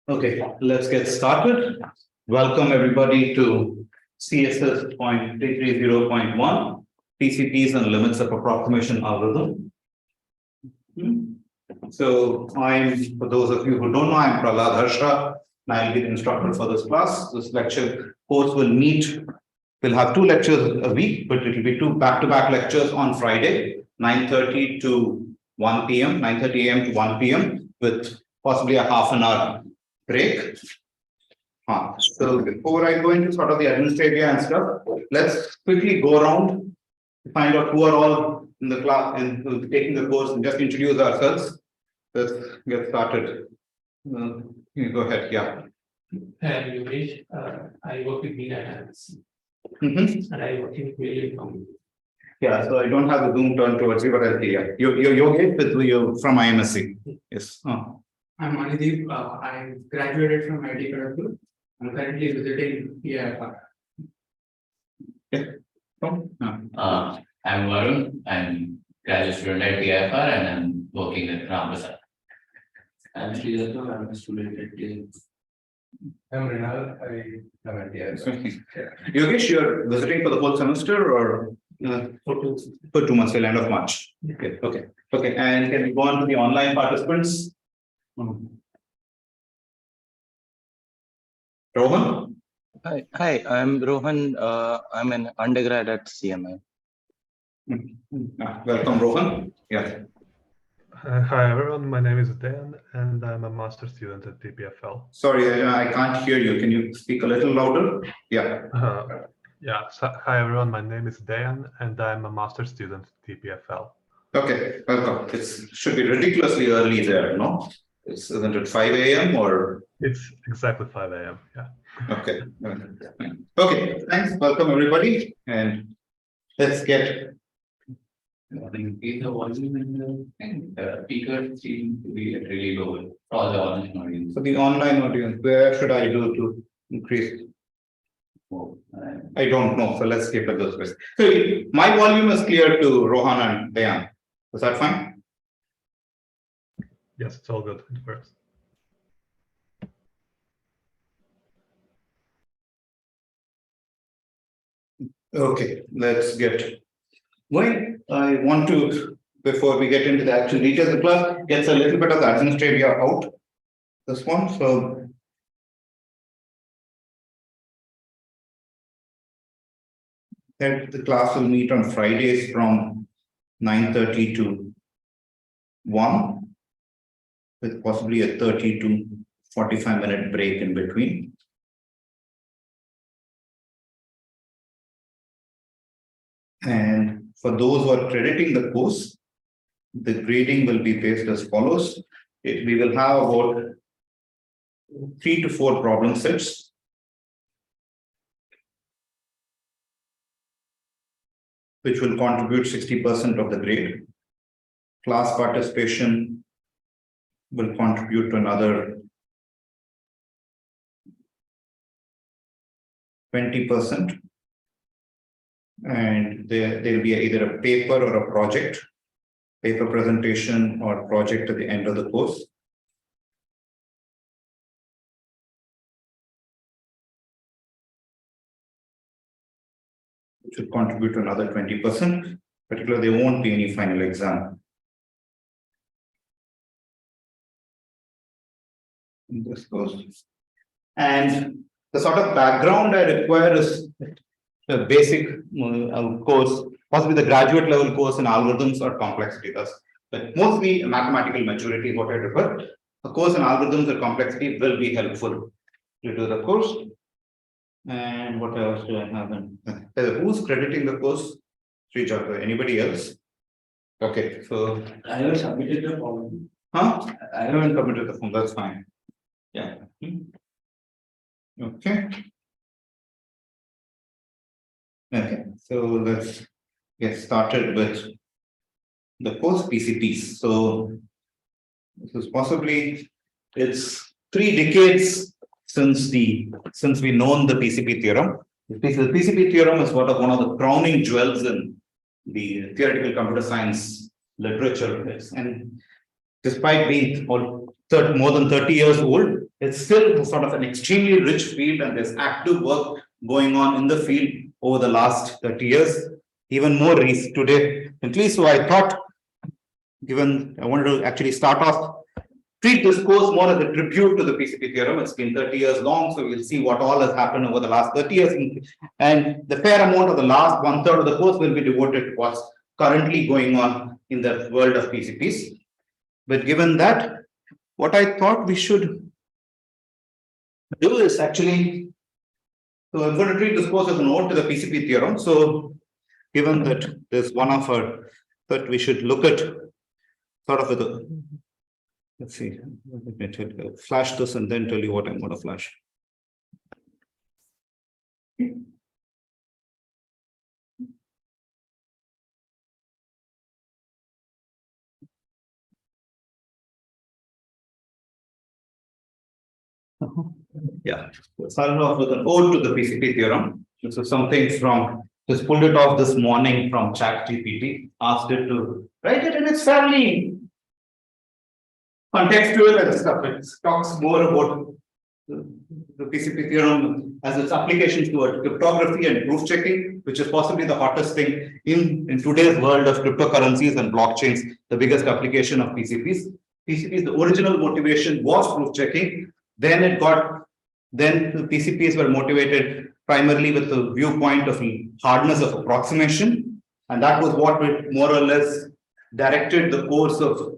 Okay, let's get started. Welcome everybody to CSS.330.1 PCPs and Limits of Approximation algorithm. So for those of you who don't know, I'm Prahladh Harsha, and I'll be the instructor for this class. This lecture course we'll have 2 lectures a week, but it will be 2 back-to-back lectures on Friday, 9:30 to 1 p.m., 9:30 a.m. to 1 p.m. with possibly a half an hour break. So before I go into sort of the Administrivia and stuff, let's quickly go around to find out who are all in the class and who will be taking the course and just introduce ourselves. Let's get started. You go ahead, yeah. I'm Yogesh. I work with Media Analysis. And I work in Query. Yeah, so I don't have the Zoom turned towards you, but I'll see. Yeah, you're Yogesh from IMSC. Yes. I'm Manideep. I graduated from IT Kharagpur. I'm currently visiting PIFR. I'm Varun. I'm graduate student at PIFR and I'm working at Ramprasad. I'm Sridhar. I'm a student at TIFR. I'm Rinal. I am at TIFR. Yogesh, you're visiting for the whole semester or for 2 months till end of March? Okay. And can we go on to the online participants? Rohan? Hi, I'm Rohan. I'm an undergrad at CMI. Welcome, Rohan. Yeah. Hi everyone, my name is Dan and I'm a master student at TPFL. Sorry, I can't hear you. Can you speak a little louder? Yeah. Hi everyone, my name is Dan and I'm a master student at TPFL. Okay, welcome. It should be ridiculously early there, no? Isn't it 5 a.m. or? It's exactly 5 a.m. Yeah. Okay. Okay, thanks. Welcome everybody. And let's get. I think the volume and the speakers seem to be really low for all the online audience. So the online audience, where should I do to increase? I don't know. So let's skip at those questions. So my volume is clear to Rohan and Dayan. Is that fine? Yes, it's all good. It works. Okay, let's get going. I want to, before we get into the actual details of the class, get a little bit of the Administrivia out. This one. So the class will meet on Fridays from 9:30 to 1, with possibly a 30 to 45-minute break in between. And for those who are crediting the course, the grading will be based as follows. We will have about 3 to 4 problem sets. Which will contribute 60% of the grade. Class participation will contribute to another 20%. And there will be either a paper or a project, paper presentation or project at the end of the course. Which will contribute to another 20%. Particularly, there won't be any final exam. In this course. And the sort of background I require is a basic course, possibly the graduate level course in algorithms or complexity. But mostly mathematical maturity is what I refer. A course in algorithms or complexity will be helpful to do the course. And what else do I have? Who's crediting the course? Srijata, anybody else? Okay, so I haven't submitted the form. I haven't submitted the form, that's fine. Yeah. Okay. Okay, so let's get started with the course PCPs. So this is possibly, it's 3 decades since we've known the PCP theorem. The PCP theorem is one of the crowning jewels in the theoretical computer science literature. And despite being more than 30 years old. It's still sort of an extremely rich field, and there's active work going on in the field over the last 30 years, even more recently. So I thought, given I wanted to actually start off, treat this course more as a tribute to the PCP theorem. It's been 30 years long, so we'll see what all has happened over the last 30 years. And the fair amount of the last 1/3 of the course will be devoted to what's currently going on in the world of PCPs. But given that, what I thought we should do is actually, so I'm going to treat this course as an ode to the PCP theorem. So given that there's one of our, that we should look at sort of with a, let's see, let me flash this and then tell you what I'm going to flash. Yeah, started off with an ode to the PCP theorem. This is something from, just pulled it off this morning from ChatGPT, asked it to write it, and it's fairly contextual and stuff. It talks more about the PCP theorem as its applications toward cryptography and proof checking, which is possibly the hottest thing in today's world of cryptocurrencies and blockchains, the biggest application of PCPs. PCPs, the original motivation was proof checking. Then the PCPs were motivated primarily with the viewpoint of hardness of approximation. And that was what more or less directed the course of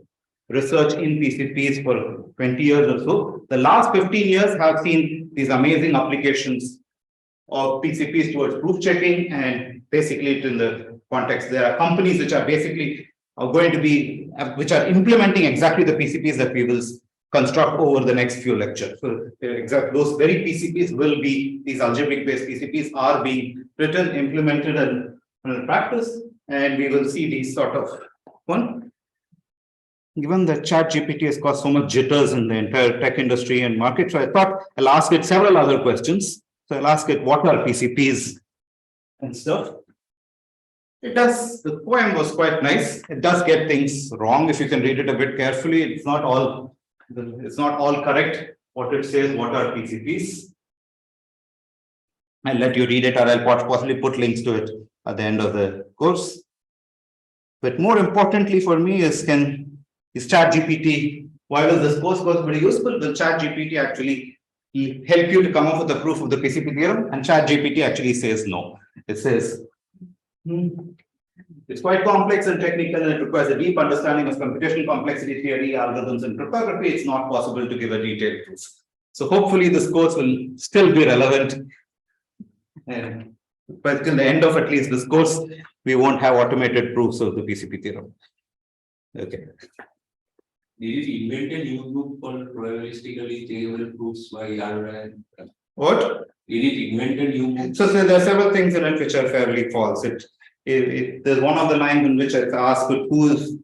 research in PCPs for 20 years or so. The last 15 years have seen these amazing applications of PCPs towards proof checking, and basically in the context, there are companies which are basically going to be, which are implementing exactly the PCPs that we will construct over the next few lectures. So those very PCPs will be, these algebraic based PCPs are being written, implemented and practice, and we will see these sort of one. Given that ChatGPT has caused so much jitters in the entire tech industry and market, so I thought I'll ask it several other questions. So I'll ask it, what are PCPs and stuff? It does, the poem was quite nice. It does get things wrong if you can read it a bit carefully. It's not all correct what it says, what are PCPs. I'll let you read it, or I'll possibly put links to it at the end of the course. But more importantly for me is ChatGPT, while this course was very useful, will ChatGPT actually help you to come up with the proof of the PCP theorem? And ChatGPT actually says no. It says, it's quite complex and technical, and it requires a deep understanding of computational complexity theory, algorithms, and cryptography. It's not possible to give a detailed proof. So hopefully this course will still be relevant. But till the end of at least this course, we won't have automated proofs of the PCP theorem. Okay. Did it invent a new group called probabilistically changeable proofs by Yarra? What? Did it invent a new group? So there are several things in it which are fairly false. There's one of the lines in which it's asked who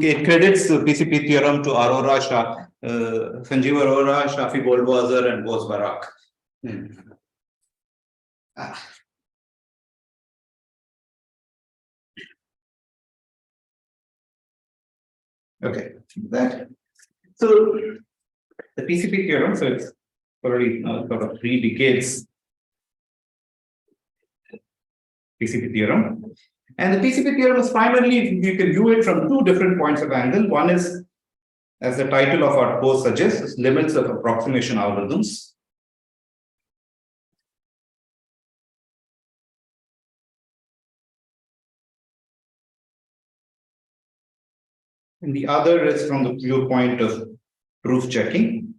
it credits the PCP theorem to Arora Shah, Sanjeev Arora, Shafi Goldwasser, and Bose Barak. Okay, that. So the PCP theorem, so it's already sort of 3 decades PCP theorem. And the PCP theorem is primarily, you can view it from 2 different points of angle. One is, as the title of our course suggests, is limits of approximation algorithms. And the other is from the viewpoint of proof checking.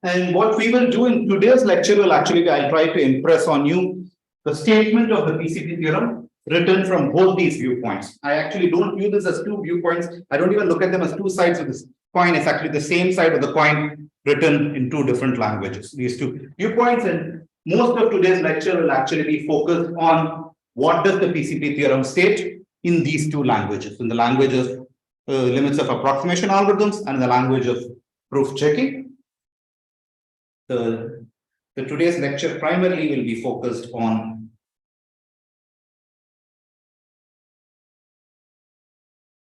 And what we will do in today's lecture will actually, I'll try to impress on you the statement of the PCP theorem written from both these viewpoints. I actually don't view this as 2 viewpoints. I don't even look at them as 2 sides of this coin. It's actually the same side of the coin written in 2 different languages. These 2 viewpoints, and most of today's lecture will actually be focused on what does the PCP theorem state in these 2 languages, in the language of limits of approximation algorithms and the language of proof checking. Today's lecture primarily will be focused on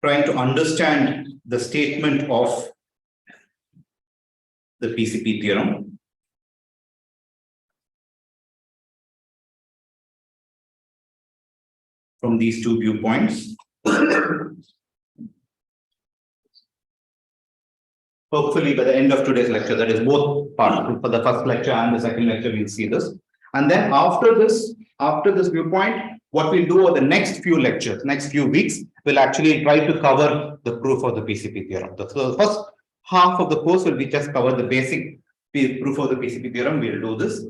trying to understand the statement of the PCP theorem. From these two viewpoints. Hopefully by the end of today's lecture, that is both parts, for the first lecture and the second lecture, we'll see this. And then after this viewpoint, what we'll do over the next few lectures, next few weeks, we'll actually try to cover the proof of the PCP theorem. So the first half of the course will be just cover the basic proof of the PCP theorem. We'll do this.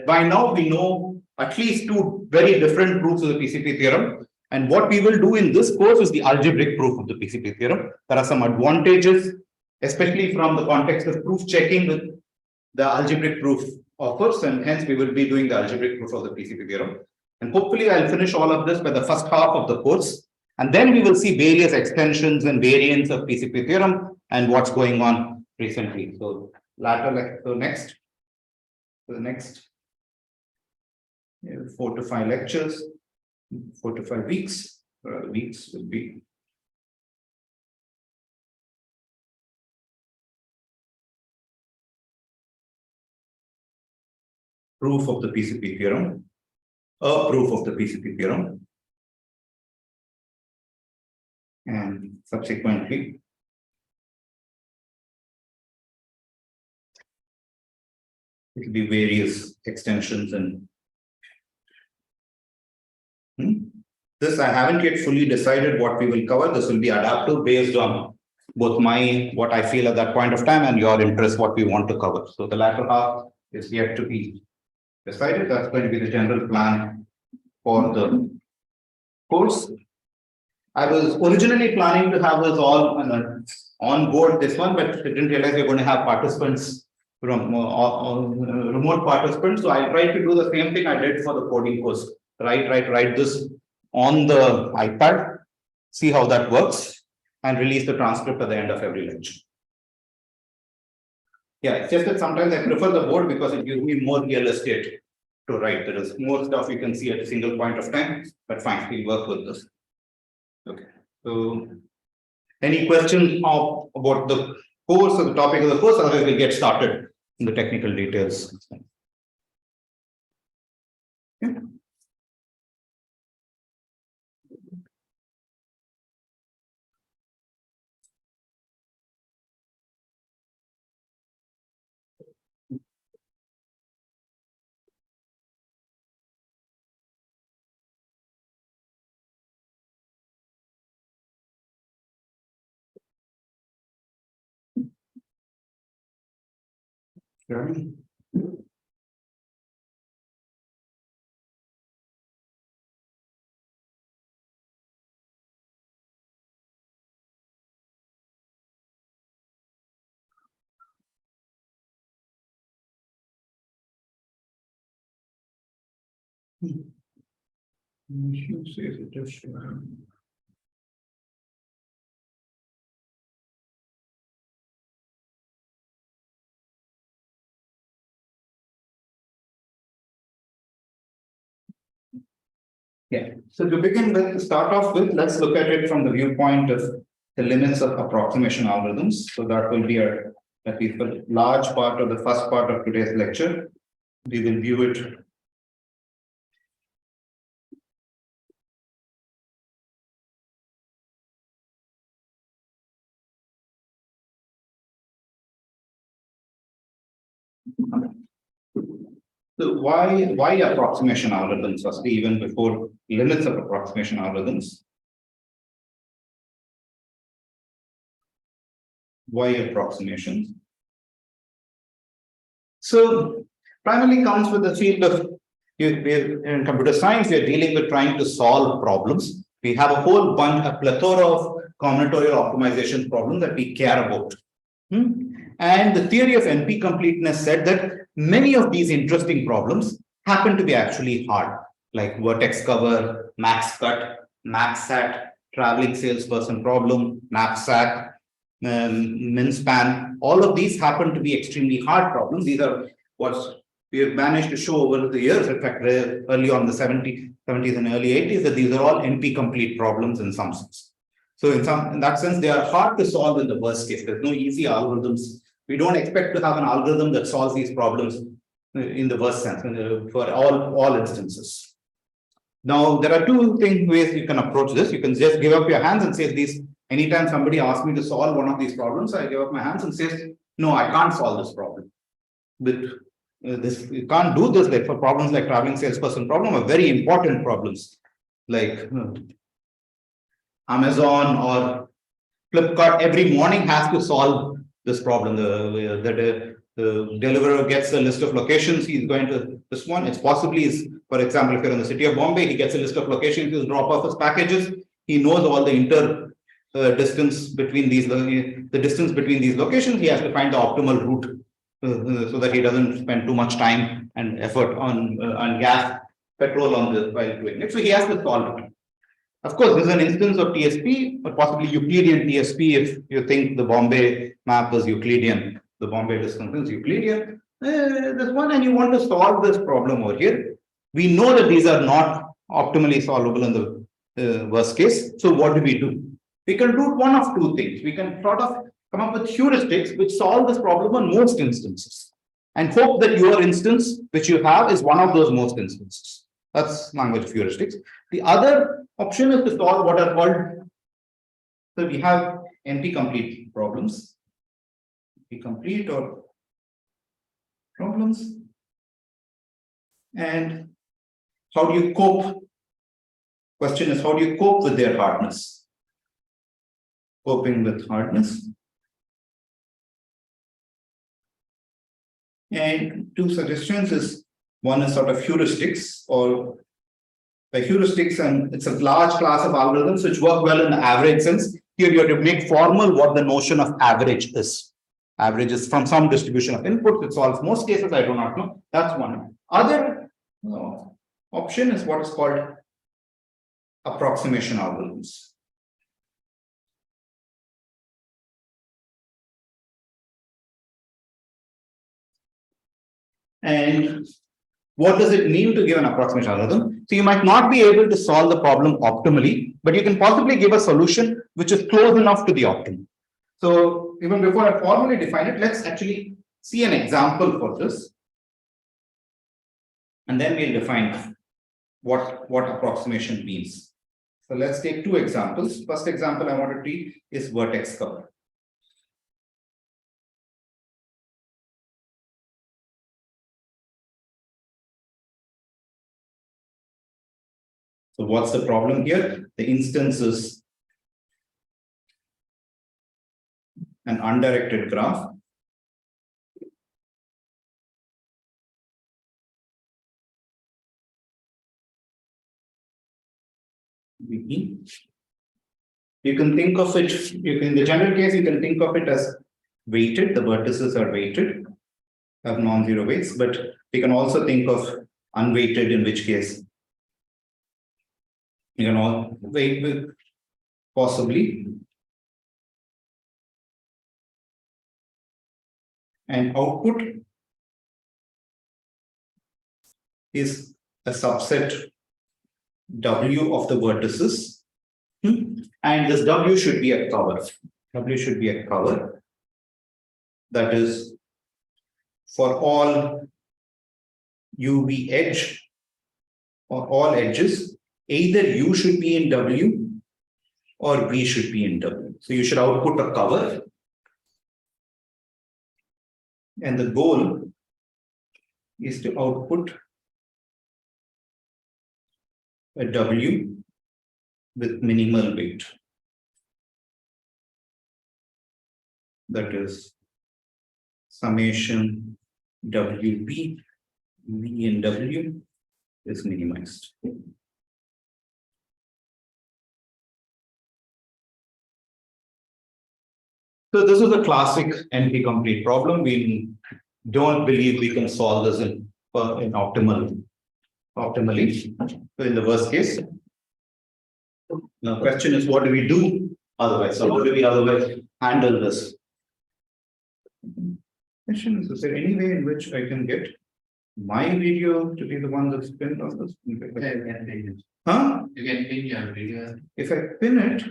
By now, we know at least two very different proofs of the PCP theorem. And what we will do in this course is the algebraic proof of the PCP theorem. There are some advantages, especially from the context of proof checking with the algebraic proof offers, and hence we will be doing the algebraic proof of the PCP theorem. And hopefully I'll finish all of this by the first half of the course. And then we will see various extensions and variants of PCP theorem and what's going on recently. So next 4 to 5 lectures, 4 to 5 weeks, weeks will be. Proof of the PCP theorem, a proof of the PCP theorem, and subsequently it will be various extensions and this I haven't yet fully decided what we will cover. This will be adaptive based on both what I feel at that point of time and your interest, what we want to cover. So the latter half is yet to be decided. That's going to be the general plan for the course. I was originally planning to have us all on board this one, but I didn't realize we're going to have participants from remote participants. So I tried to do the same thing I did for the coding course. Write this on the iPad, see how that works, and release the transcript at the end of every lecture. Yeah, it's just that sometimes I prefer the board because it gives me more real estate to write. There is more stuff you can see at a single point of time, but fine, we'll work with this. Okay, so any questions about the course or the topic of the course? Otherwise, we'll get started in the technical details. Okay. Sure. Yeah, so to begin with, to start off with, let's look at it from the viewpoint of the limits of approximation algorithms. So that will be at least a large part of the first part of today's lecture. We will view it so why approximation algorithms? Firstly, even before limits of approximation algorithms. Why approximations? So primarily comes with the field of in computer science, we are dealing with trying to solve problems. We have a whole bunch, a plethora of combinatorial optimization problems that we care about. And the theory of NP completeness said that many of these interesting problems happen to be actually hard, like vertex cover, max cut, max sat, traveling salesperson problem, knapsack, min span. All of these happen to be extremely hard problems. These are what we have managed to show over the years. In fact, early on the 70s and early 80s, that these are all NP complete problems in some sense. So in that sense, they are hard to solve in the worst case. There's no easy algorithms. We don't expect to have an algorithm that solves these problems in the worst sense for all instances. Now, there are two ways you can approach this. You can just give up your hands and say these. Anytime somebody asks me to solve one of these problems, I give up my hands and say, no, I can't solve this problem. But you can't do this like for problems like traveling salesperson problem are very important problems like Amazon or Flipkart every morning has to solve this problem. The deliverer gets a list of locations. He's going to this one. It's possibly is, for example, if you're in the city of Bombay, he gets a list of locations to drop off his packages. He knows all the distance between these locations. He has to find the optimal route so that he doesn't spend too much time and effort on petrol on this while doing it. So he has to solve it. Of course, this is an instance of TSP, but possibly Euclidean TSP if you think the Bombay map is Euclidean, the Bombay distance is Euclidean. This one, and you want to solve this problem over here. We know that these are not optimally solvable in the worst case. So what do? We can do one of two things. We can sort of come up with heuristics which solve this problem on most instances and hope that your instance which you have is one of those most instances. That's language of heuristics. The other option is to solve what are called, so we have NP-complete problems, NP-complete or problems. And how do you cope? Question is, how do you cope with their hardness? Coping with hardness. And two suggestions is, one is sort of heuristics or by heuristics, and it's a large class of algorithms which work well in the average sense. Here you have to make formal what the notion of average is. Average is from some distribution of inputs. It solves most cases. I do not know. That's one. Other option is what is called approximation algorithms. And what does it mean to give an approximation algorithm? So you might not be able to solve the problem optimally, but you can possibly give a solution which is close enough to the optimum. So even before I formally define it, let's actually see an example for this. And then we'll define what approximation means. So let's take two examples. First example I want to treat is vertex cover. So what's the problem here? The instance is an undirected graph. You can think of it, in the general case, you can think of it as weighted. The vertices are weighted, have non-zero weights, but we can also think of unweighted, in which case you can all weight with possibly. And output is a subset W of the vertices. And this W should be a cover. W should be a cover. That is for all UV edge or all edges, either U should be in W or V should be in W. So you should output a cover. And the goal is to output a W with minimal weight. That is summation WP, V and W is minimized. So this is a classic NP-complete problem. We don't believe we can solve this in optimally. So in the worst case, the question is, what do we do otherwise? So how do we otherwise handle this? Question is there any way in which I can get my video to be the one that's pinned on this? Yeah, you can pin it. Huh? You can pin your video. If I pin it,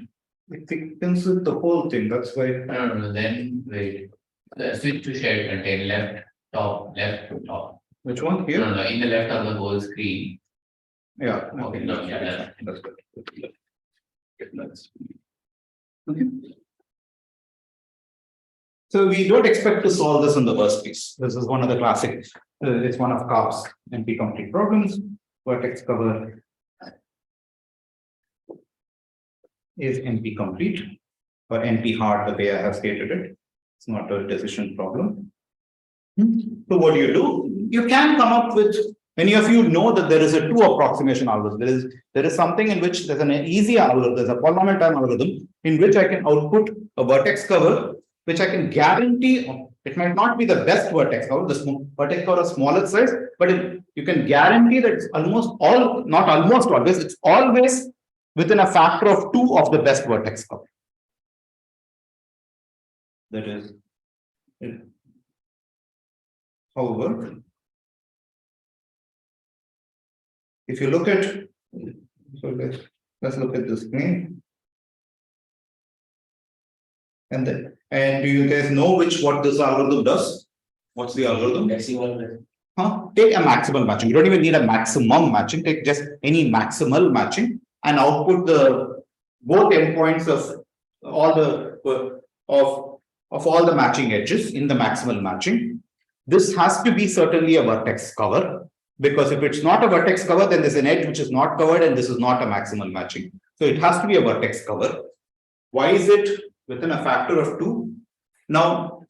It thickens with the whole thing, that's why. No, then wait. Switch to shared contain left to top. Which one here? No, in the left of the whole screen. Yeah. Okay, no, yeah, That's good. Okay. So we don't expect to solve this in the first place. This is one of the classic, it's one of CARP's NP complete problems. Vertex cover is NP complete or NP hard, the way I have stated it. It's not a decision problem. So what do? You can come up with, many of you know that there is a two approximation algorithm. There is something in which there's an easy algorithm, there's a polynomial time algorithm in which I can output a vertex cover, which I can guarantee, it might not be the best vertex cover, the vertex cover of smaller size, but you can guarantee that it's almost all, not almost always, it's always within a factor of 2 of the best vertex cover. That is, however, if you look at, so let's look at this plane. And do you guys know what this algorithm does? What's the algorithm? Take a maximal matching. You don't even need a maximum matching. Take just any maximal matching and output the both endpoints of all the matching edges in the maximal matching. This has to be certainly a vertex cover, because if it's not a vertex cover, then there's an edge which is not covered, and this is not a maximal matching. So it has to be a vertex cover. Why is it within a factor of 2? Now,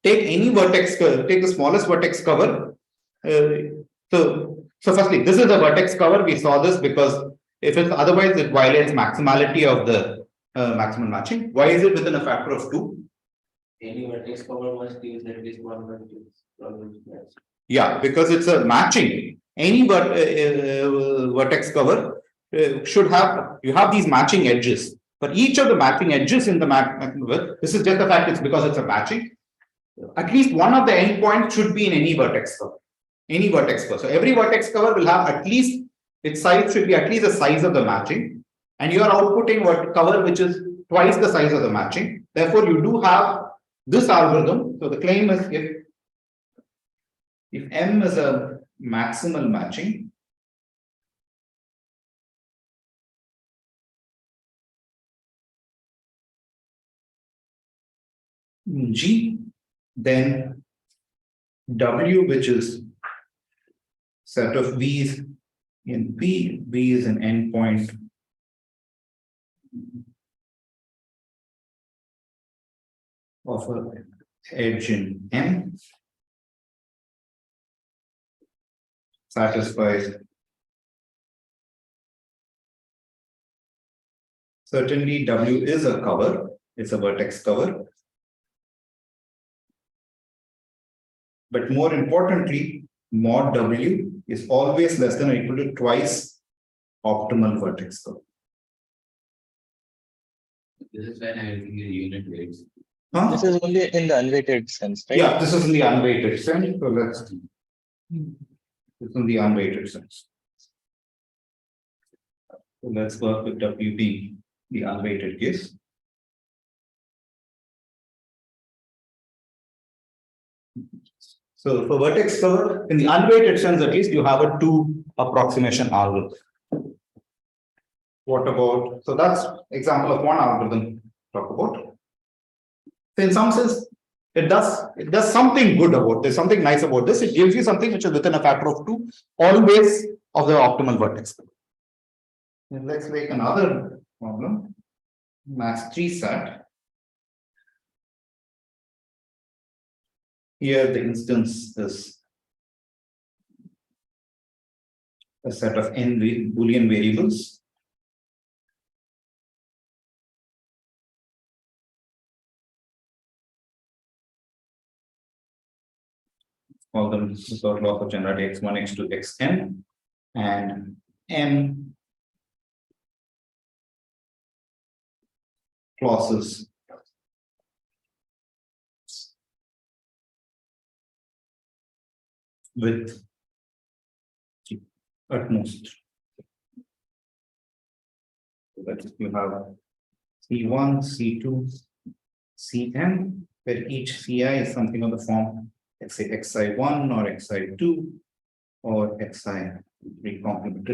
take any vertex, take the smallest vertex cover. So firstly, this is a vertex cover. We saw this because if it's otherwise, it violates maximality of the maximal matching. Why is it within a factor of 2? Any vertex cover must use at least one vertex. Yeah, because it's a matching. Any vertex cover should have, you have these matching edges. For each of the matching edges in the this is just the fact it's because it's a matching. At least one of the endpoints should be in any vertex cover. Any vertex cover. So every vertex cover will have at least, its size should be at least the size of the matching. And you are outputting what cover which is twice the size of the matching. Therefore, you do have this algorithm. So the claim is if M is a maximal matching, G, then W, which is set of V's in P, V is an endpoint of an edge in M, satisfies certainly W is a cover, it's a vertex cover. But more importantly, mod W is always less than or equal to twice optimal vertex cover. This is when I think the unit weights. Huh? This is only in the unweighted sense, right? Yeah, this is in the unweighted sense. So let's, it's in the unweighted sense. So let's work with WB, the unweighted case. So for vertex cover, in the unweighted sense, at least you have a 2 approximation algorithm. What about, so that's example of one algorithm talk about. So in some sense, it does something good about this, something nice about this. It gives you something which is within a factor of 2, always of the optimal vertex cover. And let's make another problem. Max 3 set. Here the instance is a set of n Boolean variables. Call them without loss of generality x1, x2, xn, and m clauses with at most. So that you have C1, C2, Cn, where each Ci is something of the form, let's say xi1 or xi2 or xi3 complement.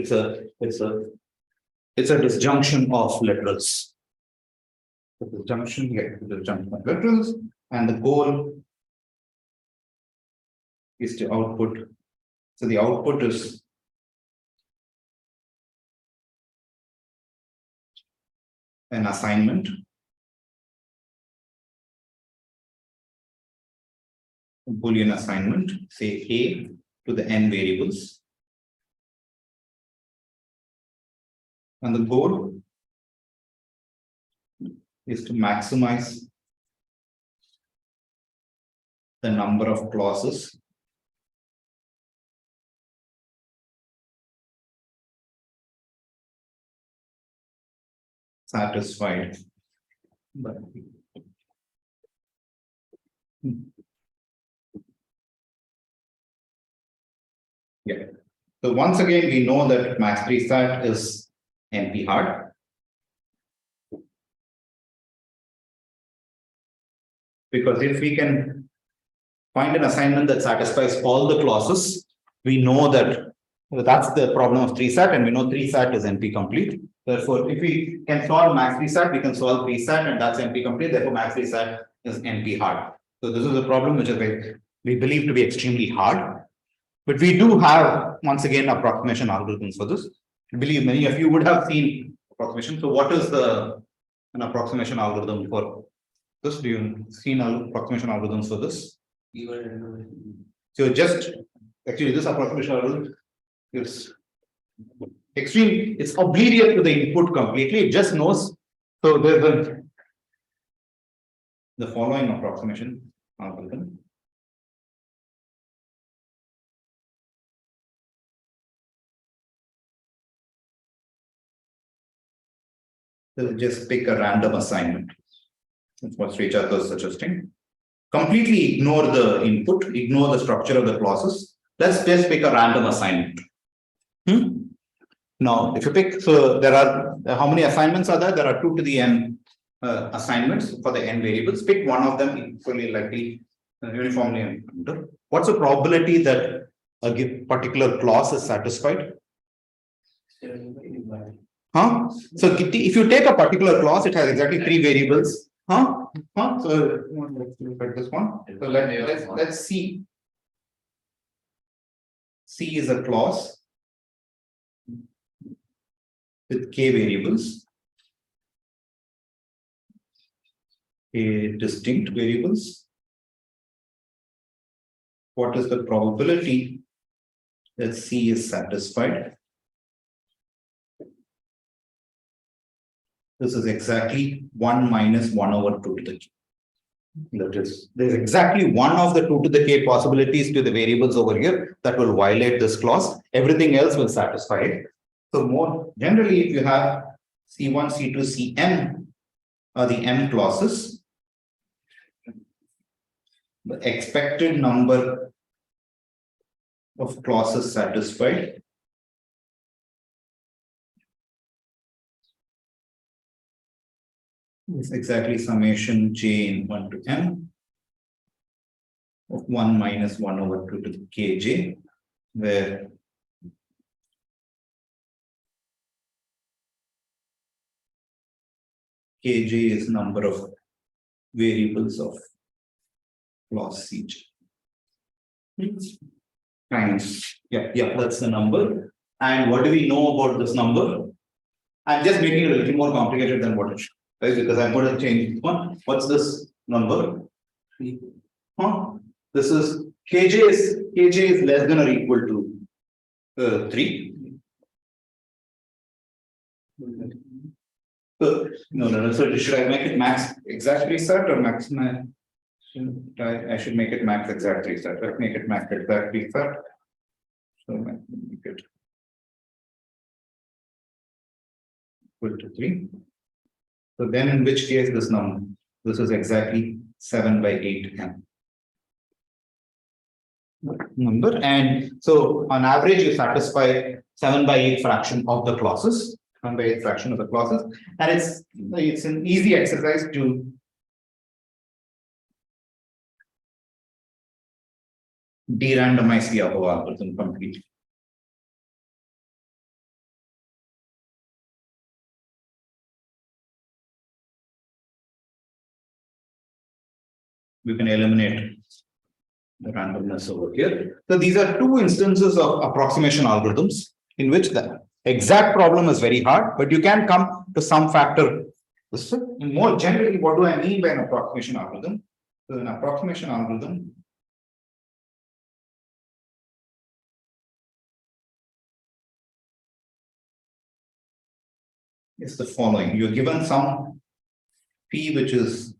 It's a disjunction of literals. The disjunction of literals, and the goal is to output. So the output is an assignment. A Boolean assignment, say A to the n variables. And the goal is to maximize the number of clauses satisfied by yeah. So once again, we know that max 3 sat is NP hard. Because if we can find an assignment that satisfies all the clauses, we know that that's the problem of 3 sat, and we know 3 sat is NP complete. Therefore, if we can solve max 3 sat, we can solve 3 sat, and that's NP complete. Therefore, max 3 sat is NP hard. So this is a problem which is we believe to be extremely hard. But we do have, once again, approximation algorithms for this. I believe many of you would have seen approximation. So what is an approximation algorithm for this? Do you see an approximation algorithms for this? So just actually this approximation algorithm is extreme. It's oblivious to the input completely. It just knows. So there's the following approximation algorithm. So just pick a random assignment. That's what Srichata is suggesting. Completely ignore the input, ignore the structure of the clauses. Let's just pick a random assignment. Now, if you pick, so there are how many assignments are there? There are 2 to the n assignments for the n variables. Pick one of them equally likely, uniformly. What's the probability that a particular clause is satisfied? Huh? So if you take a particular clause, it has exactly 3 variables. Huh? So let's look at this one. So let's see. C is a clause with k variables, k distinct variables. What is the probability that C is satisfied? This is exactly 1 minus 1 over 2 to the k. That is, there's exactly one of the 2 to the k possibilities to the variables over here that will violate this clause. Everything else will satisfy it. So more generally, if you have C1, C2, Cn are the m clauses, the expected number of clauses satisfied is exactly summation j in 1 to m of 1 minus 1 over 2 to the kj, where kj is number of variables of clause cj. Times, yeah, that's the number. And what do we know about this number? I'm just making it a little more complicated than what it should. Right, because I'm going to change this one. What's this number? This is kj is less than or equal to 3. No. So should I make it max exact reset or maximum? I should make it max exact reset. Let's make it max exact reset. So make it equal to 3. So then in which case this is exactly 7 by 8 m number. And so on average, you satisfy 7 by 8 fraction of the clauses. 1 by 8 fraction of the clauses, and it's an easy exercise to de-randomize the above algorithm completely. We can eliminate the randomness over here. So these are two instances of approximation algorithms in which the exact problem is very hard, but you can come to some factor. More generally, what do I mean by an approximation algorithm? So an approximation algorithm is the following. You're given some P, which is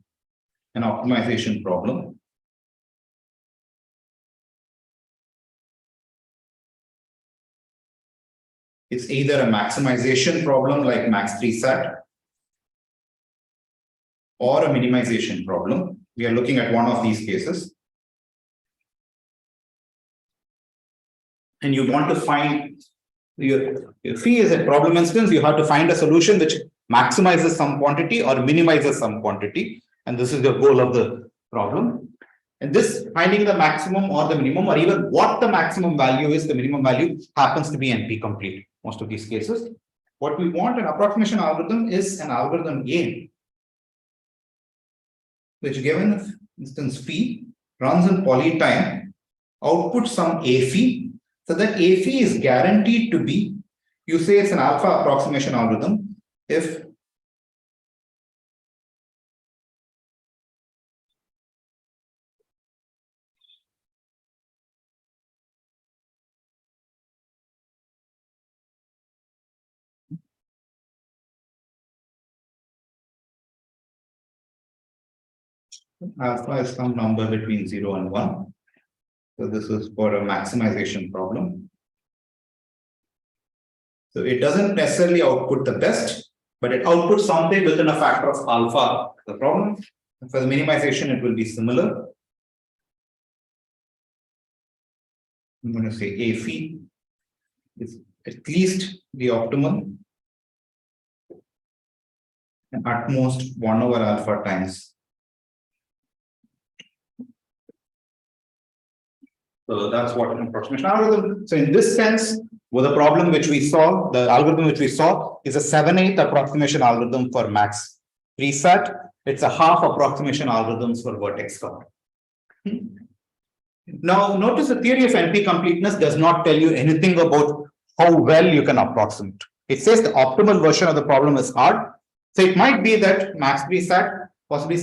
an optimization problem. It's either a maximization problem like max3sat or a minimization problem. We are looking at one of these cases. And you want to find your phi is a problem instance, you have to find a solution which maximizes some quantity or minimizes some quantity. And this is the goal of the problem. And this finding the maximum or the minimum, or even what the maximum value is, the minimum value happens to be NP complete. Most of these cases. What we want an approximation algorithm is an algorithm A, which given instance phi runs in poly time, outputs some A phi. So that A phi is guaranteed to be, you say it's an alpha approximation algorithm if alpha is some number between 0 and 1. So this is for a maximization problem. So it doesn't necessarily output the best, but it outputs something within a factor of alpha. The problem for the minimization, it will be similar. I'm going to say A phi is at least the optimal, and at most 1 over alpha times. So that's what an approximation algorithm. So in this sense, with the problem which we saw, the algorithm which we saw is a 7/8 approximation algorithm for max3sat. It's a half approximation algorithms for vertex cover. Now, notice the theory of NP completeness does not tell you anything about how well you can approximate. It says the optimal version of the problem is hard. So it might be that max3sat, possibly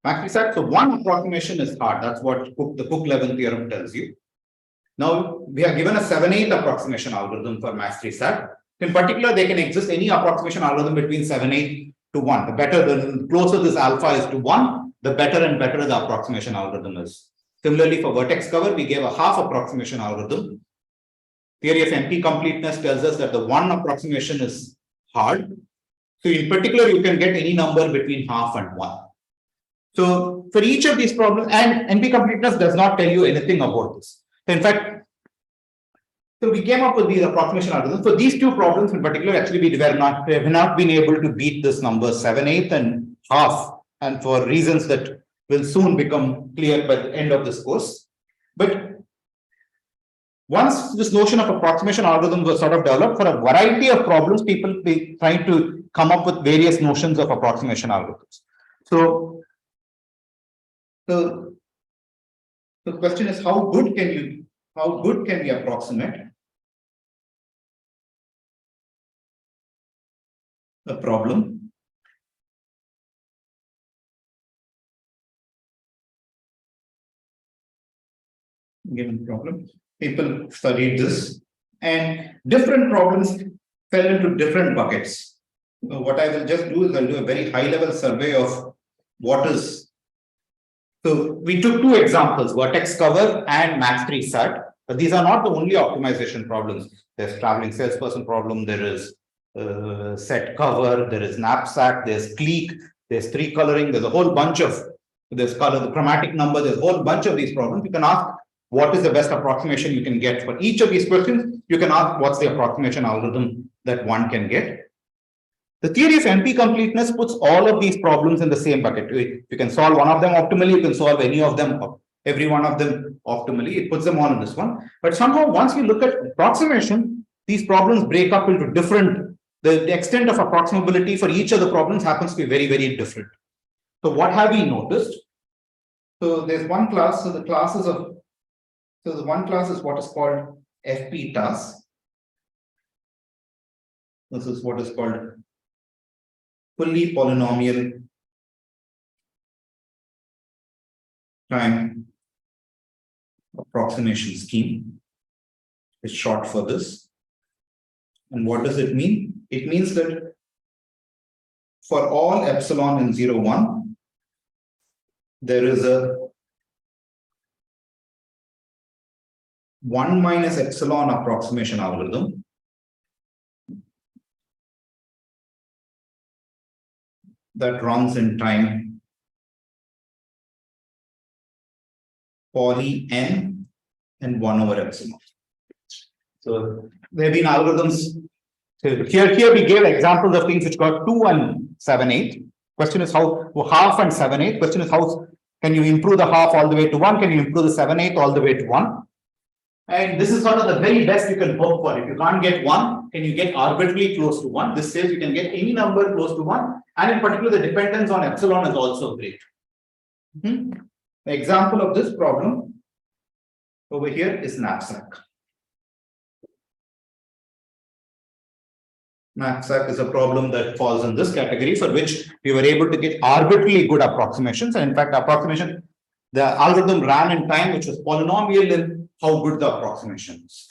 max3sat. So one approximation is hard. That's what the Cook-Levin theorem tells you. Now, we are given a 7/8 approximation algorithm for max3sat. In particular, they can exist any approximation algorithm between 7/8 to 1. The better, the closer this alpha is to 1, the better and better the approximation algorithm is. Similarly, for vertex cover, we gave a half approximation algorithm. Theory of NP completeness tells us that the one approximation is hard. So in particular, you can get any number between half and 1. So for each of these problems, and NP completeness does not tell you anything about this. So in fact, so we came up with these approximation algorithms. For these two problems in particular, actually we have not been able to beat this number 7/8 and half, and for reasons that will soon become clear by the end of this course. But once this notion of approximation algorithms was sort of developed for a variety of problems, people be trying to come up with various notions of approximation algorithms. So the question is, how good can we approximate a problem? Given problem, people studied this, and different problems fell into different buckets. What I will just do is I'll do a very high level survey of what is. So we took two examples, vertex cover and max3sat, but these are not the only optimization problems. There's traveling salesperson problem, there is set cover, there is knapsack, there's clique, there's tree coloring, there's a whole bunch of, there's color, the chromatic number, there's a whole bunch of these problems. You can ask what is the best approximation you can get for each of these questions. You can ask what's the approximation algorithm that one can get. The theory of NP completeness puts all of these problems in the same bucket. You can solve one of them optimally, you can solve any of them, every one of them optimally, it puts them all in this one. But somehow, once you look at approximation, these problems break up into different, the extent of approximability for each of the problems happens to be very, very different. So what have we noticed? So there's one class, so the classes of, so the one class is what is called FP task. This is what is called fully polynomial time approximation scheme. It's short for this. And what does it mean? It means that for all epsilon in 0, 1, there is a 1 minus epsilon approximation algorithm that runs in time poly n and 1 over epsilon. So there have been algorithms. So here we gave examples of things which got 2 and 7/8. Question is how half and 7/8. Question is how can you improve the half all the way to 1? Can you improve the 7/8 all the way to 1? And this is sort of the very best you can hope for. If you can't get 1, can you get arbitrarily close to 1? This says you can get any number close to 1. And in particular, the dependence on epsilon is also great. The example of this problem over here is knapsack. Knapsack is a problem that falls in this category for which we were able to get arbitrarily good approximations. And in fact, approximation, the algorithm ran in time, which was polynomial in how good the approximation is.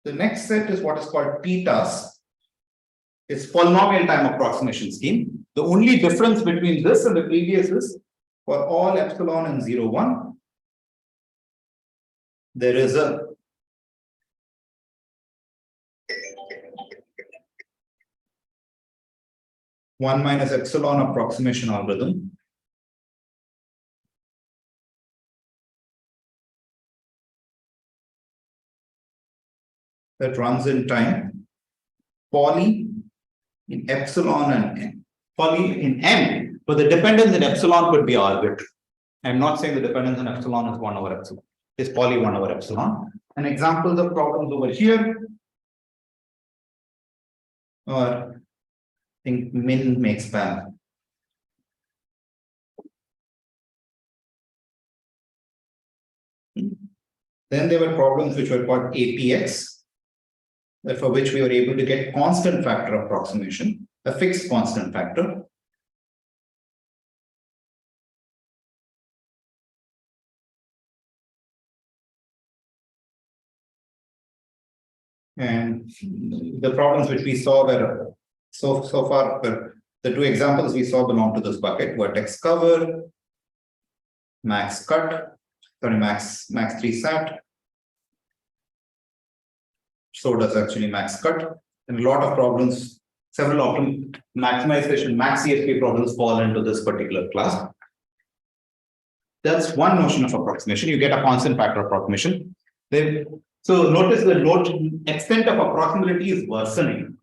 The next set is what is called p-task. It's polynomial time approximation scheme. The only difference between this and the previous is for all epsilon in 0, 1, there is a one minus epsilon approximation algorithm that runs in time poly in epsilon and n. Poly in n, but the dependence in epsilon could be arbitrary. I'm not saying the dependence in epsilon is 1 over epsilon. It's poly 1 over epsilon. And examples of problems over here are, I think, min makes span. Then there were problems which were called APX, for which we were able to get constant factor approximation, a fixed constant factor. And the problems which we saw were so far, the two examples we saw belong to this bucket: vertex cover, max cut, sorry, max 3 sat. So does actually max cut, and a lot of problems, several maximization, max CSP problems fall into this particular class. That's one notion of approximation. You get a constant factor approximation. So notice the extent of approximability is worsening.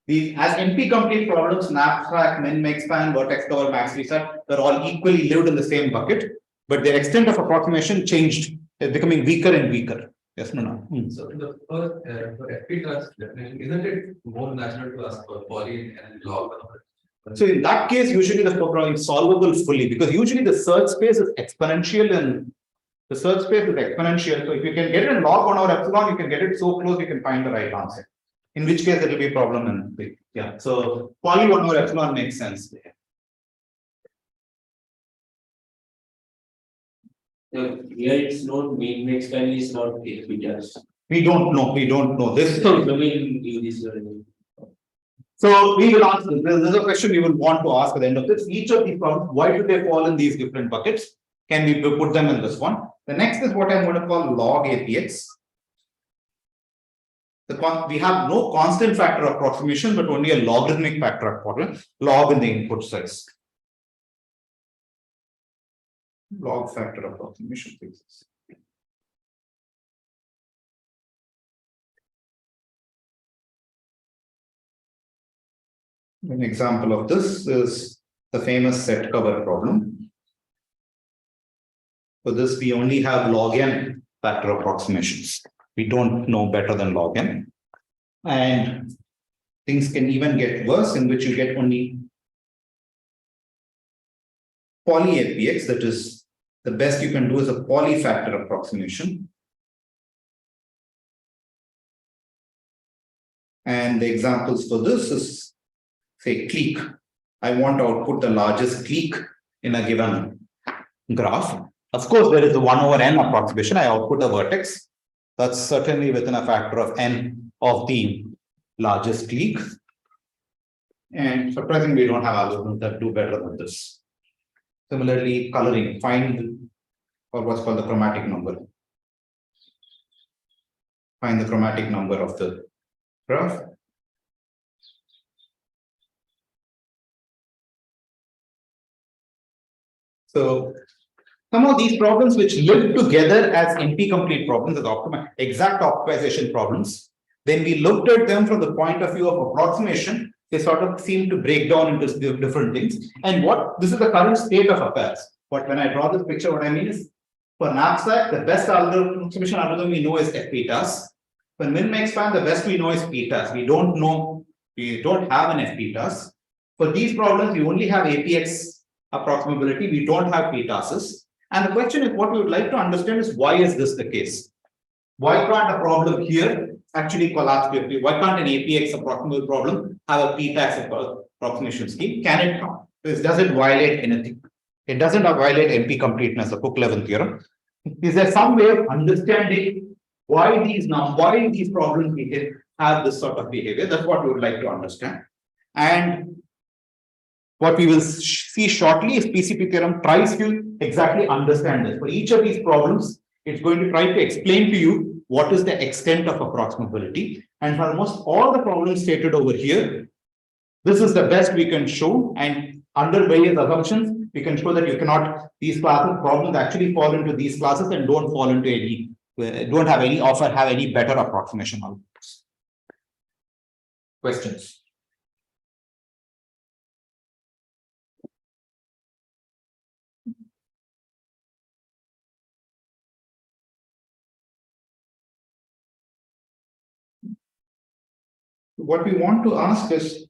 As NP complete problems, knapsack, min, max, span, vertex cover, max reset, they're all equally lived in the same bucket, but their extent of approximation changed, becoming weaker and weaker. Yes, no. So the first for FP task definition, isn't it more natural to ask for poly and log? So in that case, usually the problem is solvable fully, because usually the search space is exponential and the search space is exponential. So if you can get it in log 1 over epsilon, you can get it so close you can find the right answer. In which case it will be a problem in yeah. So poly 1 over epsilon makes sense there. So here it's not main max span is not FP task. We don't know this. So in this So we will answer this. This is a question we will want to ask at the end of this. Each of these problems, why do they fall in these different buckets? Can we put them in this one? The next is what I'm going to call log APX. We have no constant factor approximation, but only a logarithmic factor approximation, log in the input size. Log factor approximation fixes. An example of this is the famous set cover problem. For this, we only have log n factor approximations. We don't know better than log n. And things can even get worse, in which you get only poly APX, that is, the best you can do is a poly factor approximation. And the examples for this is, say, clique. I want to output the largest clique in a given graph. Of course, there is the 1 over n approximation. I output a vertex. That's certainly within a factor of n of the largest clique. And surprisingly, we don't have algorithms that do better than this. Similarly, coloring, find or what's called the chromatic number. Find the chromatic number of the graph. So some of these problems which live together as NP-complete problems, as exact optimization problems, when we looked at them from the point of view of approximation, they sort of seem to break down into different things. And what this is the current state of affairs. But when I draw this picture, what I mean is, for knapsack, the best approximation algorithm we know is FPTAS. For min-max-span, the best we know is PTAS. We don't know, we don't have an FPTAS. For these problems, we only have APX approximability. We don't have PTASs. And the question is, what we would like to understand is, why is this the case? Why can't a problem here actually collapse quickly? Why can't an APX approximable problem have a PTAS approximation scheme? Can it come? Does it violate anything? It doesn't violate NP completeness, a Cook-Levin theorem. Is there some way of understanding why these problems we can have this sort of behavior? That's what we would like to understand. And what we will see shortly is PCP theorem tries to exactly understand this. For each of these problems, it's going to try to explain to you what is the extent of approximability. And for almost all the problems stated over here, this is the best we can show. And under various assumptions, we can show that you cannot, these classes problems actually fall into these classes and don't fall into any, don't have any offer, have any better approximation algorithms. Questions? What we want to ask is,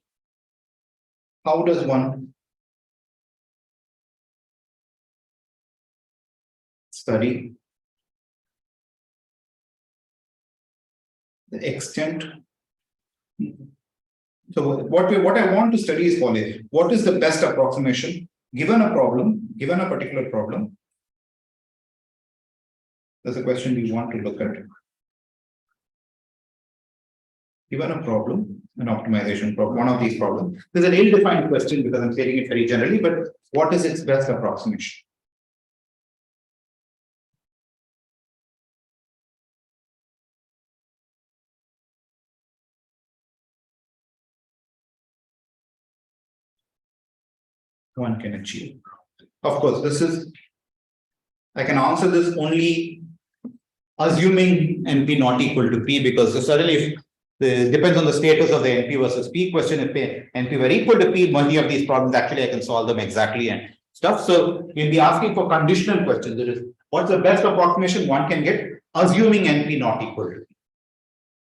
how does one study the extent? So what I want to study is following. What is the best approximation given a problem, given a particular problem? That's a question we want to look at. Given a problem, an optimization problem, one of these problems. There's an ill-defined question because I'm stating it very generally, but what is its best approximation? One can achieve. Of course, this is, I can answer this only assuming NP not equal to P, because certainly if depends on the status of the NP versus P question. If NP were equal to P, many of these problems actually I can solve them exactly and stuff. So you'll be asking for conditional questions. That is, what's the best approximation one can get, assuming NP not equal to P?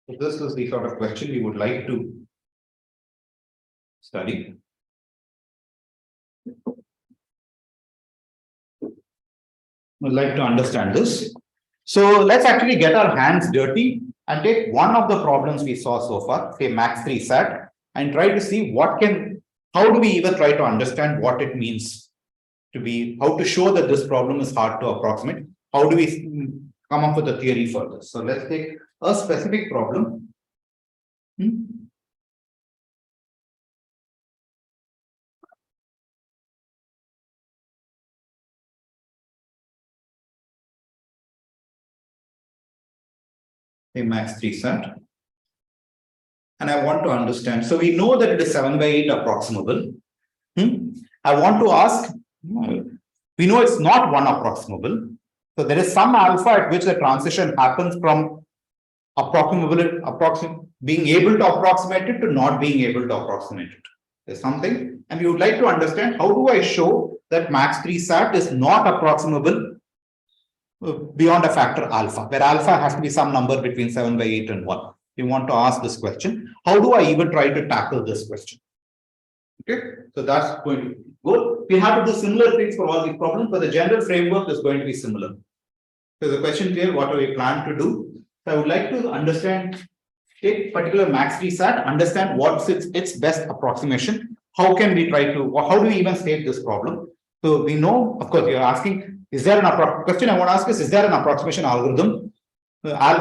So this is the sort of question we would like to study. We'd like to understand this. So let's actually get our hands dirty and take one of the problems we saw so far, say max 3 sat, and try to see how do we even try to understand what it means to be, how to show that this problem is hard to approximate. How do we come up with a theory for this? So let's take a specific problem. Max 3 sat, and I want to understand. So we know that it is 7/8 approximable. I want to ask, we know it's not 1 approximable. So there is some alpha at which the transition happens from being able to approximate it to not being able to approximate it. There's something, and we would like to understand how do I show that max 3 sat is not approximable beyond a factor alpha, where alpha has to be some number between 7/8 and 1. We want to ask this question. How do I even try to tackle this question? Okay, so that's going to be good. We have to do similar things for all these problems, but the general framework is going to be similar. So the question here, what do we plan to do? So I would like to understand, take particular max 3 sat, understand what's its best approximation. How can we try to, or how do we even state this problem? So we know, of course, you're asking, is there an question I want to ask is there an approximation algorithm?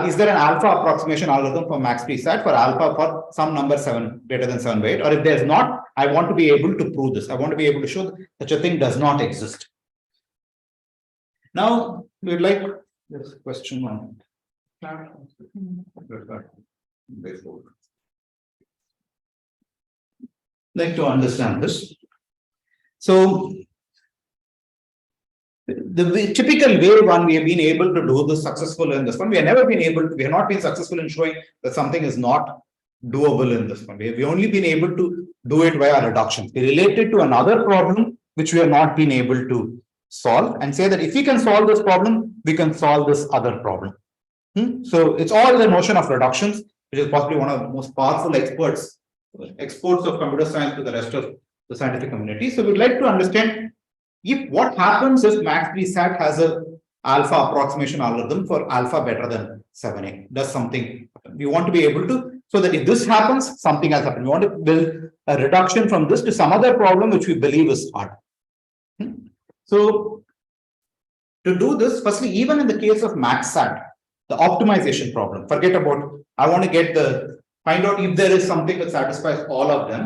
Is there an alpha approximation algorithm for max 3 sat for alpha for some number 7 greater than 7/8? Or if there's not, I want to be able to prove this. I want to be able to show that such a thing does not exist. Now, we'd like this question on. Like to understand this. So, the typical way we have been able to do this successful in this one, we have never been able to, we have not been successful in showing that something is not doable in this one. We have only been able to do it via reduction. We relate it to another problem which we have not been able to solve and say that if we can solve this problem, we can solve this other problem. So it's all the notion of reductions, which is possibly one of the most powerful exports of computer science to the rest of the scientific community. So we'd like to understand if what happens if max 3 sat has a alpha approximation algorithm for alpha better than 7/8, does something we want to be able to, so that if this happens, something has happened. We want to build a reduction from this to some other problem which we believe is hard. So to do this, firstly, even in the case of max sat, the optimization problem, forget about, I want to find out if there is something that satisfies all of them.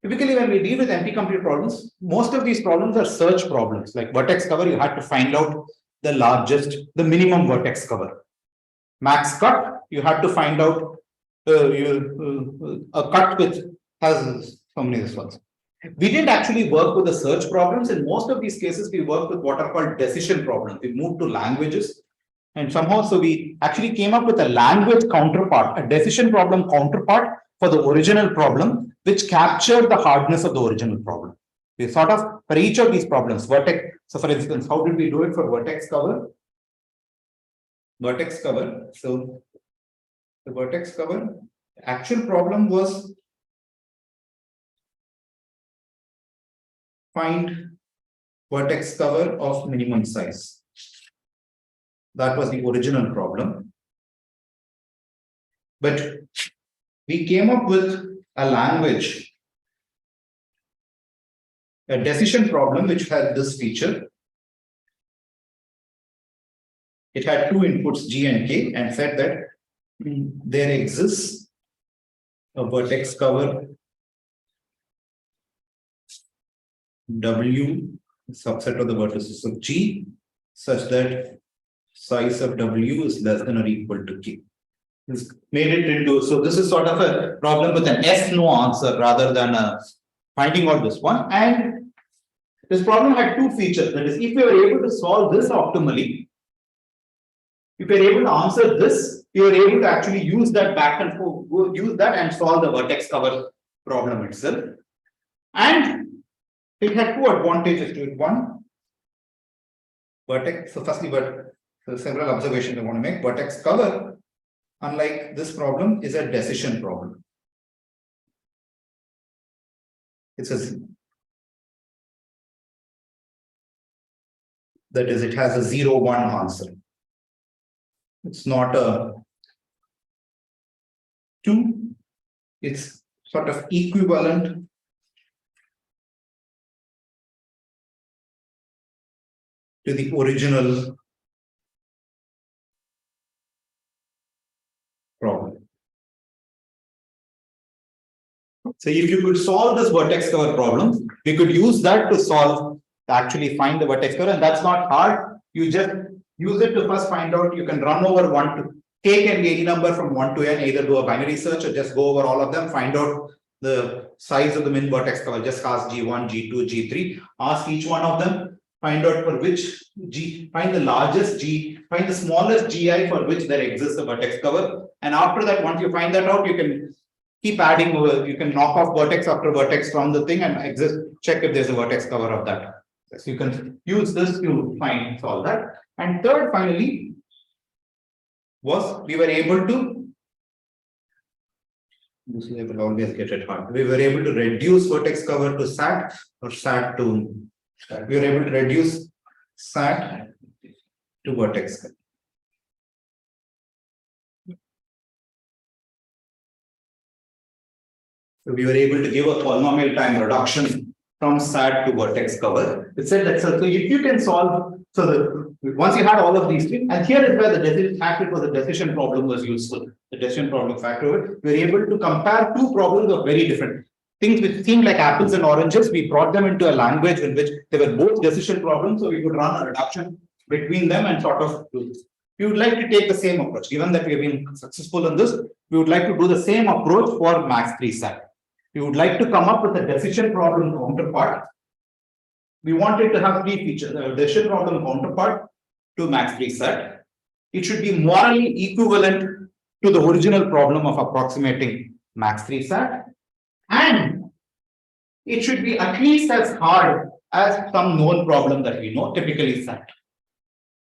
Typically, when we deal with NP-complete problems, most of these problems are search problems. Like vertex cover, you had to find out the minimum vertex cover. Max cut, you had to find out a cut which has so many results. We didn't actually work with the search problems. In most of these cases, we worked with what are called decision problems. We moved to languages. And somehow, so we actually came up with a language counterpart, a decision problem counterpart for the original problem, which captured the hardness of the original problem. We sort of, for each of these problems, vertex, so for instance, how did we do it for vertex cover? Vertex cover, so the vertex cover, actual problem was find vertex cover of minimum size. That was the original problem. But we came up with a language, a decision problem which had this feature. It had two inputs, G and K, and said that there exists a vertex cover W, subset of the vertices of G, such that size of W is less than or equal to K. This made it into, so this is sort of a problem with an yes no answer rather than finding out this one. And this problem had two features. That is, if we were able to solve this optimally, if we were able to answer this, we were able to actually use that back and forth, use that and solve the vertex cover problem itself. And it had two advantages to it. One, vertex, so firstly, so several observations I want to make. Vertex cover, unlike this problem, is a decision problem. It says that is, it has a 0-1 answer. It's not a 2. It's sort of equivalent to the original problem. So if you could solve this vertex cover problem, we could use that to actually find the vertex cover, and that's not hard. You just use it to first find out, you can run over K can be any number from 1 to n, either do a binary search or just go over all of them, find out the size of the min vertex cover, just ask G1, G2, G3, ask each one of them, find out for which G, find the largest G, find the smallest GI for which there exists a vertex cover. And after that, once you find that out, you can keep adding over. You can knock off vertex after vertex from the thing and check if there's a vertex cover of that. So you can use this to solve that. And third, finally, was we were able to. This I will always get it hard. We were able to reduce vertex cover to SAT or SAT to. We were able to reduce SAT to vertex cover. So we were able to give a polynomial time reduction from SAT to vertex cover. It said that so if you can solve once you had all of these things, and here is where the decision factor for the decision problem was useful. The decision problem factor, we were able to compare two problems of very different things which seemed like apples and oranges. We brought them into a language in which they were both decision problems, so we could run a reduction between them and sort of do this. We would like to take the same approach. Given that we have been successful in this, we would like to do the same approach for max 3 SAT. We would like to come up with a decision problem counterpart. We wanted to have three features: a decision problem counterpart to max 3 SAT. It should be morally equivalent to the original problem of approximating max 3 SAT, and it should be at least as hard as some known problem that we know, typically SAT.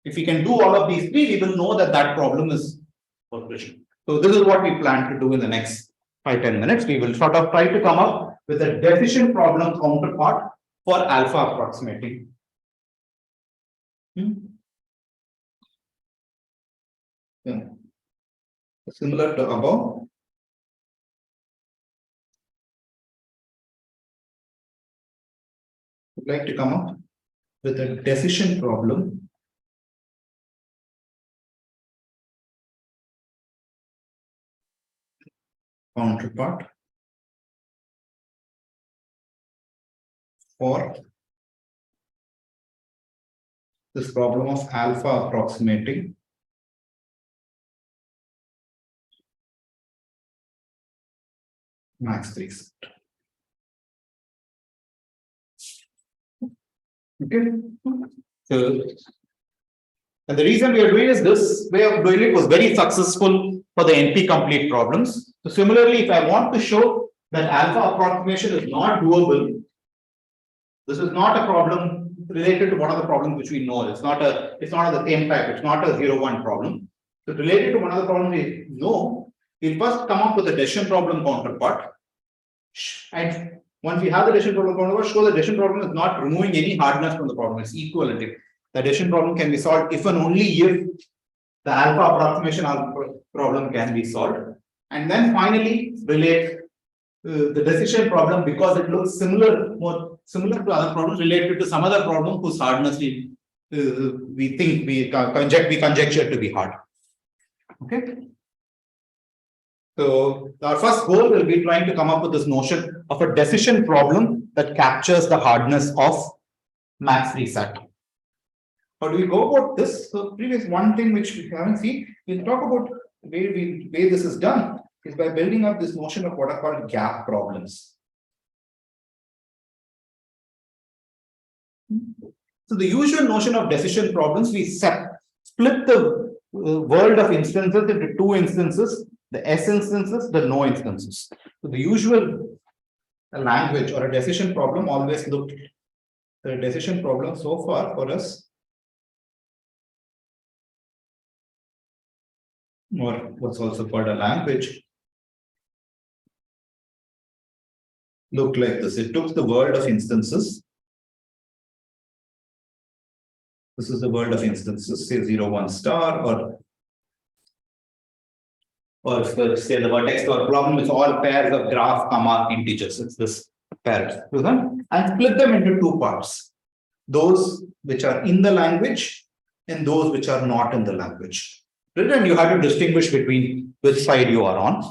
If we can do all of these three, we will know that that problem is solution. So this is what we plan to do in the next 5-10 minutes. We will sort of try to come up with a decision problem counterpart for alpha approximating. Yeah. Similar to above. Would like to come up with a decision problem counterpart for this problem of alpha approximating max 3 SAT. Okay. So, and the reason we are doing is this way of doing it was very successful for the NP complete problems. So similarly, if I want to show that alpha approximation is not doable, this is not a problem related to one of the problems which we know. It's not of the same type. It's not a 0-1 problem. So related to one of the problems we know, we'll first come up with a decision problem counterpart. And once we have the decision problem counterpart, show the decision problem is not removing any hardness from the problem. It's equivalent. The decision problem can be solved if and only if the alpha approximation problem can be solved. And then finally relate the decision problem because it looks more similar to other problems related to some other problem whose hardness we conjecture to be hard. Okay. So our first goal will be trying to come up with this notion of a decision problem that captures the hardness of max 3 SAT. How do we go about this? So previous one thing which we haven't seen, we'll talk about the way this is done is by building up this notion of what are called gap problems. So the usual notion of decision problems, we split the world of instances into two instances, the S instances, the no instances. So the usual language or a decision problem always looked the decision problem so far for us, or what's also called a language, looked like this. It took the world of instances. This is the world of instances, say 0, 1 star, or say the vertex or problem is all pairs of graph, comma, integers. It's this pairs. And split them into two parts. Those which are in the language and those which are not in the language. And you have to distinguish between which side you are on.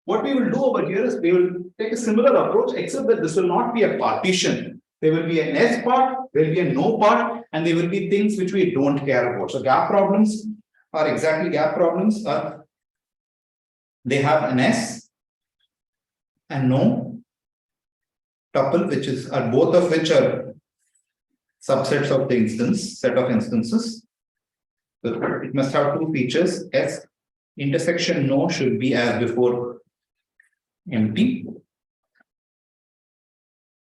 What we will do over here is we will take a similar approach, except that this will not be a partition. There will be an S part, there will be a no part, and there will be things which we don't care about. So gap problems are exactly gap problems. They have an S and no tuple, which are both of which are subsets of the set of instances. So it must have two features, S intersection no should be as before empty.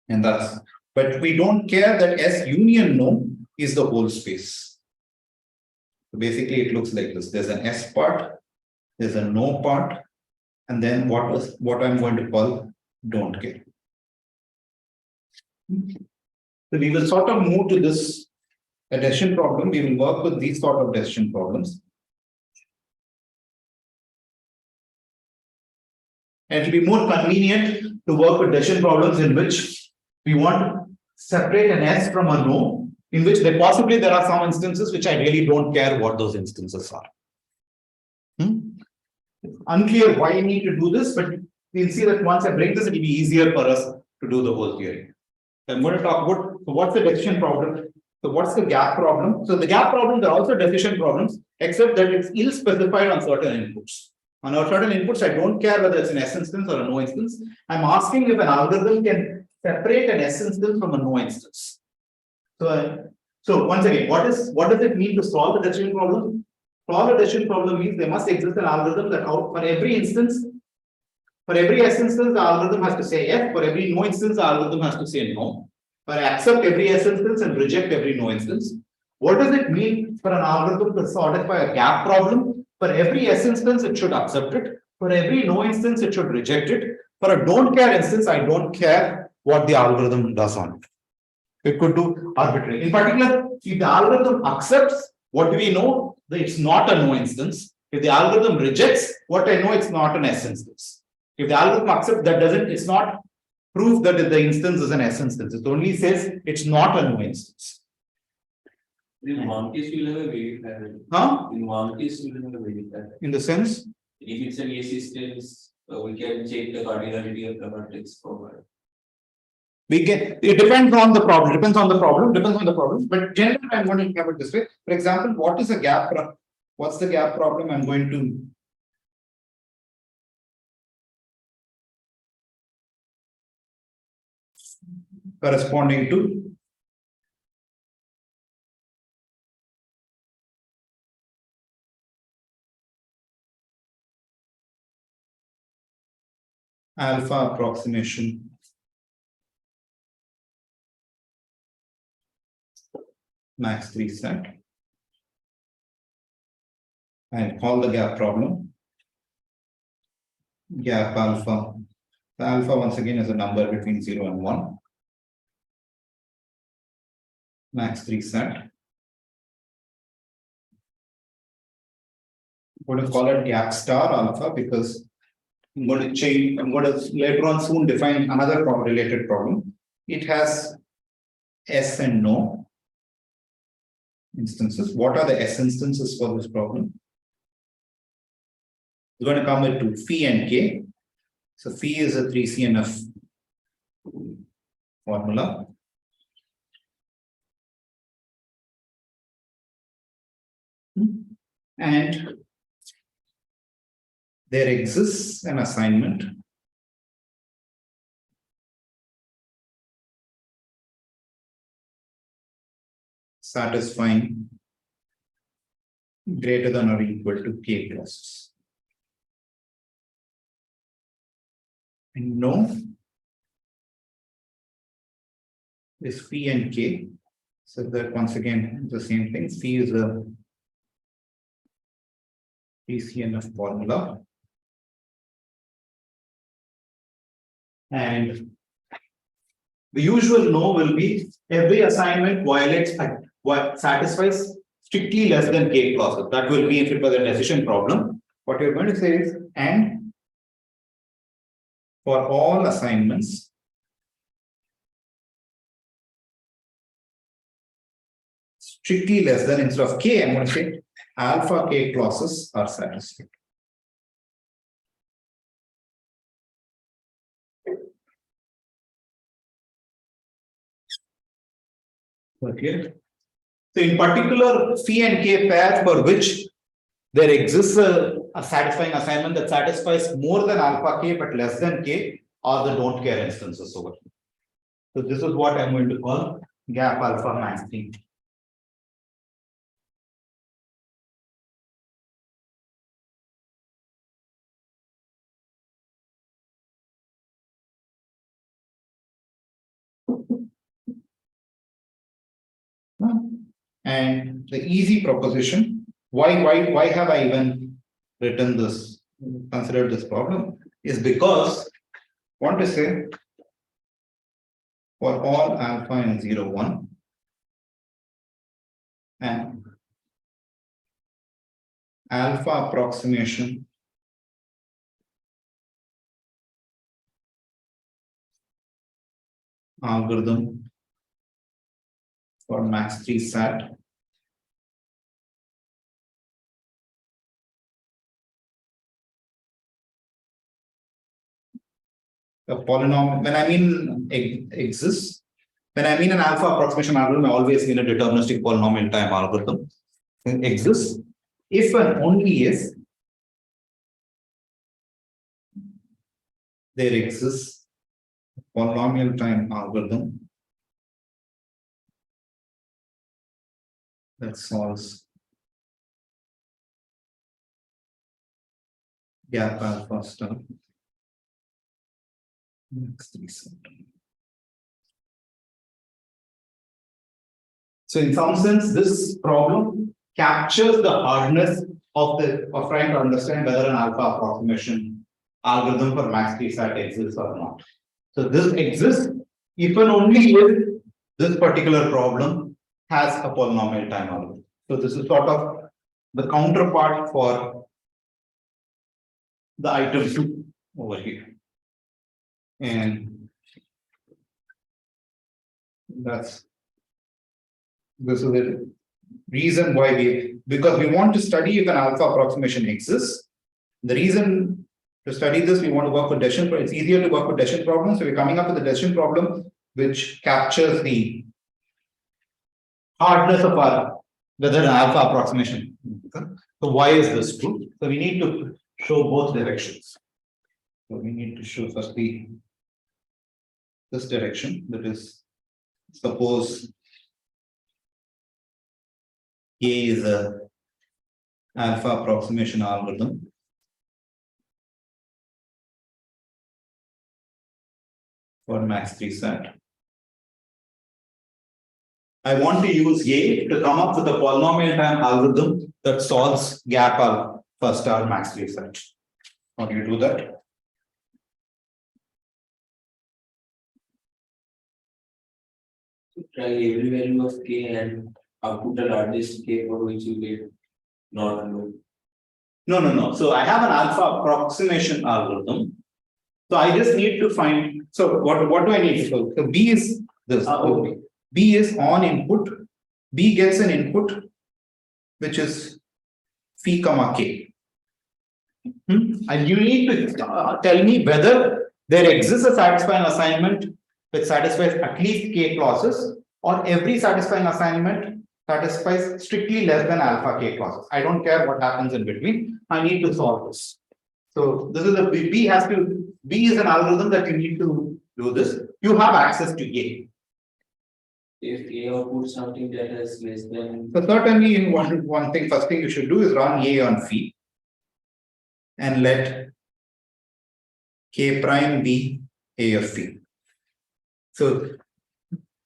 And that's, but we don't care that S union no is the whole space. So basically, it looks like this. There's an S part, there's a no part, and then what I'm going to call don't care. So we will sort of move to this decision problem. We will work with these sort of decision problems. And it will be more convenient to work with decision problems in which we want to separate an S from a no, in which there are some instances which I really don't care what those instances are. Unclear why I need to do this, but we'll see that once I break this, it will be easier for us to do the whole theory. I'm going to talk about what's the decision problem. So what's the gap problem? So the gap problems are also decision problems, except that it's ill specified on certain inputs. On our certain inputs, I don't care whether it's an S instance or a no instance. I'm asking if an algorithm can separate an S instance from a no instance. So once again, what does it mean to solve the decision problem? Solve a decision problem means there must exist an algorithm that out for every instance, for every S instance, the algorithm has to say yes. For every no instance, the algorithm has to say no. Or accept every S instance and reject every no instance. What does it mean for an algorithm to satisfy a gap problem? For every S instance, it should accept it. For every no instance, it should reject it. For a don't care instance, I don't care what the algorithm does on it. It could do arbitrary. In particular, if the algorithm accepts, what do we know? That it's not a no instance. If the algorithm rejects, what I know, it's not an S instance. If the algorithm accepts, it's not proof that the instance is an S instance. It only says it's not a no instance. In one case, you'll have a verifier. Huh? In one case, you'll have a verifier. In the sense? If it's an A instance, we can check the cardinality of the vertex forward. It depends on the problem, depends on the problem, but generally I'm going to think of it this way. For example, what is a gap? What's the gap problem I'm going to corresponding to alpha approximation max 3 set. I'll call the gap problem gap alpha. The alpha once again is a number between 0 and 1. Max 3 set. I'm going to call it gap star alpha because I'm going to later on soon define another related problem. It has S and no instances. What are the S instances for this problem? It's going to come with 2, phi and k. So phi is a 3CNF formula. And there exists an assignment satisfying greater than or equal to k clauses. And no is phi and k. So that once again the same thing. Phi is a PCNF formula. And the usual no will be every assignment violates what satisfies strictly less than k clauses. That will be if it was a decision problem. What you're going to say is and for all assignments strictly less than, instead of k, I'm going to say alpha k clauses are satisfied. Okay. So in particular, phi and k pair for which there exists a satisfying assignment that satisfies more than alpha k but less than k are the don't care instances over here. So this is what I'm going to call gap alpha max 3. And the easy proposition, why have I even written this, considered this problem, is because I want to say for all alpha in 0, 1 and alpha approximation algorithm for max 3 sat a polynomial, when I mean exists, when I mean an alpha approximation algorithm, I always mean a deterministic polynomial time algorithm exists if and only if there exists a polynomial time algorithm that solves gap alpha star max 3 sat. So in some sense, this problem captures the hardness of trying to understand whether an alpha approximation algorithm for max 3 sat exists or not. So this exists if and only if this particular problem has a polynomial time algorithm. So this is sort of the counterpart for the item 2 over here. And this is the reason why because we want to study if an alpha approximation exists. The reason to study this, we want to work with decision. It's easier to work with decision problems. So we're coming up with a decision problem which captures the hardness of whether an alpha approximation. So why is this true? So we need to show both directions. So we need to show firstly this direction, that is, suppose A is a alpha approximation algorithm for max 3 sat. I want to use A to come up with a polynomial time algorithm that solves gap alpha star max 3 sat. How do you do that? Try every value of k and output the largest k for which you get not unknown. No. So I have an alpha approximation algorithm. So I just need to find. So what do I need to do? So B is this. Okay. B is on input. B gets an input which is phi comma k. And you need to tell me whether there exists a satisfying assignment which satisfies at least k clauses, or every satisfying assignment satisfies strictly less than alpha k clauses. I don't care what happens in between. I need to solve this. So this is B is an algorithm that you need to do this. You have access to A. If a output something that has less than. So certainly in one thing, first thing you should do is run A on phi and let k prime be A of phi. So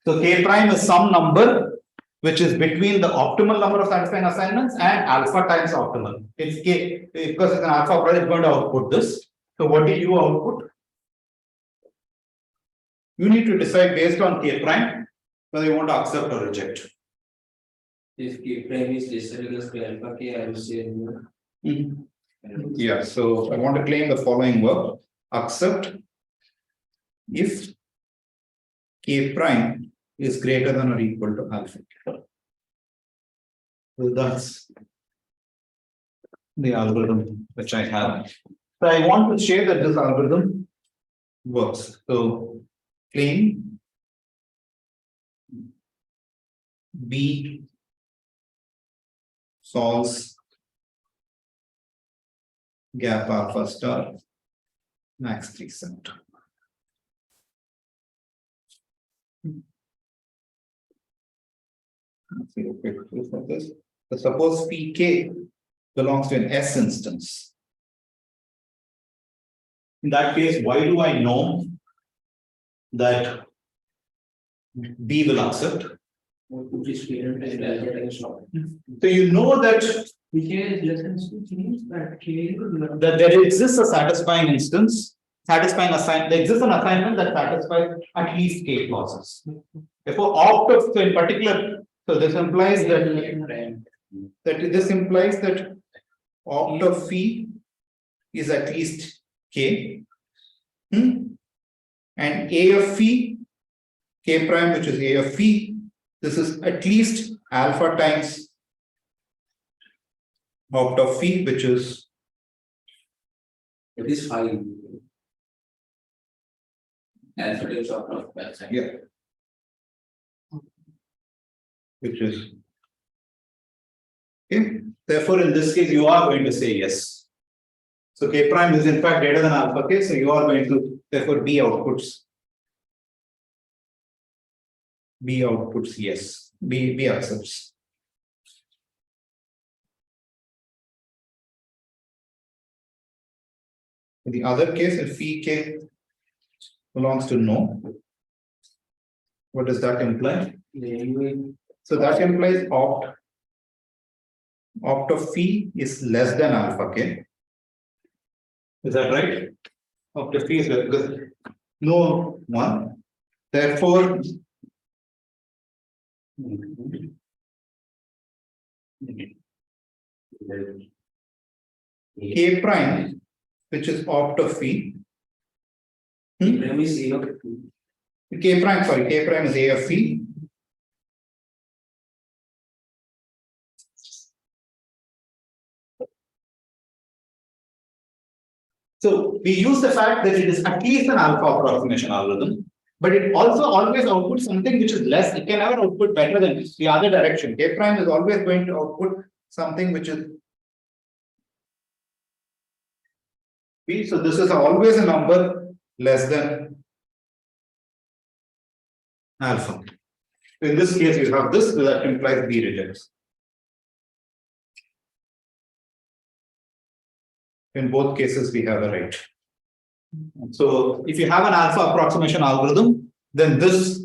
k prime is some number which is between the optimal number of satisfying assignments and alpha times optimal. It's k, because it's an alpha product, it's going to output this. So what do you output? You need to decide based on k prime whether you want to accept or reject. If k prime is lesser than equals to alpha k, I will say no. Yeah, so I want to claim the following verb: accept if k prime is greater than or equal to alpha. So that's the algorithm which I have. So I want to share that this algorithm works. So claim B solves gap alpha star max 3 sat. Let's see a quick proof of this. So suppose Pk belongs to an S instance. In that case, why do I know that B will accept? Output is created and alpha times short. So you know that K is less than 6 means that K is that there exists a satisfying instance, satisfying assign, there exists an assignment that satisfies at least K clauses. Therefore, opt of, so in particular, so this implies that this implies that opt of phi is at least K. And A of phi, K prime, which is A of phi, this is at least alpha times opt of phi, which is It is 5. Alpha times short of yeah, which is okay. Therefore, in this case, you are going to say yes. So K prime is in fact greater than alpha K, so you are going to therefore B outputs yes, B accepts. In the other case, if phi K belongs to no, what does that imply? So that implies opt of phi is less than alpha K. Is that right? Opt of phi is less because no one. Therefore, K prime, which is opt of phi. Prime is A of K prime, sorry, K prime is A of phi. So we use the fact that it is at least an alpha approximation algorithm, but it also always outputs something which is less. It can never output better than the other direction. K prime is always going to output something which is B. So this is always a number less than alpha. In this case, you have this, that implies B rejects. In both cases, we have a right. So if you have an alpha approximation algorithm, then this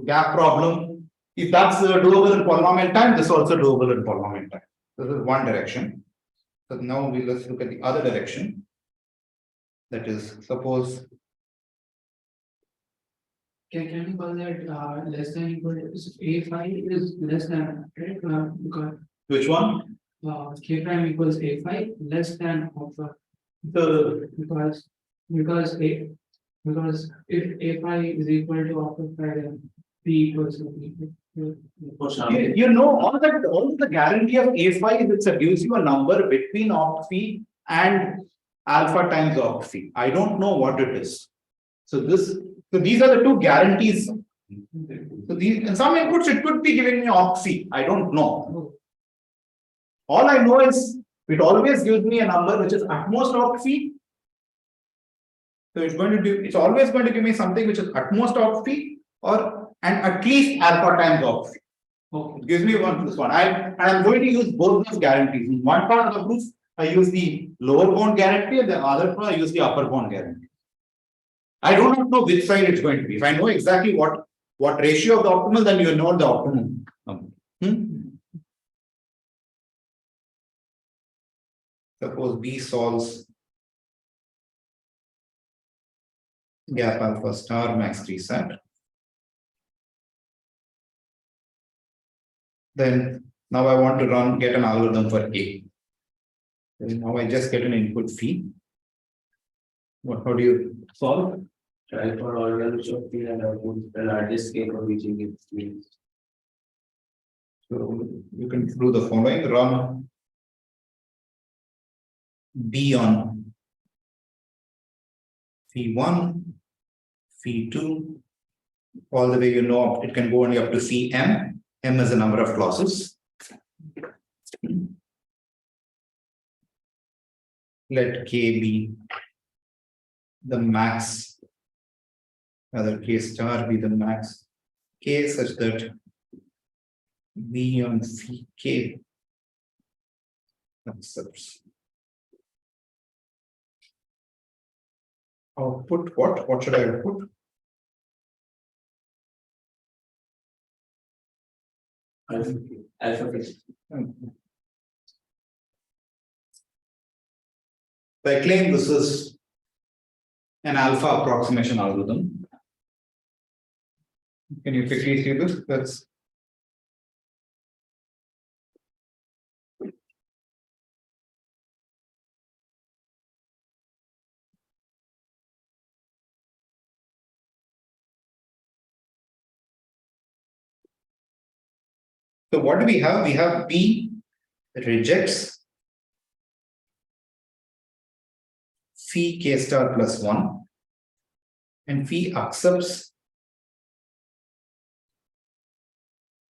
gap problem, if that's doable in polynomial time, this is also doable in polynomial time. This is one direction. So now let's look at the other direction. That is, suppose. Can you call that less than equal to A5 is less than, right? Because Which one? K prime equals A5 less than alpha. The Because if A5 is equal to alpha 5, then P equals to B. you know all the guarantee of A5 is it gives you a number between opt phi and alpha times opt phi. I don't know what it is. So these are the two guarantees. So these in some inputs it could be giving me opt phi. I don't know. All I know is it always gives me a number which is at most opt phi. So it's always going to give me something which is at most opt phi and at least alpha times opt phi. Okay. It gives me this one. I'm going to use both those guarantees. In one part of the proof, I use the lower bound guarantee, and the other part I use the upper bound guarantee. I do not know which side it's going to be. If I know exactly what ratio of the optimal, then you know the optimum number. Suppose B solves gap alpha star max 3 sat. Then now I want to get an algorithm for A. And now I just get an input phi. How do you solve? try for all values of P and output the largest K for which it means. So you can do the following: run B on phi1, phi2, all the way it can go only up to Cm. M is the number of clauses. Let K be the max, rather K star be the max K such that B on phi K accepts. Output what? What should I output? Alpha K. I claim this is an alpha approximation algorithm. Can you quickly see this? That's so what do we have? We have P rejects phi k star plus 1 and phi accepts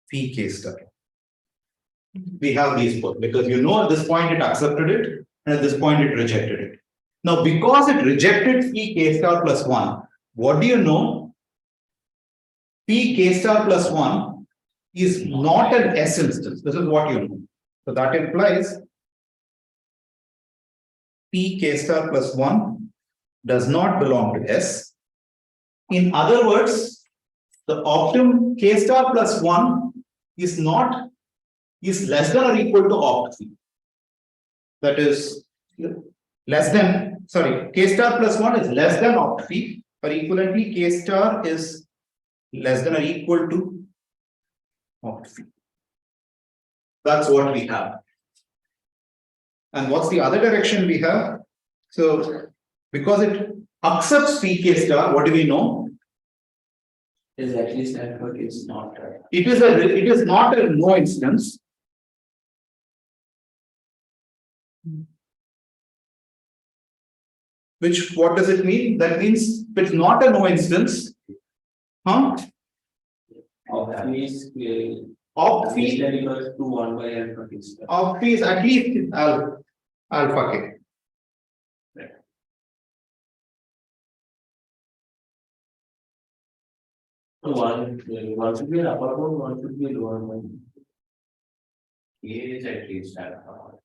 phi k star. We have these both because you know at this point it accepted it and at this point it rejected it. Now, because it rejected phi k star plus 1, what do you know? Phi k star plus 1 is not an S instance. This is what you know. So that implies P k star plus 1 does not belong to S. In other words, the optimum k star plus 1 is less than or equal to opt phi. That is less than, sorry, k star plus 1 is less than opt phi, or equivalently k star is less than or equal to opt phi. That's what we have. And what's the other direction we have? So because it accepts phi k star, what do we know? Is at least alpha K is not It is not a no instance. Which, what does it mean? That means if it's not a no instance, opt phi is clearly opt phi equals to 1 by alpha K star. of phi is at least alpha k. So one should be an upper bound, one should be a lower bound. K is at least alpha.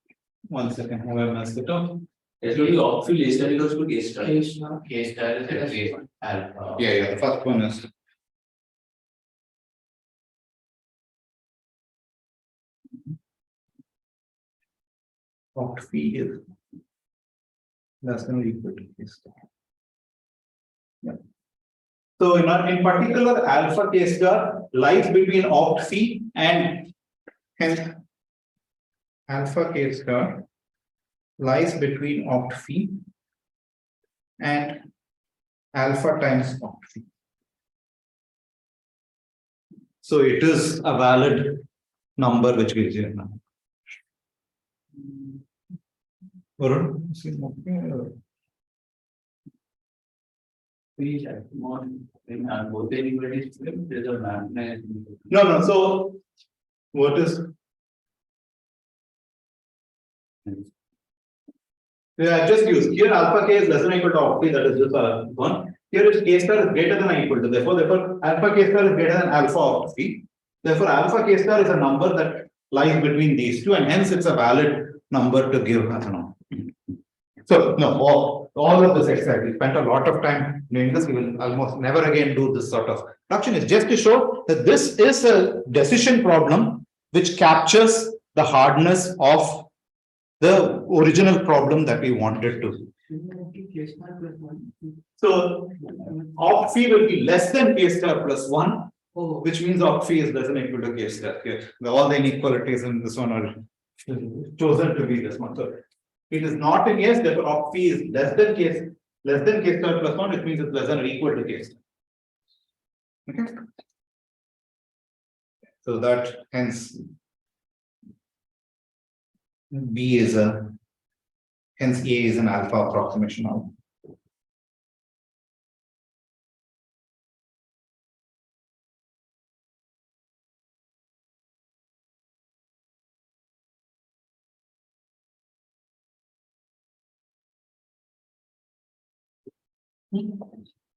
1 second, have I messed it up? It will be opt phi less than equals to K star. K star is at least alpha. Yeah, the first one is. Opt phi is less than or equal to k star. Yeah. So in particular, alpha k star lies between opt phi and hence alpha k star lies between opt phi and alpha times opt phi. So it is a valid number which gives you a number. Varun, is it okay, or- Please, both anybody's there's a magnet. No, so what is? Yeah, just use here alpha k is less than or equal to opt phi, that is just one. Here is k star is greater than or equal to, therefore alpha k star is greater than alpha opt phi. Therefore, alpha k star is a number that lies between these two, and hence it's a valid number to give as a number. So no, all of this exercise, we spent a lot of time doing this. We will almost never again do this sort of reduction. Is just to show that this is a decision problem which captures the hardness of the original problem that we wanted to. So opt phi will be less than k star plus 1, which means opt phi is less than or equal to k star. Here, all the inequalities in this one are chosen to be this one. So it is not in yes, therefore opt phi is less than k star plus 1, which means it's less than or equal to k star. Okay. So that hence B is hence A is an alpha approximation now.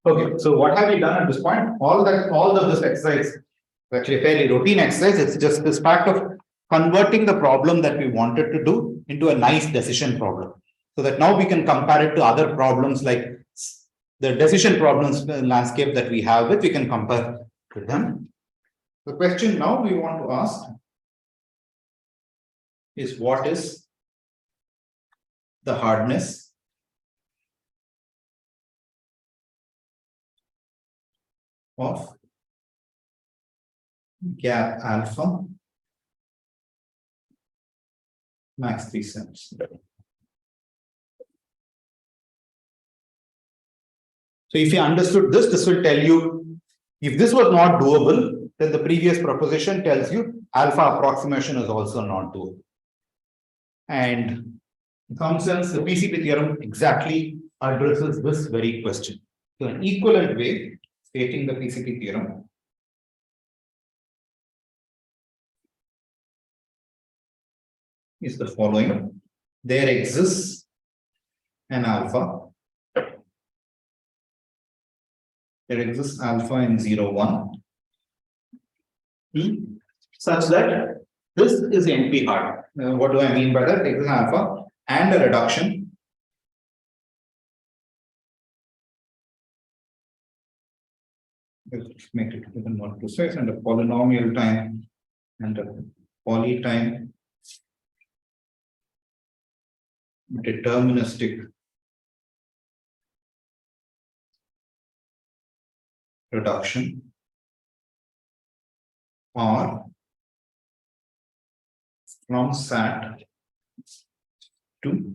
Okay, so what have we done at this point? All of this exercise is actually a fairly routine exercise. It's just this fact of converting the problem that we wanted to do into a nice decision problem. So that now we can compare it to other problems like the decision problems landscape that we have with, we can compare to them. The question now we want to ask is what is the hardness of gap alpha max 3 cents. So if you understood this, this will tell you if this was not doable, then the previous proposition tells you alpha approximation is also not doable. And in some sense, the PCP theorem exactly addresses this very question. So an equivalent way, stating the PCP theorem is the following. There exists an alpha. There exists alpha in 0, 1, such that this is NP hard. What do I mean by that? There exists alpha and a reduction let's make it even more precise, and a polynomial time and a poly time deterministic reduction or from SAT to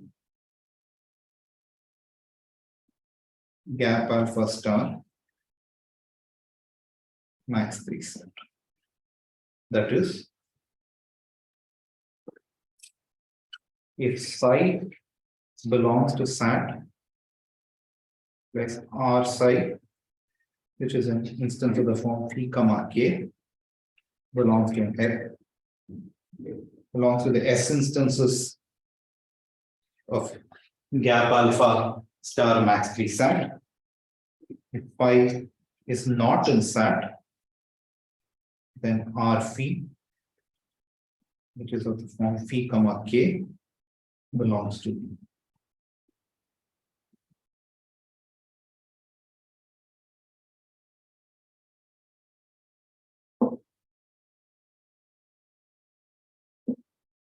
gap alpha star max 3 cent. That is, if psi belongs to SAT, whereas R psi, which is an instance of the form phi comma k, belongs to an F, belongs to the S instances of gap alpha star max 3 SAT. If phi is not in SAT, then R phi, which is of the form phi comma k, belongs to B.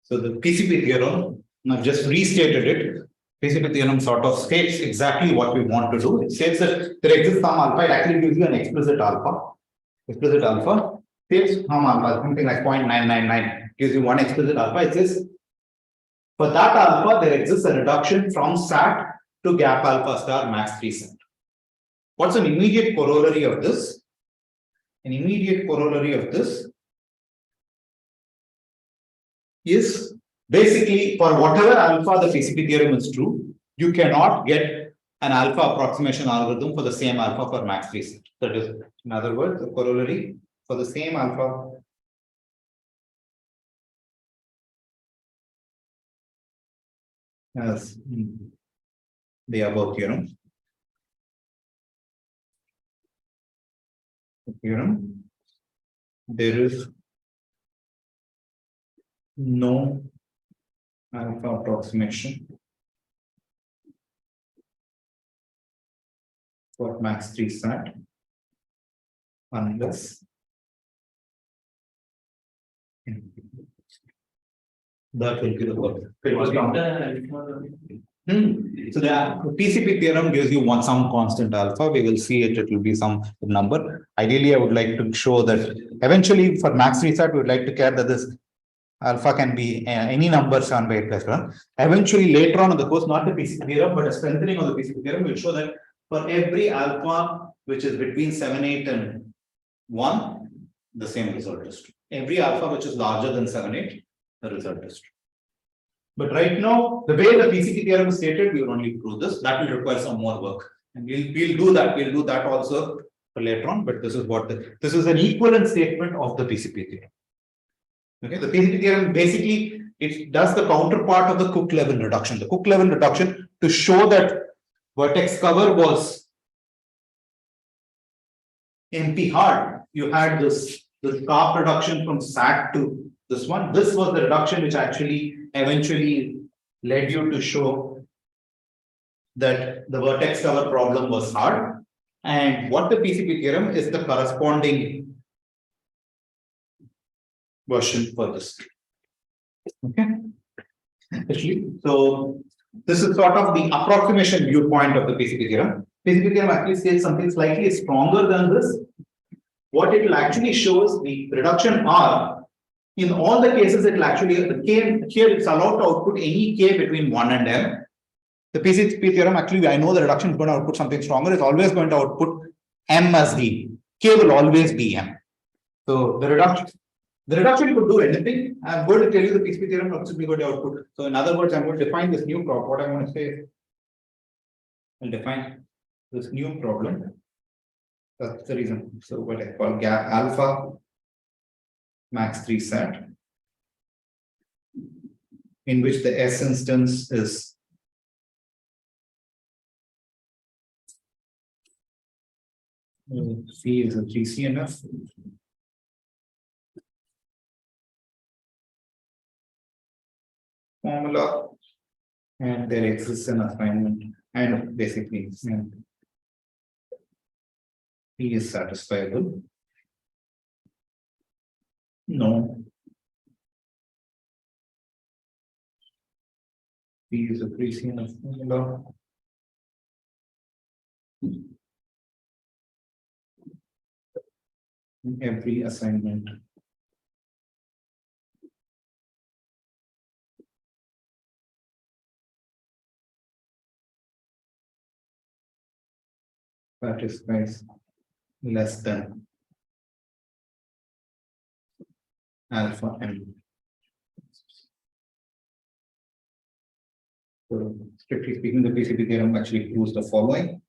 So the PCP theorem, I've just restated it. PCP theorem sort of states exactly what we want to do. It states that there exists some alpha. It actually gives you an explicit alpha. Explicit alpha states some alpha, something like 0.999 gives you one explicit alpha. It says for that alpha, there exists a reduction from SAT to gap alpha star max 3 cent. What's an immediate corollary of this? An immediate corollary of this is basically for whatever alpha the PCP theorem is true, you cannot get an alpha approximation algorithm for the same alpha for max 3 cent. That is, in other words, the corollary for the same alpha as the above theorem. The theorem, there is no alpha approximation for max 3 SAT unless that will be the work. So the PCP theorem gives you some constant alpha. We will see it. It will be some number. Ideally, I would like to show that eventually for max 3 SAT, we would like to care that this alpha can be any number 7 by 8 plus 1. Eventually, later on in the course, not the PCP theorem, but a strengthening of the PCP theorem will show that for every alpha which is between 7, 8 and 1, the same result is true. Every alpha which is larger than 7, 8, the result is true. But right now, the way the PCP theorem is stated, we will only prove this. That will require some more work. And we'll do that. We'll do that also for later on. But this is what this is an equivalent statement of the PCP theorem. Okay, the PCP theorem basically it does the counterpart of the Cook level reduction. The Cook level reduction to show that vertex cover was NP hard. You had this sharp reduction from SAT to this one. This was the reduction which actually eventually led you to show that the vertex cover problem was hard. And what the PCP theorem is the corresponding version for this. Okay. Actually, so this is sort of the approximation viewpoint of the PCP theorem. PCP theorem actually states something slightly stronger than this. What it will actually show is the reduction R. In all the cases, it will actually, the K here it's allowed to output any K between 1 and M. The PCP theorem actually, I know the reduction is going to output something stronger. It's always going to output M as D. K will always be M. So the reduction could do anything. I'm going to tell you the PCP theorem is going to output. So in other words, I'm going to define this new problem. What I want to say is, I'll define this new problem. That's the reason. So what I call gap alpha max 3 set, in which the S instance is C is a GCNF. Formula, and there exists an assignment, and basically P is satisfiable. No. P is a GCNF formula. Every assignment satisfies less than alpha M. So strictly speaking, the PCP theorem actually proves the following.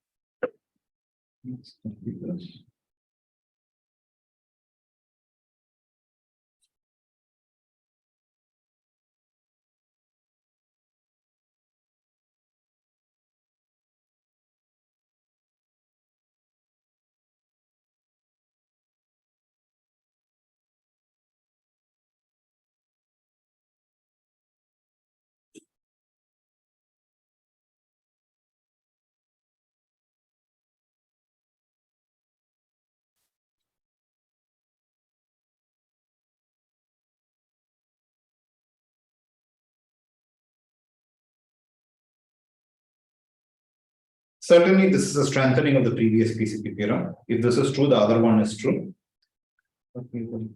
Certainly, this is a strengthening of the previous PCP theorem. If this is true, the other one is true. But we will,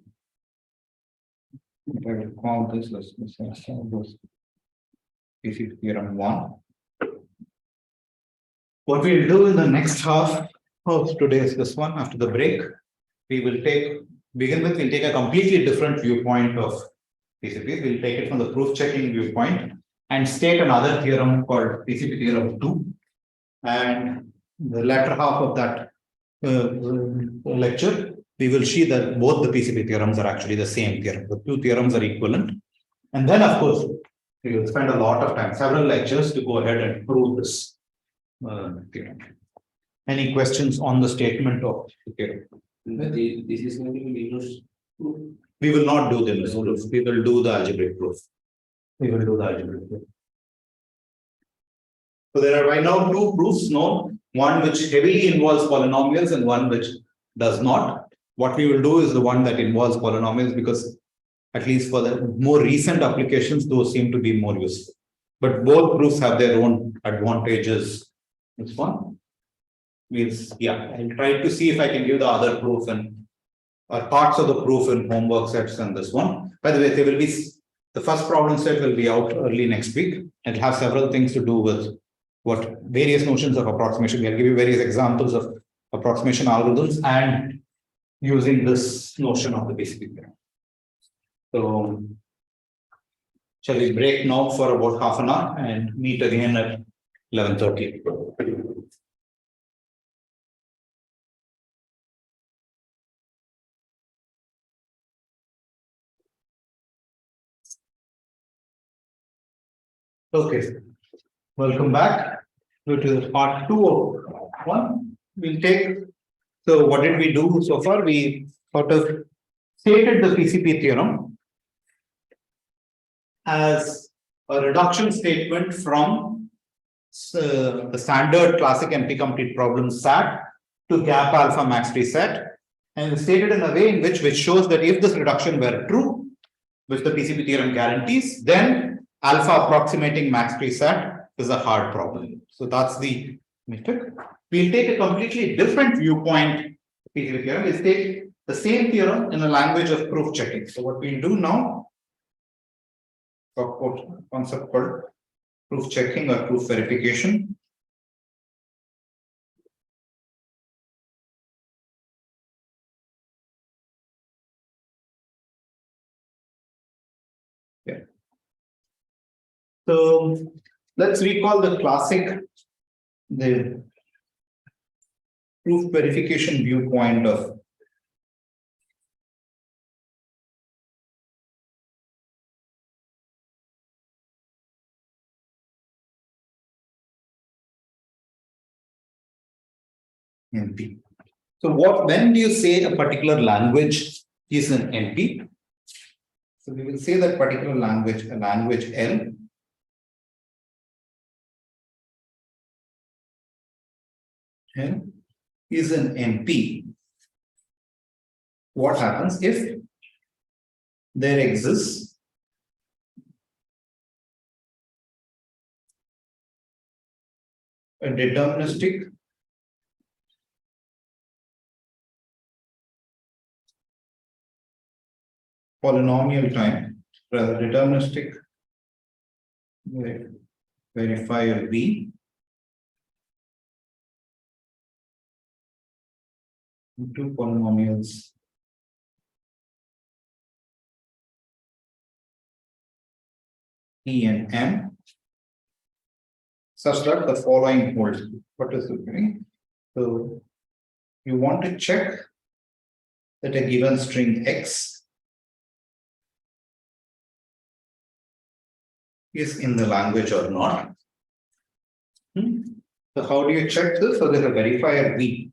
if I will call this, let's say PCP theorem 1. What we'll do in the next half of today's this one, after the break, we will we'll take a completely different viewpoint of PCP. We'll take it from the proof checking viewpoint and state another theorem called PCP theorem 2. And the latter half of that lecture, we will see that both the PCP theorems are actually the same theorem. The two theorems are equivalent. And then, of course, we will spend a lot of time, several lectures, to go ahead and prove this theorem. Any questions on the statement of the theorem? This is going to be Linus proof. We will not do the Linus proof. We will do the algebraic proof. So there are right now two proofs known, one which heavily involves polynomials and one which does not. What we will do is the one that involves polynomials, because at least for the more recent applications, those seem to be more useful. But both proofs have their own advantages. This one means, yeah, I'll try to see if I can give the other proof and parts of the proof in homework sets and this one. By the way, there will be the first problem set will be out early next week. It'll have several things to do with what various notions of approximation. We'll give you various examples of approximation algorithms and using this notion of the PCP theorem. So, shall we break now for about half an hour and meet again at 11:30? Okay, welcome back. Go to part 2 of 1. We'll take, so what did we do so far? We sort of stated the PCP theorem as a reduction statement from the standard classic NP-complete problem SAT to gap alpha max T set, and stated in a way in which shows that if this reduction were true, which the PCP theorem guarantees, then alpha approximating max tree sat is a hard problem. So that's the method. We'll take a completely different viewpoint. PCP theorem is take the same theorem in a language of proof checking. So what we'll do now, talk about a concept called proof checking or proof verification. Yeah. So let's recall the classic, the proof verification viewpoint of NP. So when do you say a particular language is an NP? So we will say that particular language, a language L, is an NP. What happens if there exists a deterministic polynomial time, rather deterministic verifier V two polynomials P and M such that the following holds. What is the meaning? So you want to check that a given string X is in the language or not. So how do you check this? So there's a verifier V.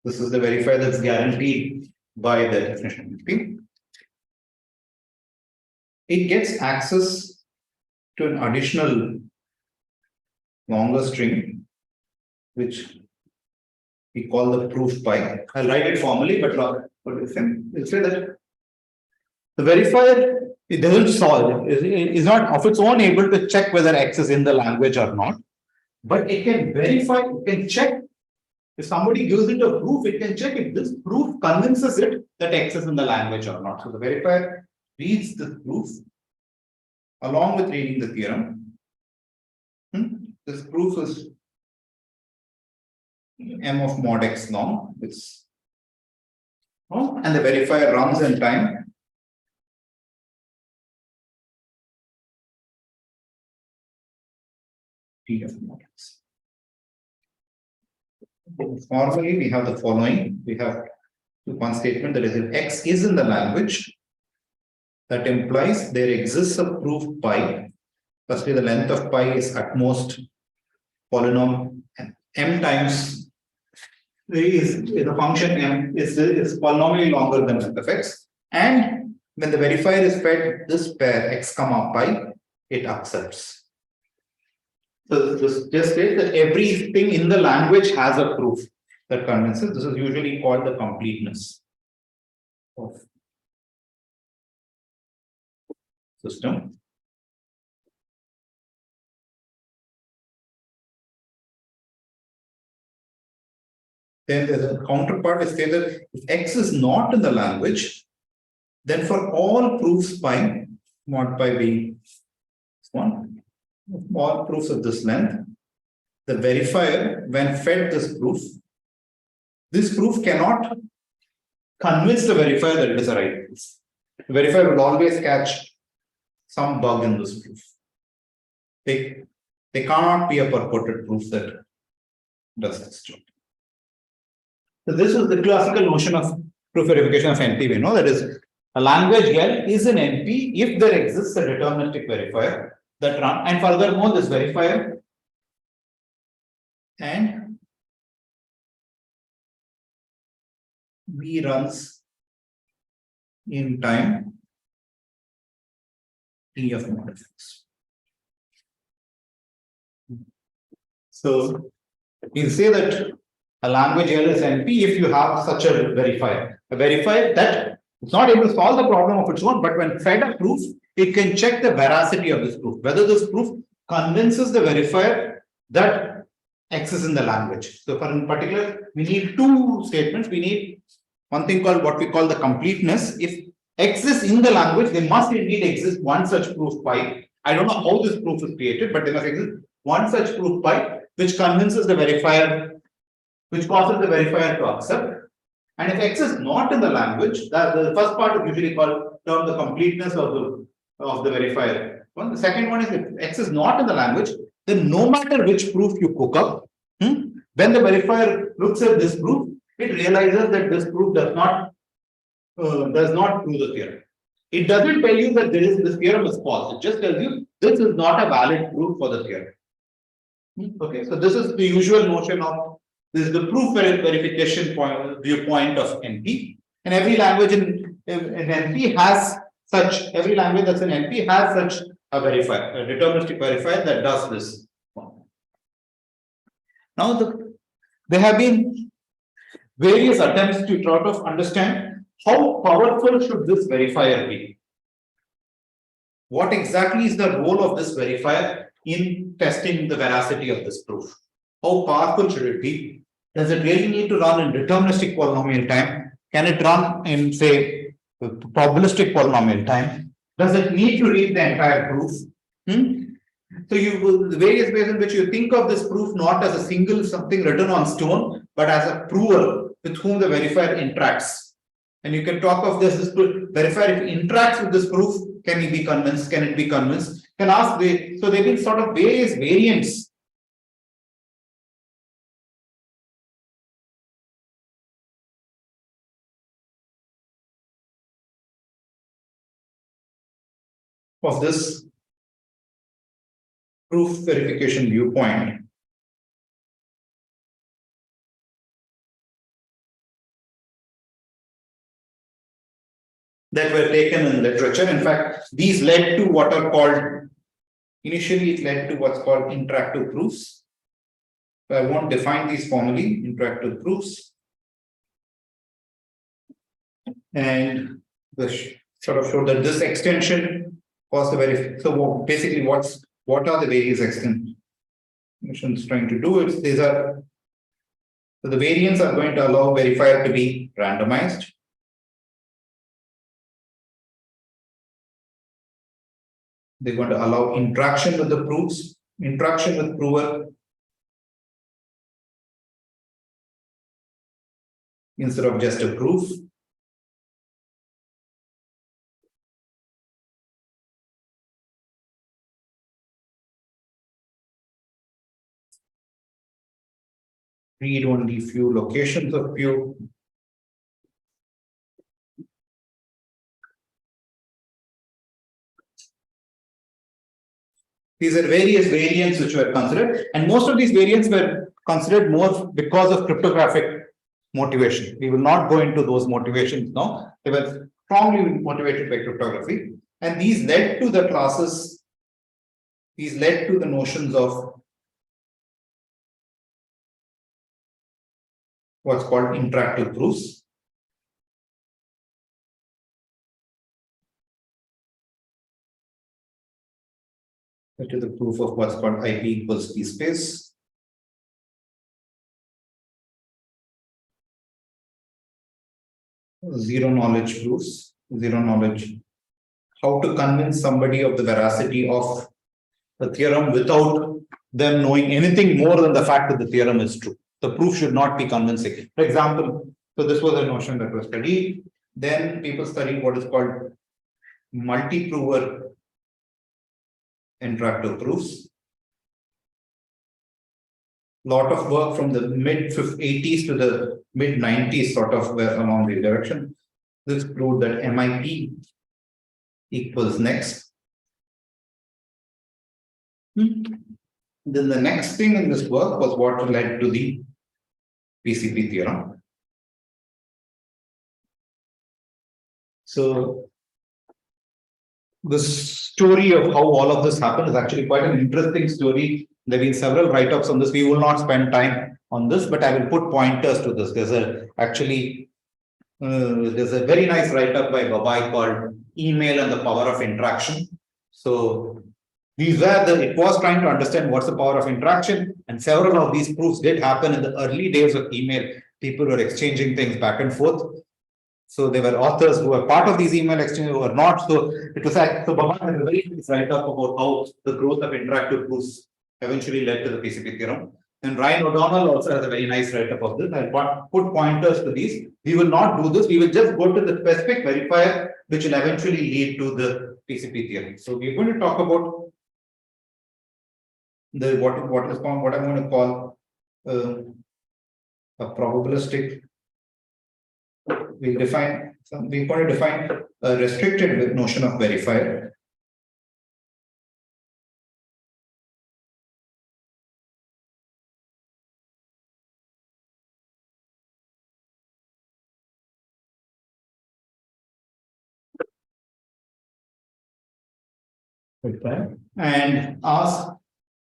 This is the verifier that's guaranteed by the definition of P. It gets access to an additional longer string, which we call the proof pi. I'll write it formally, but we'll say that the verifier, it doesn't solve, is not of its own able to check whether X is in the language or not, but it can verify, it can check. If somebody gives it a proof, it can check if this proof convinces it that X is in the language or not. So the verifier reads the proof along with reading the theorem. This proof is M of mod X long. It's and the verifier runs in time. T of mod X. Formally, we have the following. We have one statement that is if X is in the language, that implies there exists a proof pi. Firstly, the length of pi is at most polynomial M times is the function M is polynomially longer than length of X. And when the verifier is fed this pair X comma pi, it accepts. So this just states that everything in the language has a proof that convinces. This is usually called the completeness of system. Then there's a counterpart which says that if X is not in the language, then for all proofs pi, mod pi being one, all proofs of this length, the verifier, when fed this proof cannot convince the verifier that it is a right proof. The verifier will always catch some bug in this proof. They cannot be a purported proof that does this job. So this is the classical notion of proof verification of NP. We know that is a language L is an NP if there exists a deterministic verifier that run, and furthermore this verifier and V runs in time T of mod X. So you say that a language L is NP if you have such a verifier that It's not able to solve the problem of its own, but when fed a proof, it can check the veracity of this proof, whether this proof convinces the verifier that X is in the language. So for in particular, we need two statements. We need one thing called what we call the completeness. If X is in the language, there must indeed exist one such proof pi. I don't know how this proof is created, but there must exist one such proof pi which convinces the verifier, which causes the verifier to accept. And if X is not in the language, the first part is usually called term the completeness of the verifier. The second one is if X is not in the language, then no matter which proof you cook up, when the verifier looks at this proof, it realizes that this proof does not prove the theorem. It doesn't tell you that this theorem is false. It just tells you this is not a valid proof for the theorem. Okay, so this is the usual notion of this is the proof verification viewpoint of NP, and every language in NP has such. Every language that's in NP has such a verifier, a deterministic verifier that does this. Now, there have been various attempts to try to understand how powerful should this verifier be. What exactly is the role of this verifier in testing the veracity of this proof? How powerful should it be? Does it really need to run in deterministic polynomial time? Can it run in, say, probabilistic polynomial time? Does it need to read the entire proof? So the various ways in which you think of this proof not as a single something written on stone, but as a prover with whom the verifier interacts. And you can talk of this verifier, if he interacts with this proof, can he be convinced? Can it be convinced? Can ask so there have been sort of various variants of this proof verification viewpoint. That were taken in literature. In fact, these led to what are called, initially it led to what's called interactive proofs. So I won't define these formally, interactive proofs. And this sort of showed that this extension was the very, so basically what are the various extensions trying to do? So the variants are going to allow verifier to be randomized. They're going to allow interaction with the proofs, interaction with prover instead of just a proof. Read only few locations of few. These are various variants which were considered, and most of these variants were considered more because of cryptographic motivation. We will not go into those motivations now. They were strongly motivated by cryptography, and these led to the classes, these led to the notions of what's called interactive proofs. That is the proof of what's called IP equals P space. Zero knowledge proofs, zero knowledge. How to convince somebody of the veracity of the theorem without them knowing anything more than the fact that the theorem is true. The proof should not be convincing. For example, so this was a notion that was studied. Then people studied what is called multi-prover interactive proofs. Lot of work from the mid-80s to the mid-90s sort of were along the direction. This proved that MIP equals next. Then the next thing in this work was what led to the PCP theorem. So the story of how all of this happened is actually quite an interesting story. There have been several write-ups on this. We will not spend time on this, but I will put pointers to this. There's actually There's a very nice write-up by Babai called Email and the Power of Interaction. So it was trying to understand what's the power of interaction, and several of these proofs did happen in the early days of email. People were exchanging things back and forth. So there were authors who were part of these email exchanges who were not. So it was like, so Babai has a very nice write-up about how the growth of interactive proofs eventually led to the PCP theorem. And Ryan O'Donnell also has a very nice write-up of this. I'll put pointers to these. We will not do this. We will just go to the specific verifier, which will eventually lead to the PCP theorem. So we're going to talk about the what I'm going to call a probabilistic. We're going to define a restricted notion of verifier. And ask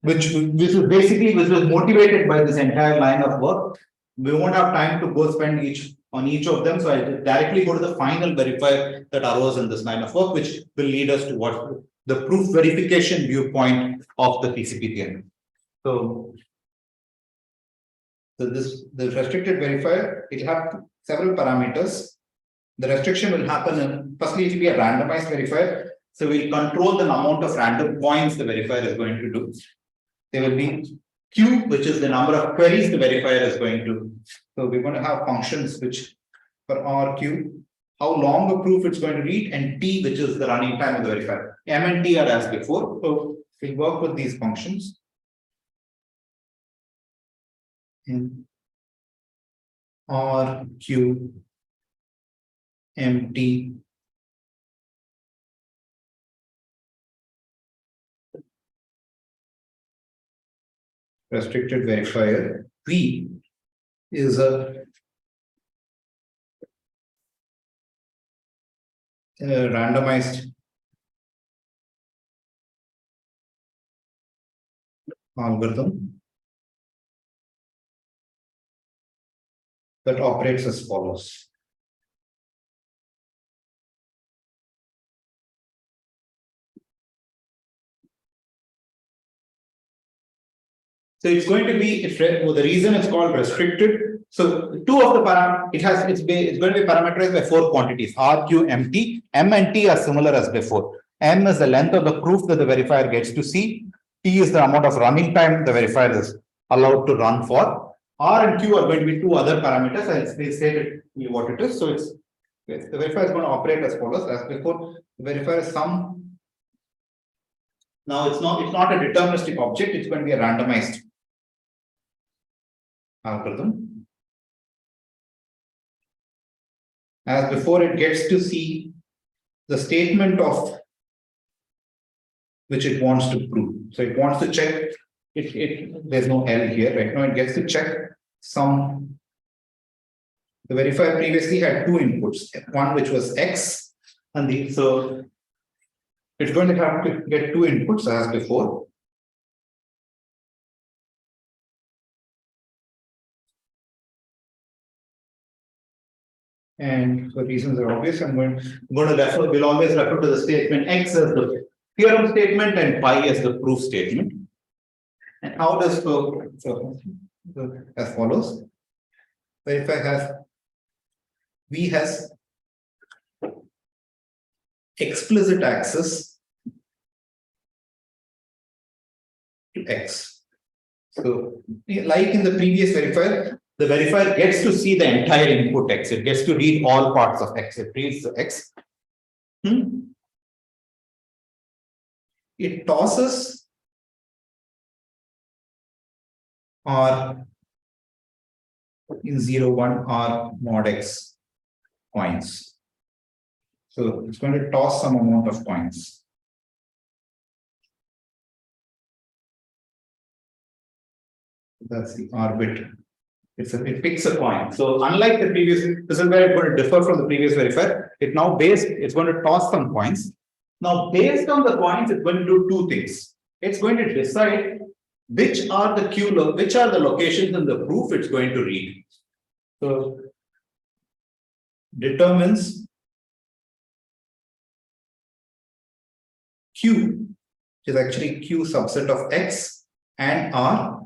which was motivated by this entire line of work. We won't have time to go spend each of them, so I'll directly go to the final verifier that arose in this line of work, which will lead us to what the proof verification viewpoint of the PCP theorem. So the restricted verifier, it will have several parameters. The restriction will happen in, firstly, it will be a randomized verifier. So we'll control the amount of random points the verifier is going to do. There will be Q, which is the number of queries the verifier is going to. So we're going to have functions which for R Q, how long a proof it's going to read, and T, which is the running time of the verifier. M and T are as before. So we'll work with these functions. In R Q M T restricted verifier. V is a randomized algorithm that operates as follows. So it's going to be, the reason it's called restricted. So two of the parameters, it's going to be parameterized by 4 quantities, R, Q, M, T. M and T are similar as before. M is the length of the proof that the verifier gets to see. T is the amount of running time the verifier is allowed to run for. R and Q are going to be 2 other parameters. I'll state what it is. So the verifier is going to operate as follows. As before, the verifier is some. Now it's not a deterministic object. It's going to be a randomized algorithm. As before, it gets to see the statement of which it wants to prove. So it wants to check there's no L here right now. It gets to check some. The verifier previously had 2 inputs, one which was X, and so it's going to have to get 2 inputs as before. And for reasons are obvious, we'll always refer to the statement X as the theorem statement and pi as the proof statement. And how does so as follows? V has explicit access to X. So, like in the previous verifier, the verifier gets to see the entire input X. It gets to read all parts of X. It reads the X. It tosses R in 0, 1 R mod X coins. So it's going to toss some amount of coins. That's the R bit. It picks a coin. So unlike the previous, this is where it's going to differ from the previous verifier. It's going to toss some coins. Now, based on the coins, it's going to do 2 things. It's going to decide which are the locations in the proof it's going to read. So determines Q, which is actually Q subset of X and R,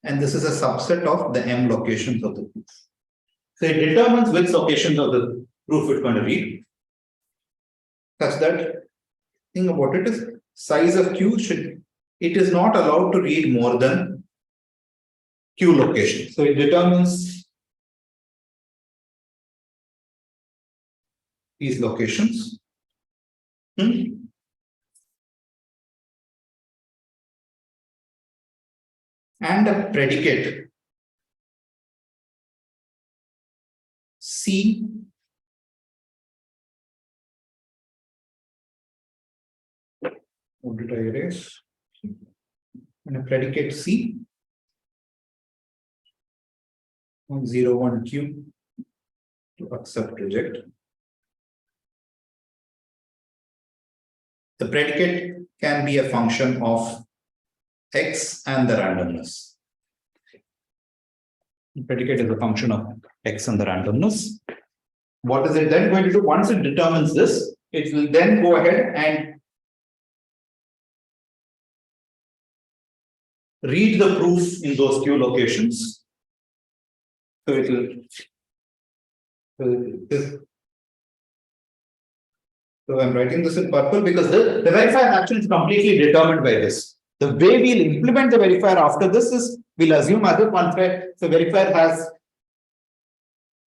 and this is a subset of the M locations of the proof. So it determines which locations of the proof it's going to read, such that thing about it is size of Q it is not allowed to read more than Q location. So it determines these locations. And a predicate C what did I erase? And a predicate C on 0, 1 Q to accept, reject. The predicate can be a function of X and the randomness. The predicate is a function of X and the randomness. What is it then going to do? Once it determines this, it will then go ahead and read the proof in those Q locations. So it will. So I'm writing this in purple because the verifier action is completely determined by this. The way we'll implement the verifier after this is we'll assume other config. So verifier has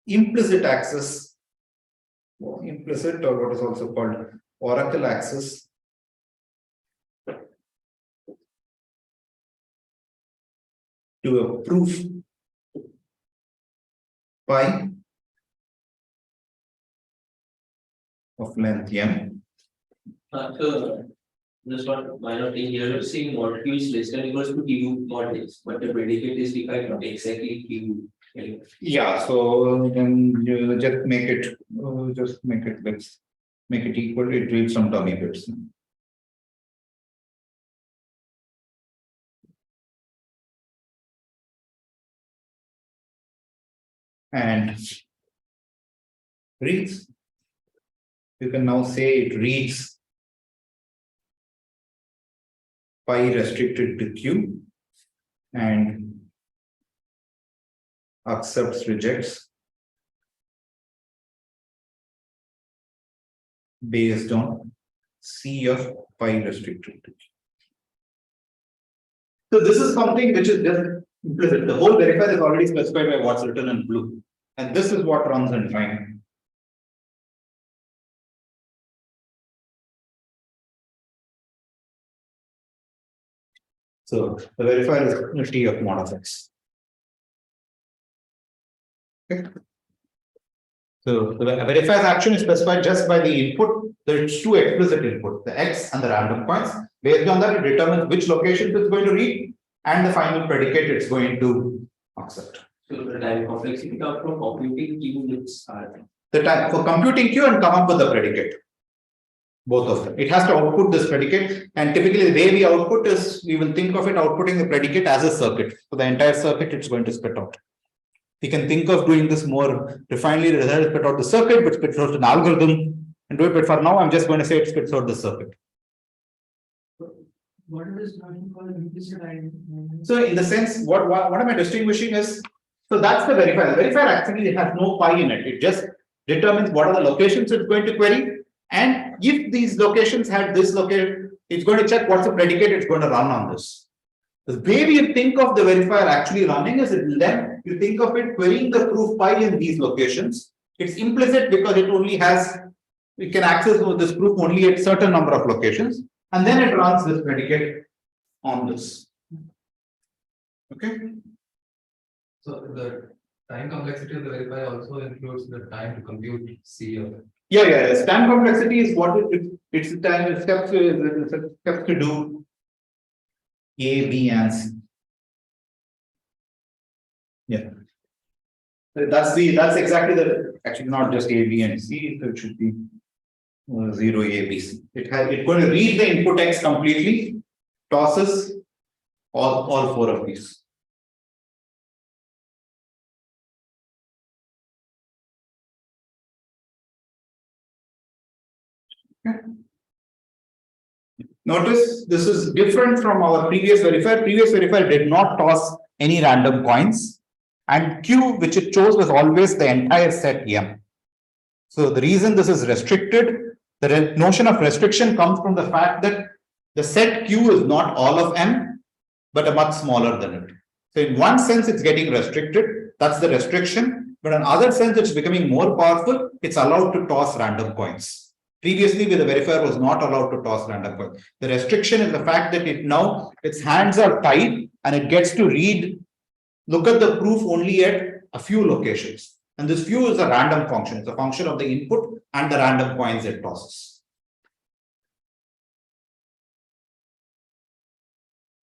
implicit access, implicit or what is also called oracle access to a proof pi of length M. So just what why not in here saying mod Q is less than equals to Q mod X, but the predicate is defined not exactly Q. Yeah, so then you just make it bits, make it equal. It reads some dummy bits. And reads. You can now say it reads pi restricted to Q and accepts, rejects based on C of pi restricted to Q. So this is something which is just implicit. The whole verifier is already specified by what's written in blue, and this is what runs in time. So the verifier is T of mod of X. Okay. So the verifier's action is specified just by the input. There's two explicit inputs, the X and the random points. Based on that, it determines which locations it's going to read and the final predicate it's going to accept. So the time complexity comes from computing Q bits are. The time for computing Q and come up with the predicate. Both of them. It has to output this predicate, and typically the way we output is we will think of it outputting the predicate as a circuit. For the entire circuit, it's going to spit out. We can think of doing this more refinedly, rather spit out the circuit, but spits out an algorithm and do it. But for now, I'm just going to say it spits out the circuit. What is not called implicit identity? So in the sense, what am I distinguishing is, so that's the verifier. The verifier actually has no pi in it. It just determines what are the locations it's going to query. And if these locations had this location, it's going to check what's the predicate it's going to run on this. The way we think of the verifier actually running is then you think of it querying the proof pi in these locations. It's implicit because it only has, we can access this proof only at certain number of locations, and then it runs this predicate on this. Okay. So the time complexity of the verifier also includes the time to compute C of it. Yeah. Time complexity is what it's the time steps to do A, B, and C. Yeah. That's exactly actually not just A, B, and C. So it should be 0 A, B, C. It's going to read the input X completely, tosses all four of these. Notice this is different from our previous verifier. Previous verifier did not toss any random coins, and Q, which it chose, was always the entire set M. So the reason this is restricted, the notion of restriction comes from the fact that the set Q is not all of M, but a much smaller than it. So in one sense, it's getting restricted. That's the restriction. But in other sense, it's becoming more powerful. It's allowed to toss random coins. Previously, the verifier was not allowed to toss random coins. The restriction is the fact that its hands are tied and it gets to look at the proof only at a few locations. And this few is a random function. It's a function of the input and the random coins it tosses.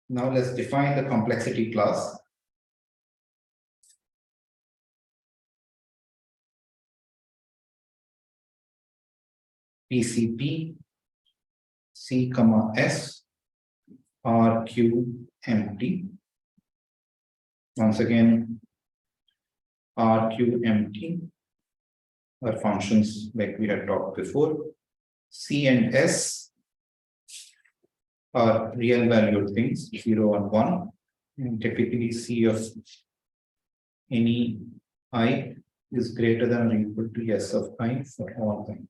Now let's define the complexity class. PCP C, S RQ empty. Once again, RQ empty are functions like we had talked before. C and S are real valued things, 0 and 1, and typically C of any I is greater than or equal to S of I for all time.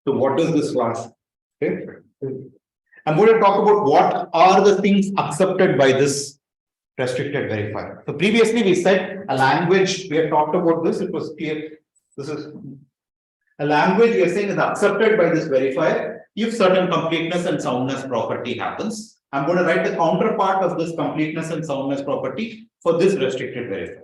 So what does this class say? I'm going to talk about what are the things accepted by this restricted verifier. So previously we said a language, we had talked about this, it was clear. This is a language we are saying is accepted by this verifier if certain completeness and soundness property happens. I'm going to write the counterpart of this completeness and soundness property for this restricted verifier.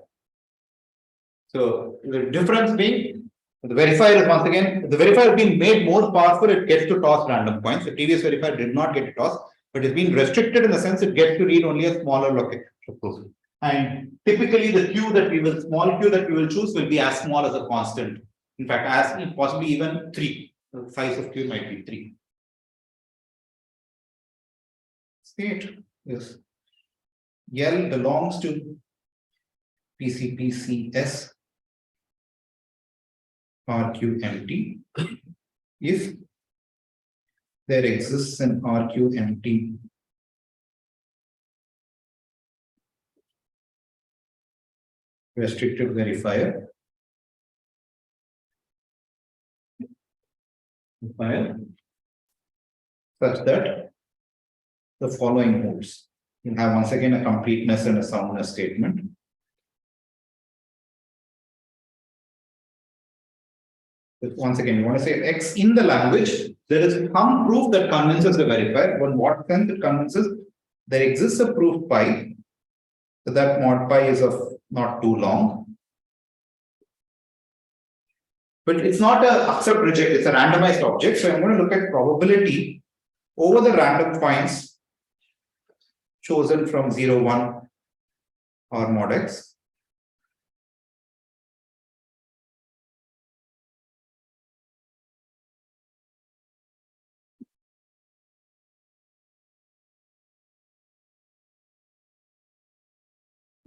So the difference being the verifier is once again, the verifier is being made more powerful, it gets to toss random points. The previous verifier did not get to toss, but it's been restricted in the sense it gets to read only a smaller location. And typically the small q that we will choose will be as small as a constant. In fact, as possibly even 3. The size of q might be 3. State is L belongs to PCPCS RQ empty if there exists an RQ empty restricted verifier such that the following holds. You have once again a completeness and a soundness statement. Once again, you want to say X in the language, there is some proof that convinces the verifier, but what sense it convinces? There exists a proof pi, so that mod pi is of not too long. But it's not a accept reject, it's a randomized object. So I'm going to look at probability over the random points chosen from 0, 1 or mod X.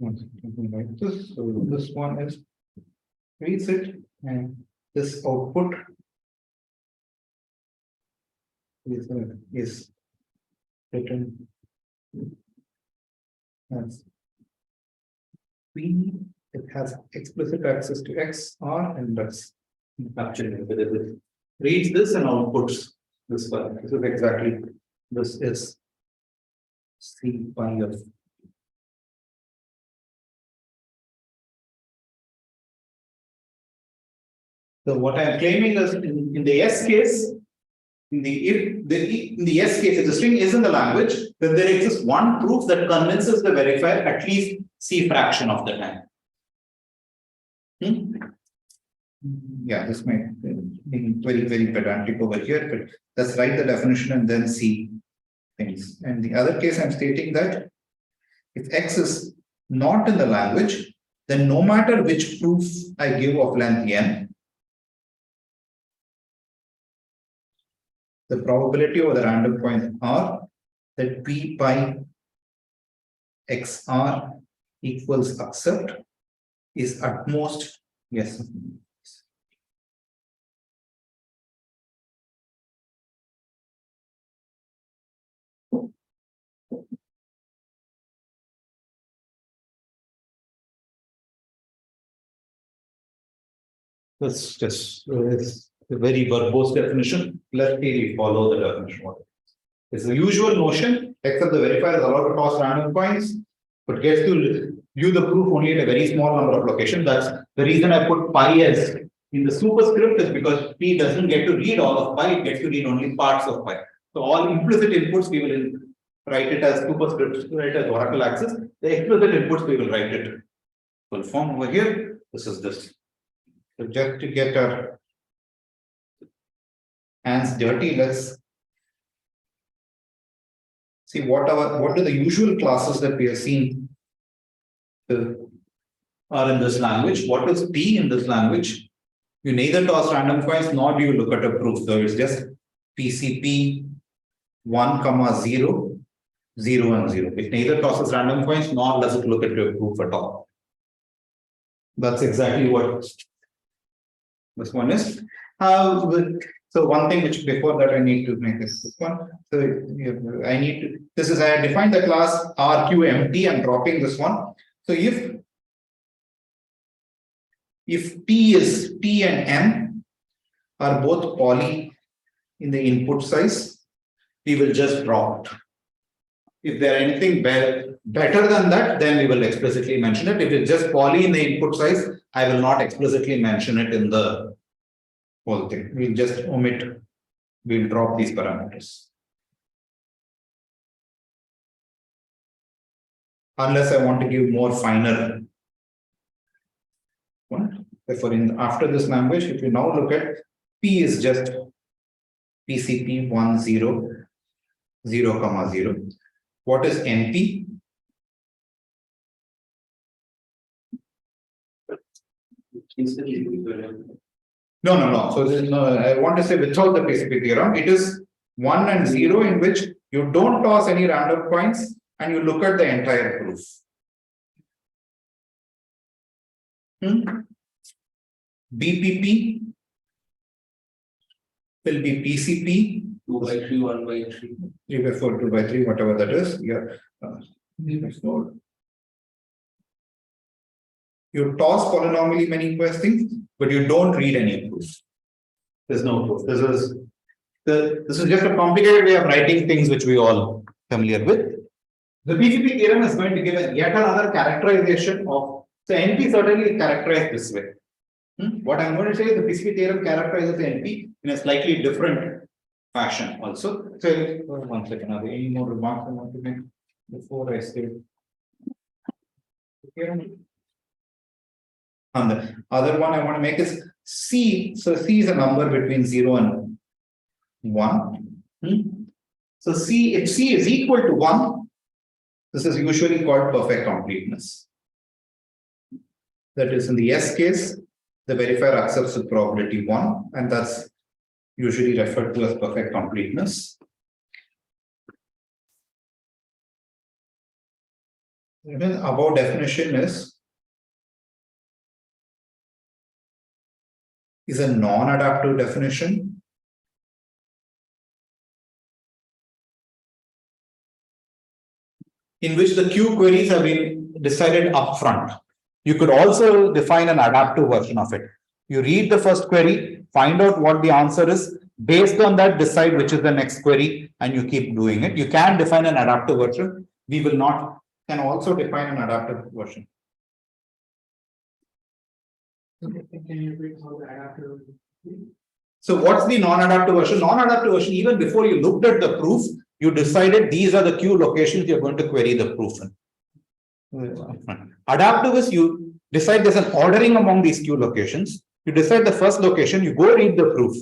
Something like this. So this one is reads it, and this output is written as P. It has explicit access to X, R, and that's actually reads this and outputs this one. This is exactly this is C pi of. So what I am claiming is in the S case, in the S case, if the string is in the language, then there exists one proof that convinces the verifier at least C fraction of the time. Yeah, this might be very, very pedantic over here, but let's write the definition and then see things. And the other case, I'm stating that if X is not in the language, then no matter which proof I give of length n, the probability over the random points R that P pi XR equals accept is at most Yes. That's just it's a very verbose definition. Let's really follow the definition. It's the usual notion, except the verifier is allowed to toss random coins, but gets to view the proof only at a very small number of locations. That's the reason I put pi as in the superscript, is because P doesn't get to read all of pi, it gets to read only parts of pi. So all implicit inputs we will write it as superscript, write as Oracle access. The explicit inputs we will write it full form over here. This is this. So just to get our hands dirty, let's see what are the usual classes that we have seen are in this language. What is P in this language? You neither toss random coins nor do you look at a proof. So it's just PCP 1, 0, 0 and 0. It neither tosses random coins nor does it look at your proof at all. That's exactly what this one is. So one thing which before that I need to make this one. So I need to, this is I defined the class RQMT. I'm dropping this one. So if P and M are both poly in the input size, we will just drop it. If there are anything better than that, then we will explicitly mention it. If it's just poly in the input size, I will not explicitly mention it in the whole thing. We'll just omit, we'll drop these parameters. Unless I want to give more finer one. Therefore, after this language, if you now look at P is just PCP 1, 0, 0, 0. What is NP? No. So I want to say without the PCP theorem, it is 1 and 0 in which you don't toss any random coins and you look at the entire proof. BPP will be PCP 2 by 3, 1 by 3. 3 by 4, 2 by 3, whatever that is. Yeah. 3 by 4. You toss polynomially many things, but you don't read any proof. There's no proof. This is just a complicated way of writing things which we all familiar with. The PCP theorem is going to give us yet another characterization of, so NP certainly is characterized this way. What I'm going to say is the PCP theorem characterizes the NP in a slightly different fashion also. So, 1 second, are there any more remarks I want to make before I say? And the other one I want to make is C. So C is a number between 0 and 1. So C, if C is equal to 1, this is usually called perfect completeness. That is, in the S case, the verifier accepts the probability 1, and that's usually referred to as perfect completeness. Even above definition is a non-adaptive definition. In which the Q queries have been decided upfront. You could also define an adaptive version of it. You read the first query, find out what the answer is, based on that decide which is the next query, and you keep doing it. You can define an adaptive version. We will not, can also define an adaptive version. So what's the non-adaptive version? Non-adaptive version, even before you looked at the proof, you decided these are the Q locations you're going to query the proof in. Adaptive is you decide there's an ordering among these Q locations. You decide the first location, you go read the proof.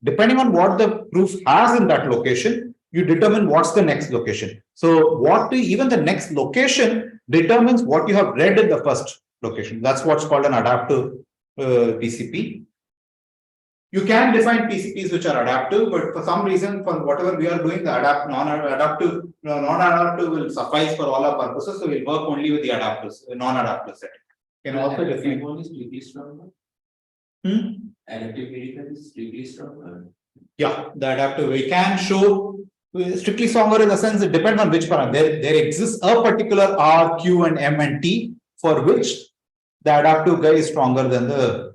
Depending on what the proof has in that location, you determine what's the next location. So even the next location determines what you have read in the first location. That's what's called an adaptive PCP. You can define PCPs which are adaptive, but for some reason, for whatever we are doing, the non-adaptive will suffice for all our purposes. So we'll work only with the adaptives, non-adaptive set. Can also define. One is reduced from Adaptive predicate is strictly stronger. Yeah, the adaptive, we can show strictly stronger in the sense it depends on which parameter. There exists a particular R, Q, and M and T for which the adaptive guy is stronger than the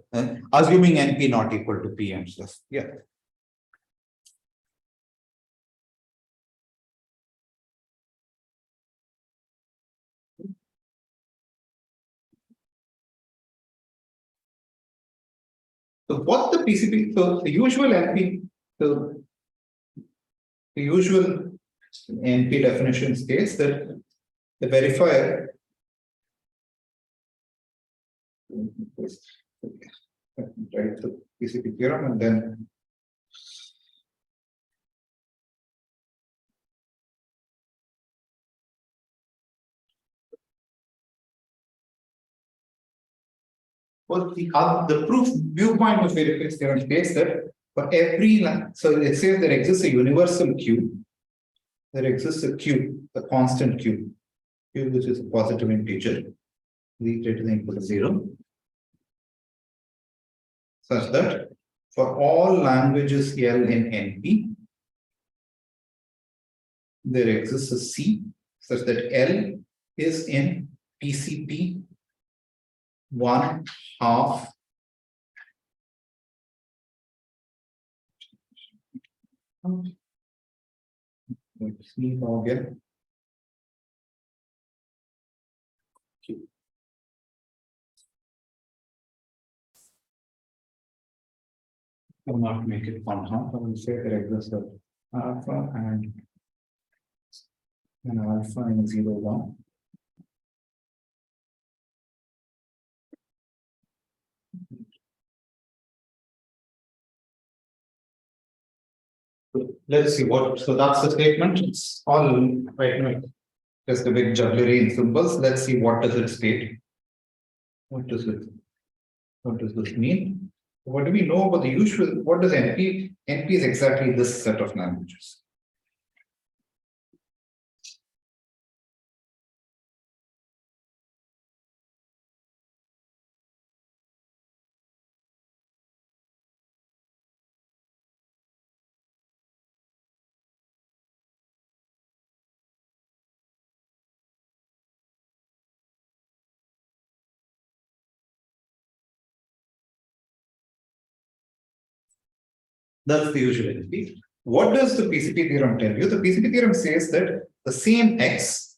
assuming NP not equal to P and stuff. Yeah. So what the PCP, so the usual NP, the usual NP definition states that the verifier write the PCP theorem and then well, the proof viewpoint of verification theorem states that for every line, so it says there exists a universal Q, there exists a Q, a constant Q, which is a positive integer, v greater than equal to 0, such that for all languages L in NP, there exists a C such that L is in PCP 1/2 let's see now again. I will not make it 1/2. I will say there exists a alpha and an alpha in 0, 1. Let's see what, so that's the statement. It's all right now. Just a big jugglery in symbols. Let's see what does it state. What does this mean? What do we know about the usual? What does NP? NP is exactly this set of languages. That's the usual NP. What does the PCP theorem tell you? The PCP theorem says that the same X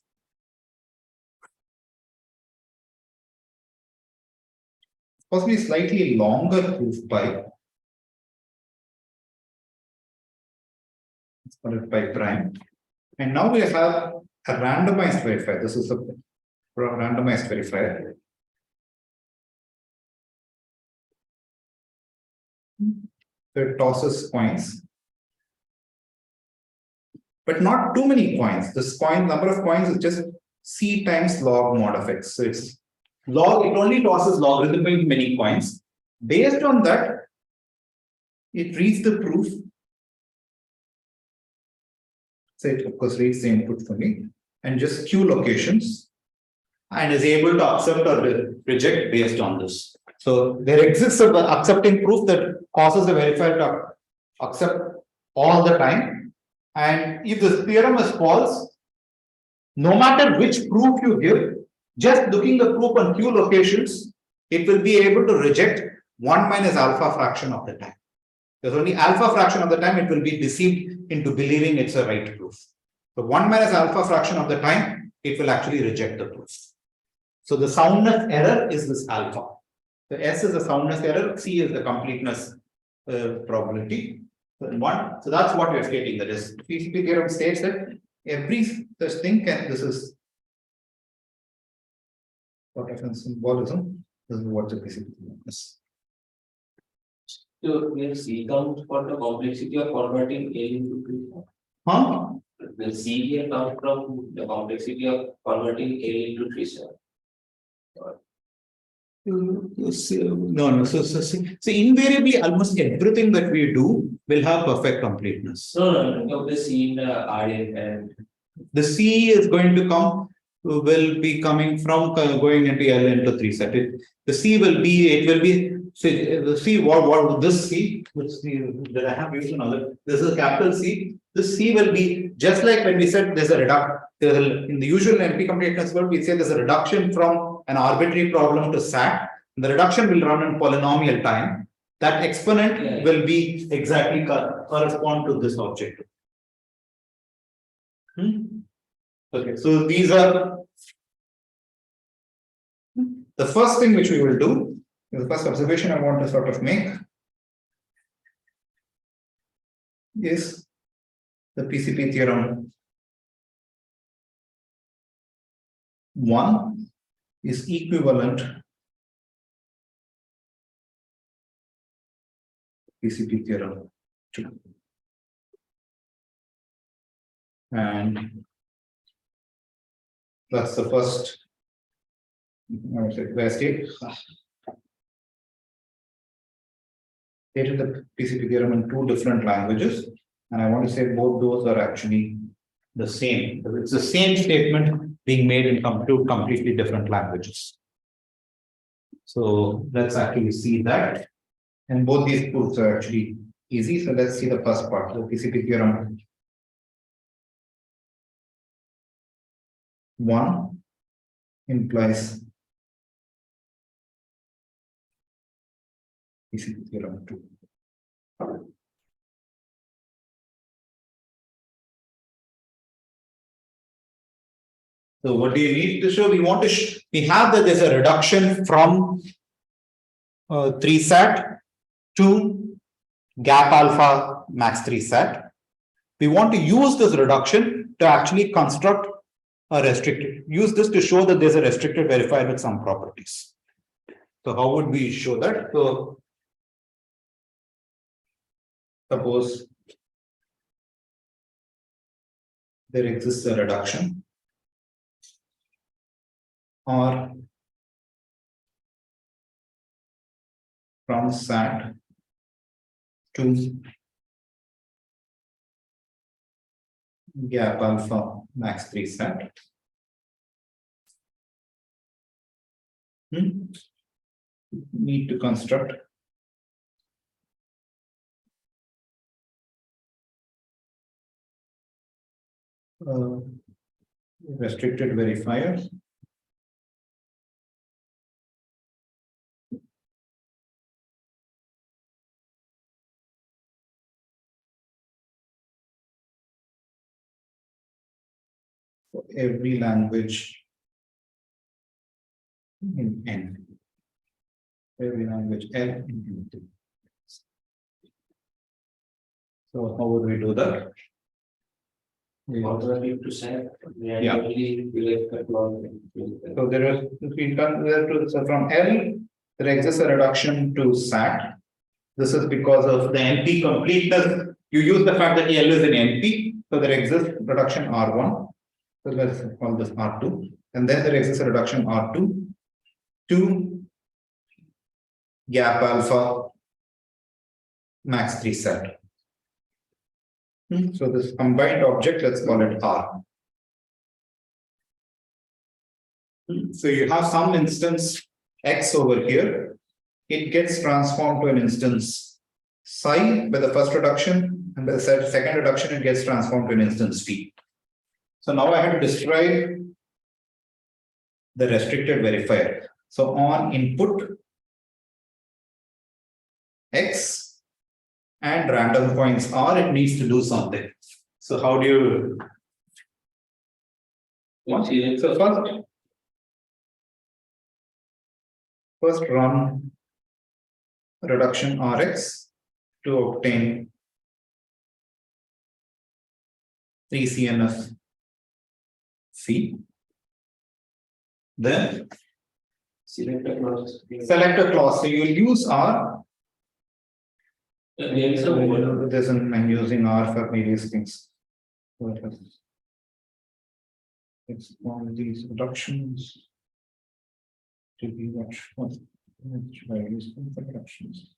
possibly slightly longer proof by, let's call it pi prime. And now we have a randomized verifier. This is a randomized verifier. So it tosses coins, but not too many coins. This number of coins is just C times log mod of X. So it's log, it only tosses logarithmically many coins. Based on that, it reads the proof. So it of course reads the input for me and just Q locations and is able to accept or reject based on this. So there exists an accepting proof that causes the verifier to accept all the time. And if the theorem is false, no matter which proof you give, just looking the proof on Q locations, it will be able to reject 1 minus alpha fraction of the time. There's only alpha fraction of the time it will be deceived into believing it's a right proof. So 1 minus alpha fraction of the time, it will actually reject the proof. So the soundness error is this alpha. So S is the soundness error, C is the completeness probability. So that's what we are stating. That is, PCP theorem states that every such thing can, this is what of symbolism. This is what the PCP theorem is. So will C count for the complexity of converting A into P? Huh? Will C here come from the complexity of converting A into Trisha? No. So invariably, almost everything that we do will have perfect completeness. No, the C in the RN and The C is going to come, will be coming from going into L into 3 set. The C will be, it will be see what this C, which that I have used another. This is a capital C. This C will be just like when we said there's a reduction in the usual NP completeness world, we say there's a reduction from an arbitrary problem to SAT. The reduction will run in polynomial time. That exponent will be exactly correspond to this objective. Okay, so these are the first thing which we will do. The first observation I want to sort of make is the PCP theorem 1 is equivalent PCP theorem 2. And that's the first. Stated the PCP theorem in 2 different languages, and I want to say both those are actually the same. It's the same statement being made in 2 completely different languages. So let's actually see that. And both these proofs are actually easy. So let's see the first part, the PCP theorem 1 implies PCP theorem 2. So what do you need to show? We want to we have that there's a reduction from 3 SAT to gap alpha max 3 SAT. We want to use this reduction to actually construct a restricted. Use this to show that there's a restricted verifier with some properties. So how would we show that? So suppose there exists a reduction or from SAT to gap alpha max 3 SAT. Need to construct restricted verifiers for every language in N. Every language L in N. So how would we do that? Alternative to SAT. Yeah. So So there is, if we come there to, so from L, there exists a reduction to SAT. This is because of the NP completeness. You use the fact that L is in NP, so there exists reduction R1. So let's call this R2, and then there exists a reduction R2 to gap alpha max 3 SAT. So this combined object, let's call it R. So you have some instance X over here. It gets transformed to an instance psi by the first reduction, and by the second reduction, it gets transformed to an instance P. So now I have to describe the restricted verifier. So on input X and random points R, it needs to do something. So how do you? So first run reduction Rx to obtain 3 CNF C. Then select a clause. So you'll use R. I'm using R for various things. It's one of these reductions to be which values for reductions.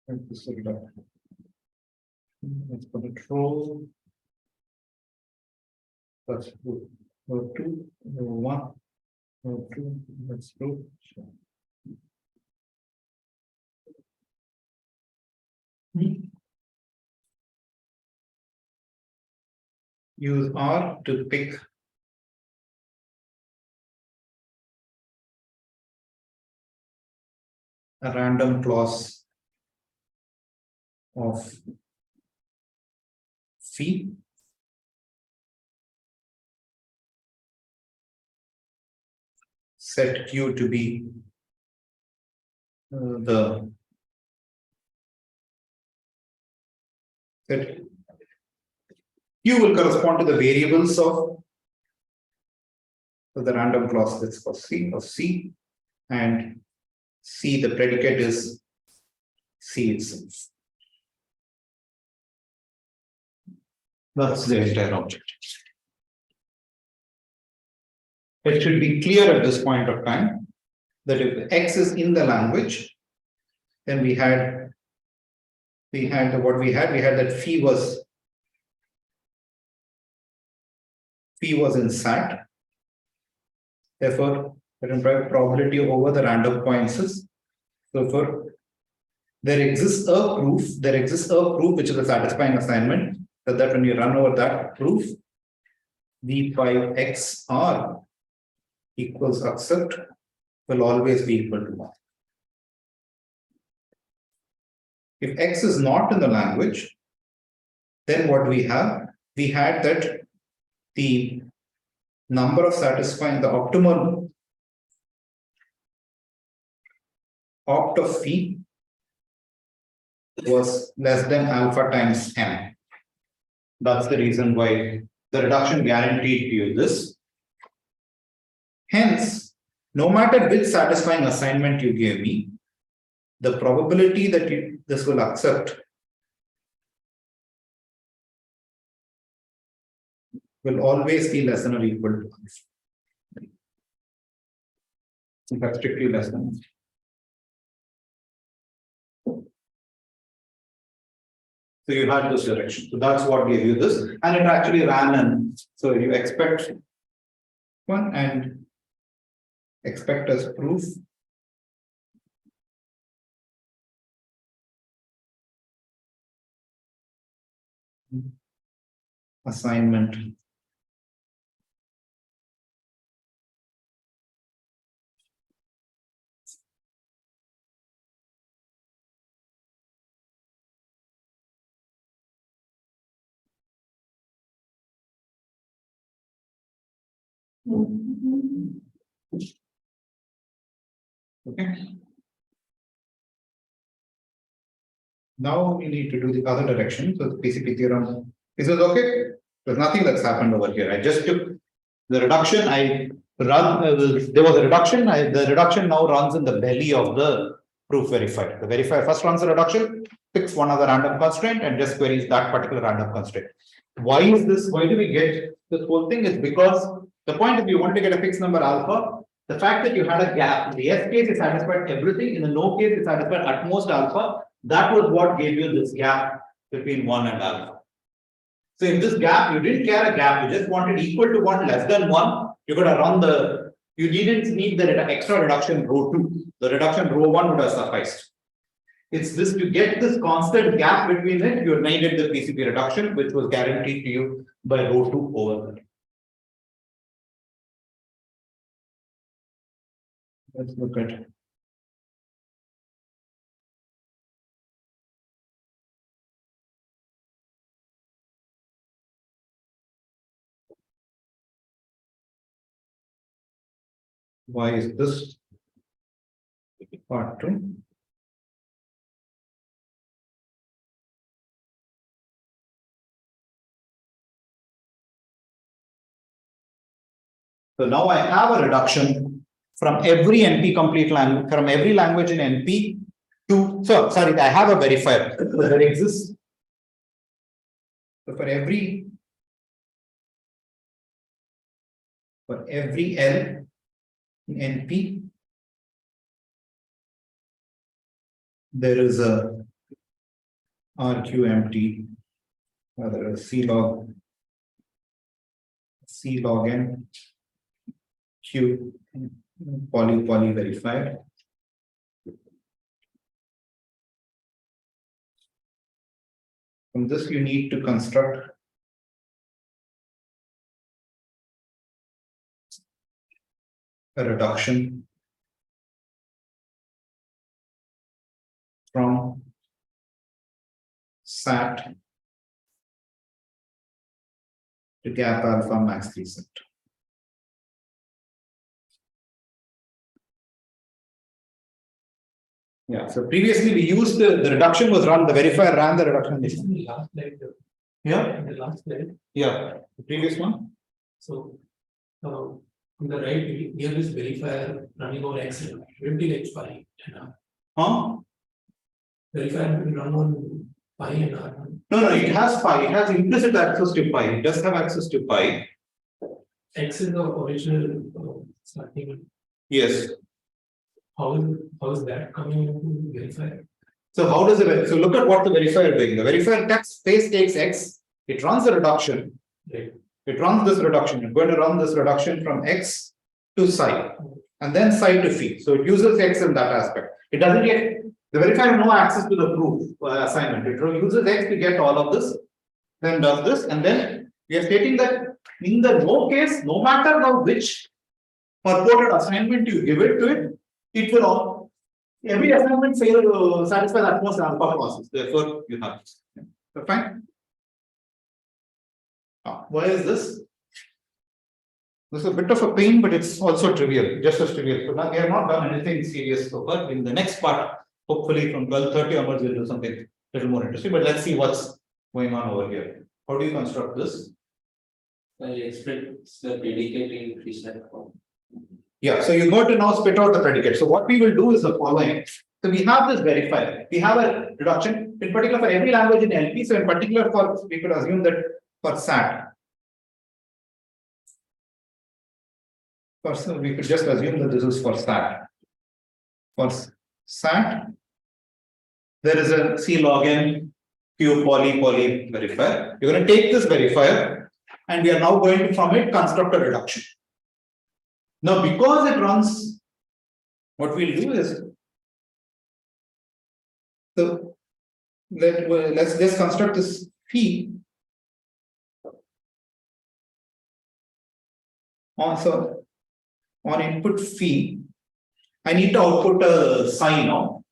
This reduction. Let's put it row. That's row 2, row 1, row 2, That's true. Use R to pick a random clause of phi. Set Q to be the set Q will correspond to the variables of the random clause that's for C of C, and C, the predicate is C itself. That's the entire object. It should be clear at this point of time that if X is in the language, then we had that phi was in SAT. Therefore, the probability over the random points is, therefore, there exists a proof which is a satisfying assignment, that when you run over that proof, V5XR equals accept will always be equal to 1. If X is not in the language, then what we had that the number of satisfying the optimal opt of phi was less than alpha times m. That's the reason why the reduction guaranteed to you this. Hence, no matter which satisfying assignment you gave me, the probability that this will accept will always be less than or equal to 1. In fact, strictly less than 1. So you had this direction. So that's what gave you this. And it actually ran in. So you expect one and expect as proof. Assignment. Okay. Now we need to do the other direction. So the PCP theorem. Is it okay? There's nothing that's happened over here. I just took the reduction. I run. There was a reduction. The reduction now runs in the belly of the proof verifier. The verifier first runs the reduction, picks one other random constraint, and just queries that particular random constraint. Why is this? Why do we get this whole thing? Is because the point is you want to get a fixed number alpha. The fact that you had a gap, in the S case it satisfied everything, in the no case it satisfied at most alpha. That was what gave you this gap between 1 and alpha. So in this gap, you didn't care a gap, you just wanted equal to 1, less than 1. You could have run you didn't need the extra reduction row 2. The reduction row 1 would have sufficed. It's this to get this constant gap between it, you needed the PCP reduction, which was guaranteed to you by row 2 over there. Let's look at it. Why is this part 2? So now I have a reduction from every NP complete language, from every language in NP to, so sorry, I have a verifier. So there exists. So for every L in NP, there is a RQ there is C log n Q poly verifier. From this, you need to construct a reduction from SAT to gap alpha max 3 set. Yeah, so previously we used the reduction was run, the verifier ran the reduction. In the last slide, Yeah, in the last slide, yeah, the previous one. so. On the right, we have this verifier running over X and empty X pi. Huh? Verifier will run on pi and R. No, it has pi, it has implicit access to pi, it does have access to pi. X is the original starting. Yes. How is that coming into verifier? So how does it, so look at what the verifier is doing. The verifier takes X, it runs the reduction. Right. It runs this reduction. It's going to run this reduction from X to psi and then psi to phi. So it uses X in that aspect. It doesn't get, the verifier has no access to the proof assignment. It uses X to get all of this, then does this, and then we are stating that in the no case, no matter now which purported assignment you give it to it, it will all, every assignment fail satisfy that most alpha process. Therefore, you have this. So fine. Why is this? This is a bit of a pain, but it's also trivial, just as trivial. So now we have not done anything serious so far. In the next part, hopefully from 12:30 onwards, we'll do something a little more interesting. But let's see what's going on over here. How do you construct this? I expect the predicate in preset form. Yeah, so you got to now spit out the predicate. So what we will do is the following. So we have this verifier. We have a reduction, in particular for every language in LP. So in particular for, we could assume that for SAT. So we could just assume that this is for SAT. For SAT, there is a C log n Q poly verifier. You're going to take this verifier and we are now going to from it construct a reduction. Now, because it runs, what we'll do is, so let's just construct this phi. Also, on input phi, I need to output a psi now.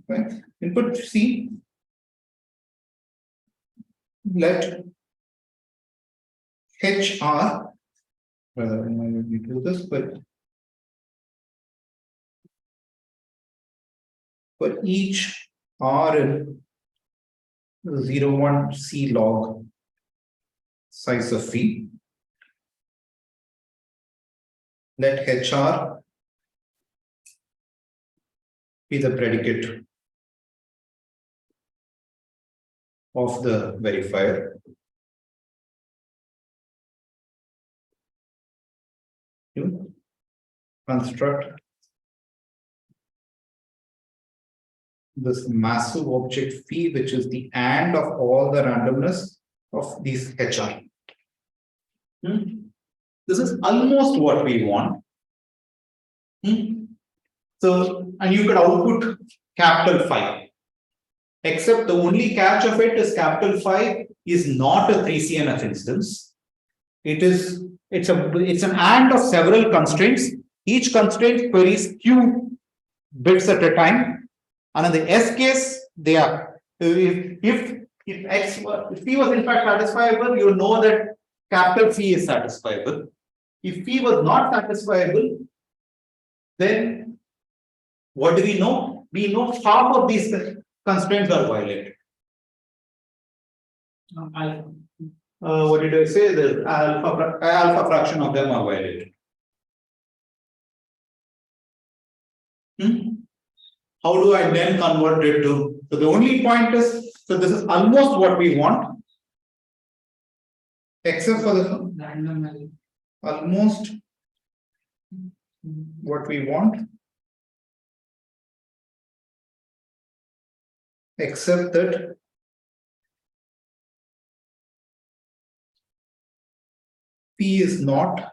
Right? Input C. Let HR. Let me do this, but for each R in 0.1 C log size of phi. Let HR be the predicate of the verifier. To construct this massive object phi, which is the AND of all the randomness of these HR. This is almost what we want. So, and you could output capital phi. Except the only catch of it is capital phi is not a 3CNF instance. It's an AND of several constraints. Each constraint queries Q bits at a time. And in the S case, they are if phi was in fact satisfiable, you know that capital phi is satisfiable. If phi was not satisfiable, then what do we know? We know half of these constraints are violated. What did I say? The alpha fraction of them are violated. How do I then convert it to? So the only point is, so this is almost what we want, except for the Random. almost what we want, except that P is not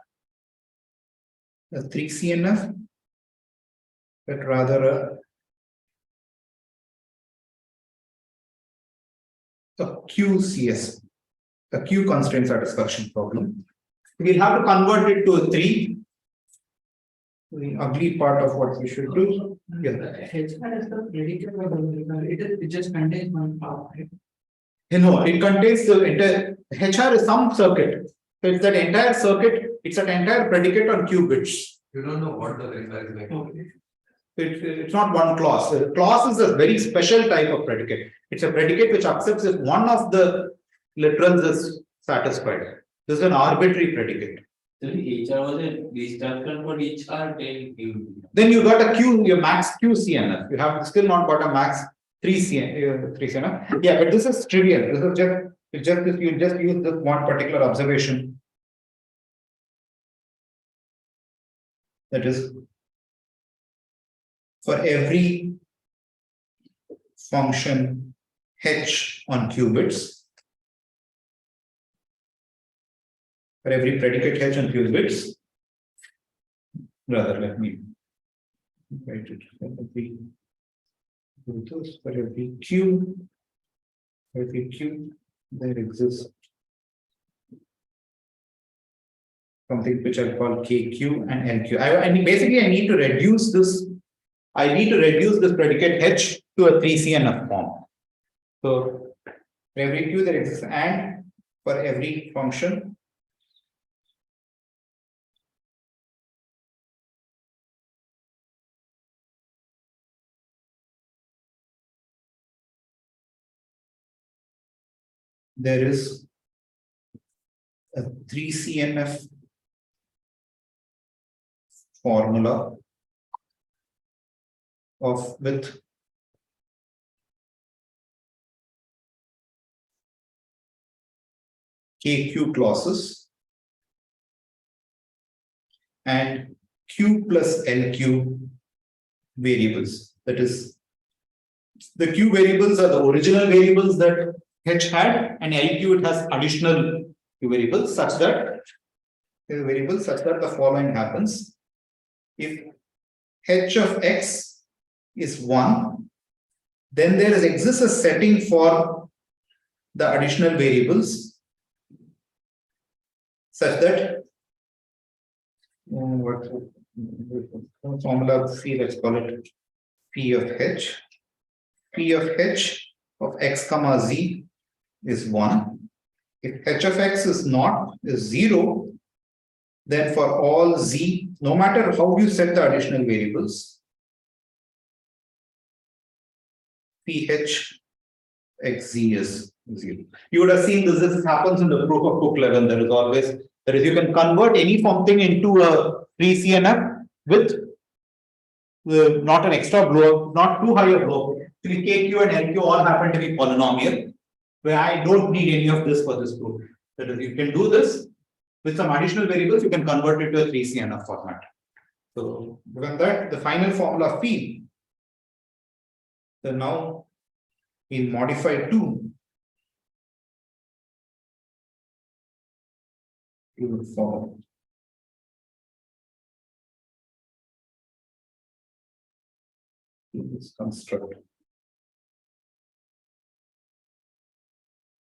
a 3CNF, but rather a QCS, a Q constraint satisfaction problem. We'll have to convert it to a 3. The ugly part of what we should do. Yeah. HR is the predicate of the it just contains one part, right? You know, it contains the entire HR is some circuit. So it's that entire circuit, it's an entire predicate on Q bits. You don't know what the verifier is like. Okay. It's not one clause. A clause is a very special type of predicate. It's a predicate which accepts if one of the literals is satisfied. This is an arbitrary predicate. So the HR was a destruction for HR then Then you got a Q, your max QCNF. You have still not got a max 3CNF. Yeah, but this is trivial. This is just you just use this one particular observation. That is, for every function h on qubits, for every predicate h on qubits, rather let me write it for every q, there exists something which I call KQ and LQ. I basically I need to reduce this. I need to reduce this predicate H to a 3CNF form. So for every Q there exists and for every function there is a 3CNF formula with KQ clauses and Q plus LQ variables. That is, the Q variables are the original variables that H had, and LQ it has additional Q variables such that the following happens. If H of X is 1, then there exists a setting for the additional variables such that what formula C, let's call it P of H. P of H of X comma Z is 1. If H of X is 0, then for all Z, no matter how you set the additional variables, PH XZ is 0. You would have seen this happens in the proof of Cook level. There is you can convert any something into a 3CNF with not an extra blow, not too high a blow. KQ and LQ all happen to be polynomial, where I don't need any of this for this proof. That is, you can do this with some additional variables, you can convert it to a 3CNF format. So, given that, the final formula phi, then now in modified 2, you will follow. This construct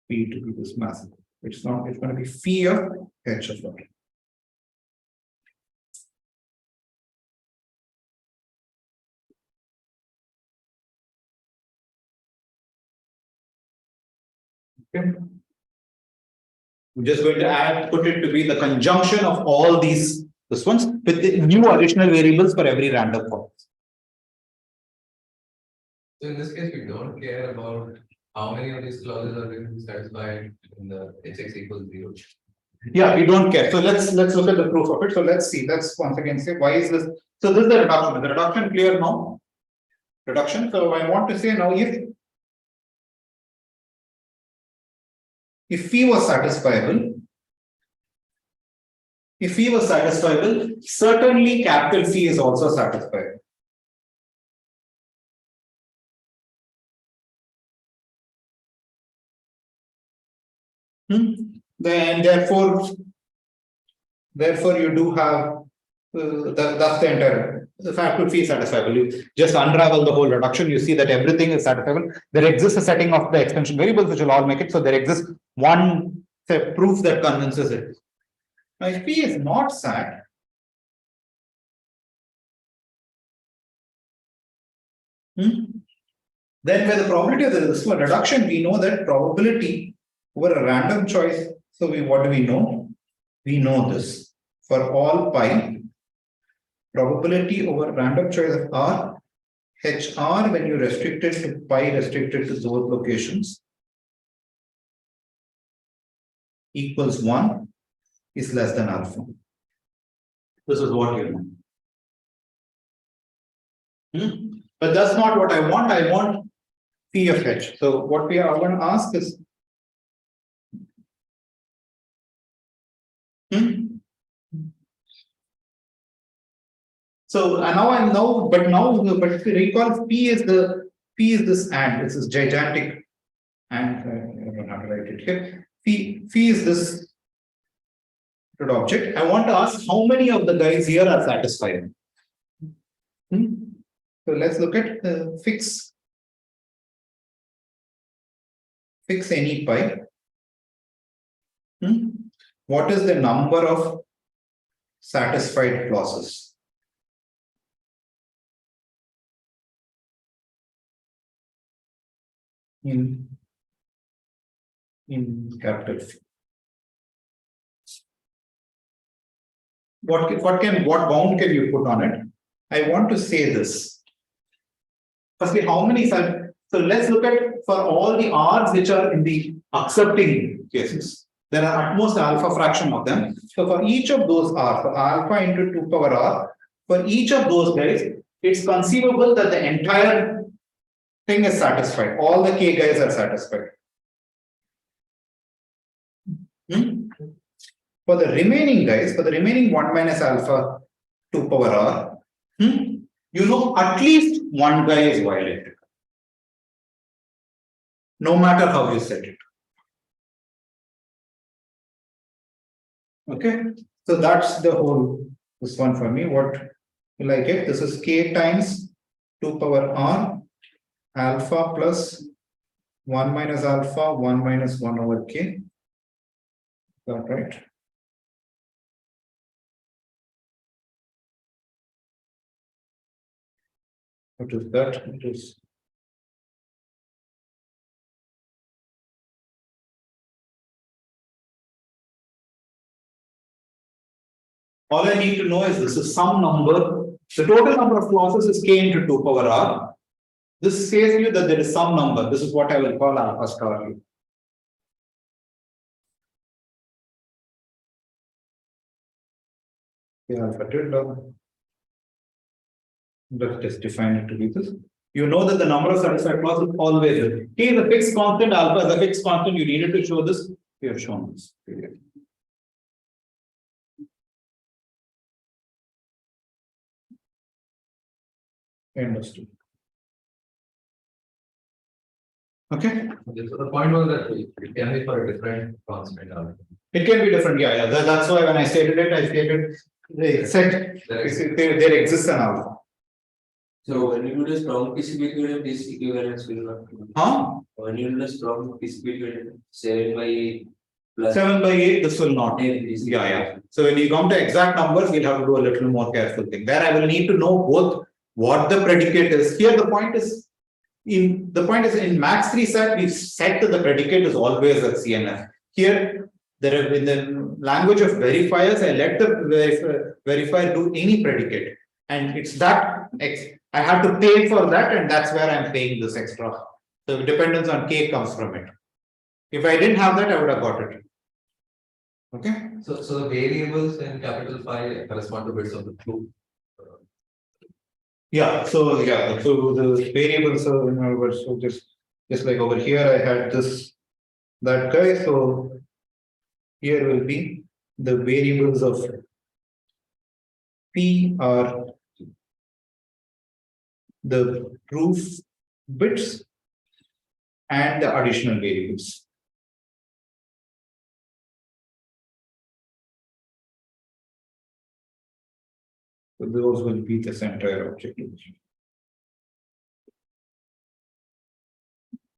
P to be this massive. It's not, it's going to be phi of H of Y. Okay. I'm just going to put it to be the conjunction of all these ones with the new additional variables for every random form. So in this case, we don't care about how many of these clauses are going to be satisfied in the HX equals 0. Yeah, we don't care. So let's look at the proof of it. So let's see. Let's once again say why is this? So this is the reduction. Is the reduction clear now? Reduction. So I want to say now if phi was satisfiable, certainly capital phi is also satisfied. Then therefore you do have That's the entire, the fact would be satisfiable. You just unravel the whole reduction, you see that everything is satisfiable. There exists a setting of the extension variables which will all make it. So there exists one proof that convinces it. Now, if P is not sat, then where the probability of the resistance reduction, we know that probability over a random choice. So what do we know? We know this for all pi. Probability over random choice of R, HR when you restrict it to pi restricted to those locations equals 1 is less than alpha. This is what you know. But that's not what I want. I want P of H. So what we are going to ask is so and but if you recall, P is this and this is gigantic and I don't have to write it here. P is this object. I want to ask how many of the guys here are satisfied. So let's look at fix any pi. What is the number of satisfied clauses? In capital Phi. What bound can you put on it? I want to say this. Firstly, how many so let's look at for all the R's which are in the accepting cases. There are at most alpha fraction of them. So for each of those R, for alpha into 2 power R, for each of those guys, it's conceivable that the entire thing is satisfied. All the K guys are satisfied. For the remaining guys, for the remaining 1 minus alpha 2 power R, you know at least one guy is violated. No matter how you set it. Okay, so that's the whole this one for me. What will I get? This is K times 2 power R alpha plus 1 minus alpha 1 minus 1 over K. Is that right? What is that? It is all I need to know is this is some number. The total number of clauses is K into 2 power R. This says you that there is some number. This is what I will call alpha star. Alpha tilde. Let's just define it to be this. You know that the number of satisfied clauses is always there. K is a fixed constant, alpha is a fixed constant. You needed to show this. We have shown this. Understood. Okay. So the point was that it can be for a different constant. It can be different, yeah. That's why when I stated it, I stated there exists an alpha. So when you do the strong PCP theorem, this equivalence will not. When you do the strong PCP theorem, 7 by 8 plus 7 by 8, this will not. Yeah. So when you come to exact numbers, we'll have to do a little more careful thing. There I will need to know both what the predicate is. Here the point is in max 3 set, we've set that the predicate is always at CNF. Here, there have in the language of verifiers, I let the verifier do any predicate. And it's that I have to pay for that, and that's where I'm paying this extra. So dependence on K comes from it. If I didn't have that, I would have got it. Okay. So the variables in capital Phi correspond to bits of the truth. Yeah, so the variables are in other words, so just like over here, I had that guy. So here will be the variables of P are the proof bits and the additional variables. So those will be this entire object.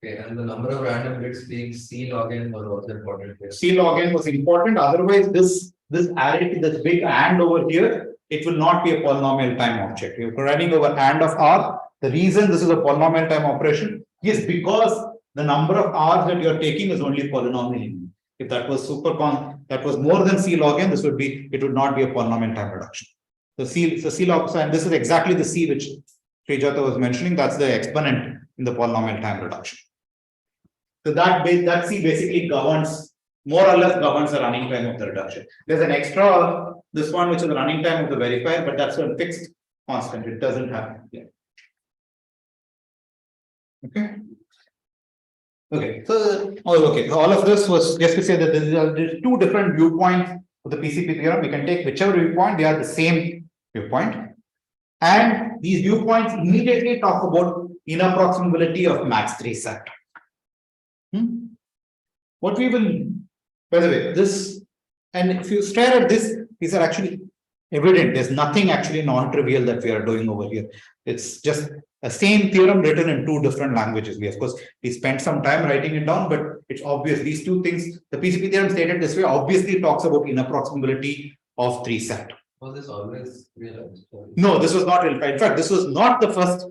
Okay, and the number of random bits being C log n was also important here. C log n was important. Otherwise, this array, this big AND over here, it will not be a polynomial time object. You're running over AND of R. The reason this is a polynomial time operation is because the number of R's that you're taking is only polynomial. If that was that was more than C log n, it would not be a polynomial time reduction. The C log, and this is exactly the C which Srijata was mentioning. That's the exponent in the polynomial time reduction. So that C basically more or less governs the running time of the reduction. There's an extra, this one which is the running time of the verifier, but that's a fixed constant. It doesn't have. Yeah. Okay. Okay. So, all of this was just to say that there's two different viewpoints of the PCP theorem. We can take whichever viewpoint, they are the same viewpoint. And these viewpoints immediately talk about inapproximability of max 3 set. What we will, by the way, this, and if you stare at this, these are actually evident. There's nothing actually non-trivial that we are doing over here. It's just a same theorem written in two different languages. We spent some time writing it down, but it's obvious these two things, the PCP theorem stated this way, obviously talks about inapproximability of 3 set. Was this always realized? No, this was not real. In fact, this was not the first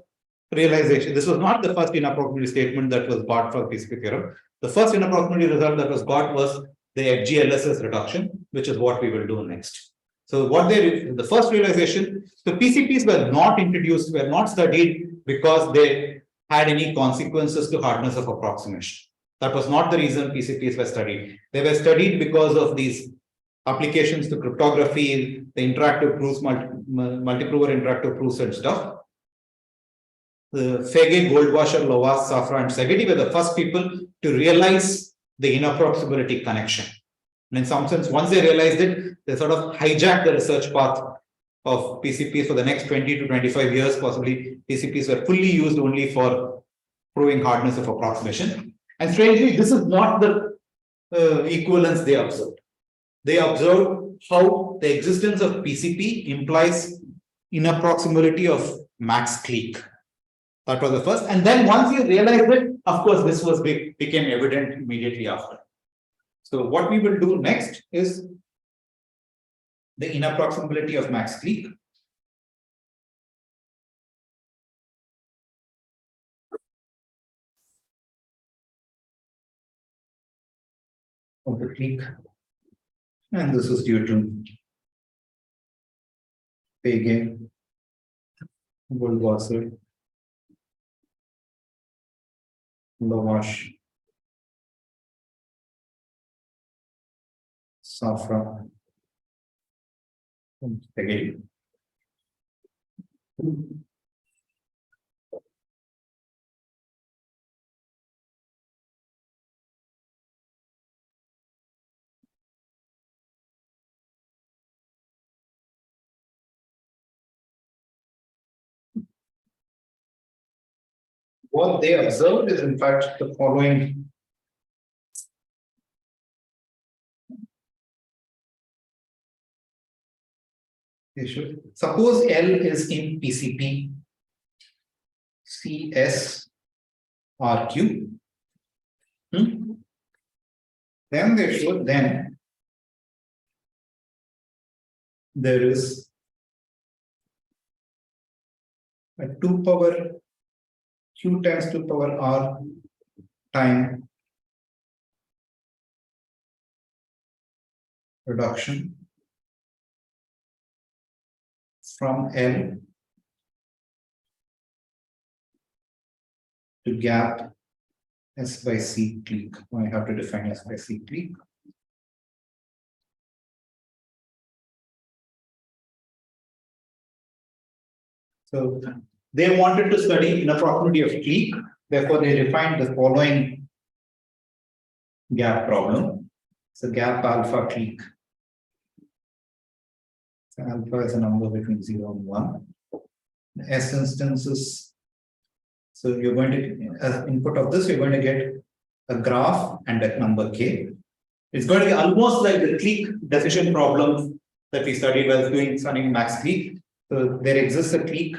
realization. This was not the first inapproximability statement that was got for PCP theorem. The first inapproximability result that was got was the FGLSS reduction, which is what we will do next. So the first realization, the PCPs were not introduced, were not studied because they had any consequences to hardness of approximation. That was not the reason PCPs were studied. They were studied because of these applications to cryptography, the interactive proofs, multi-prover interactive proofs and stuff. The Fege, Goldwasser, Lowas, Safra, and Szegedi were the first people to realize the inapproximability connection. And in some sense, once they realized it, they sort of hijacked the research path of PCPs for the next 20 to 25 years. Possibly, PCPs were fully used only for proving hardness of approximation. And strangely, this is not the equivalence they observed. They observed how the existence of PCP implies inapproximability of max clique. That was the first. And then once you realized it, of course, this became evident immediately after. So what we will do next is the inapproximability of max clique. Of the clique. And this is due to Fege, Goldwasser, Lowash, Safra, and Szegedi. What they observed is, in fact, the following. Suppose L is in PCP CSRQ. Then they show there is a 2 power Q times 2 power R time reduction from L to gap S by C clique. I have to define S by C clique. So they wanted to study inapproximability of clique, therefore they defined the following gap problem. So gap alpha clique. So alpha is a number between 0 and 1. The S instances. So you're going to, as input of this, you're going to get a graph and a number K. It's going to be almost like the clique decision problem that we studied while studying max clique. So there exists a clique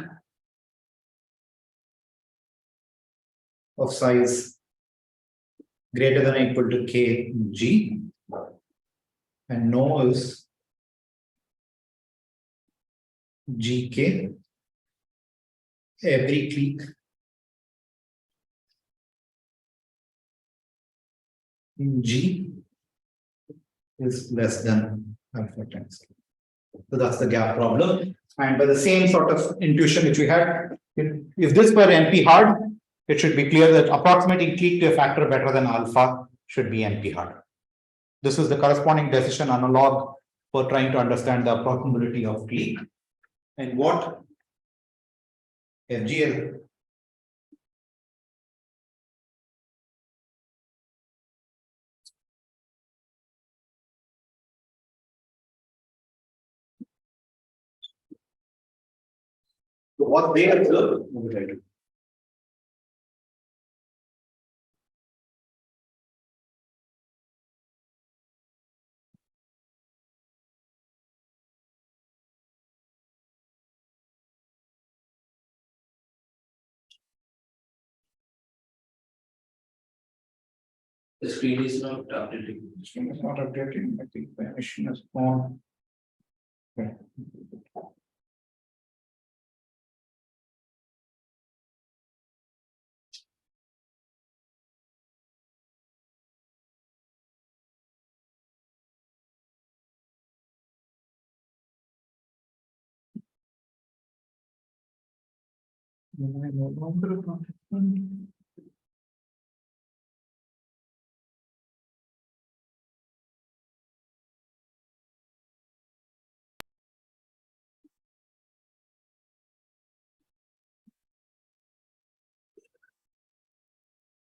of size greater than or equal to kg, and no is gk. Every clique in G is less than alpha times K. So that's the gap problem. And by the same sort of intuition which we had, if this were NP hard, it should be clear that approximating clique to a factor better than alpha should be NP hard. This is the corresponding decision analog for trying to understand the approximability of clique. And what FGL so what they observe, what I do. The screen is not updating. Screen is not updating. I think the machine is on. Okay.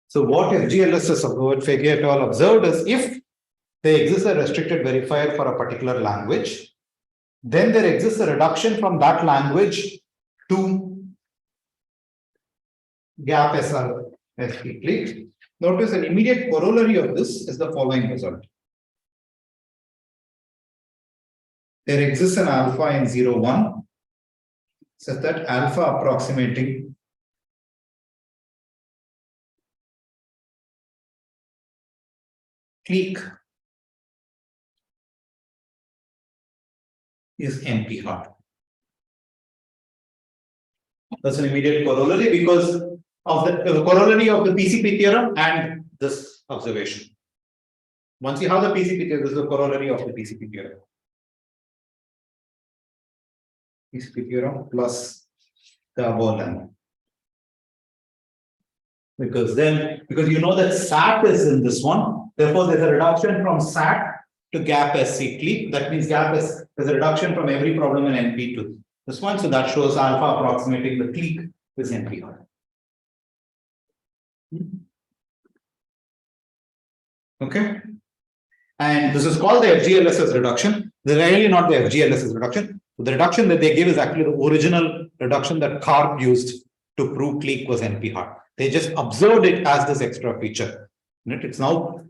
So what FGLSS of Fege et al. Observed is if there exists a restricted verifier for a particular language, then there exists a reduction from that language to gap SR SP clique. Notice an immediate corollary of this is the following result. There exists an alpha in 0, 1 such that alpha approximating clique is NP hard. That's an immediate corollary because of the corollary of the PCP theorem and this observation. Once you have the PCP theorem, this is the corollary of the PCP theorem. PCP theorem plus the above line. Because you know that SAT is in this one, therefore there's a reduction from SAT to gap SC clique. That means there's a reduction from every problem in NP to this one. So that shows alpha approximating the clique is NP hard. Okay. And this is called the FGLSS reduction. This is really not the FGLSS reduction. The reduction that they give is actually the original reduction that Karp used to prove clique was NP hard. They just observed it as this extra feature. It's now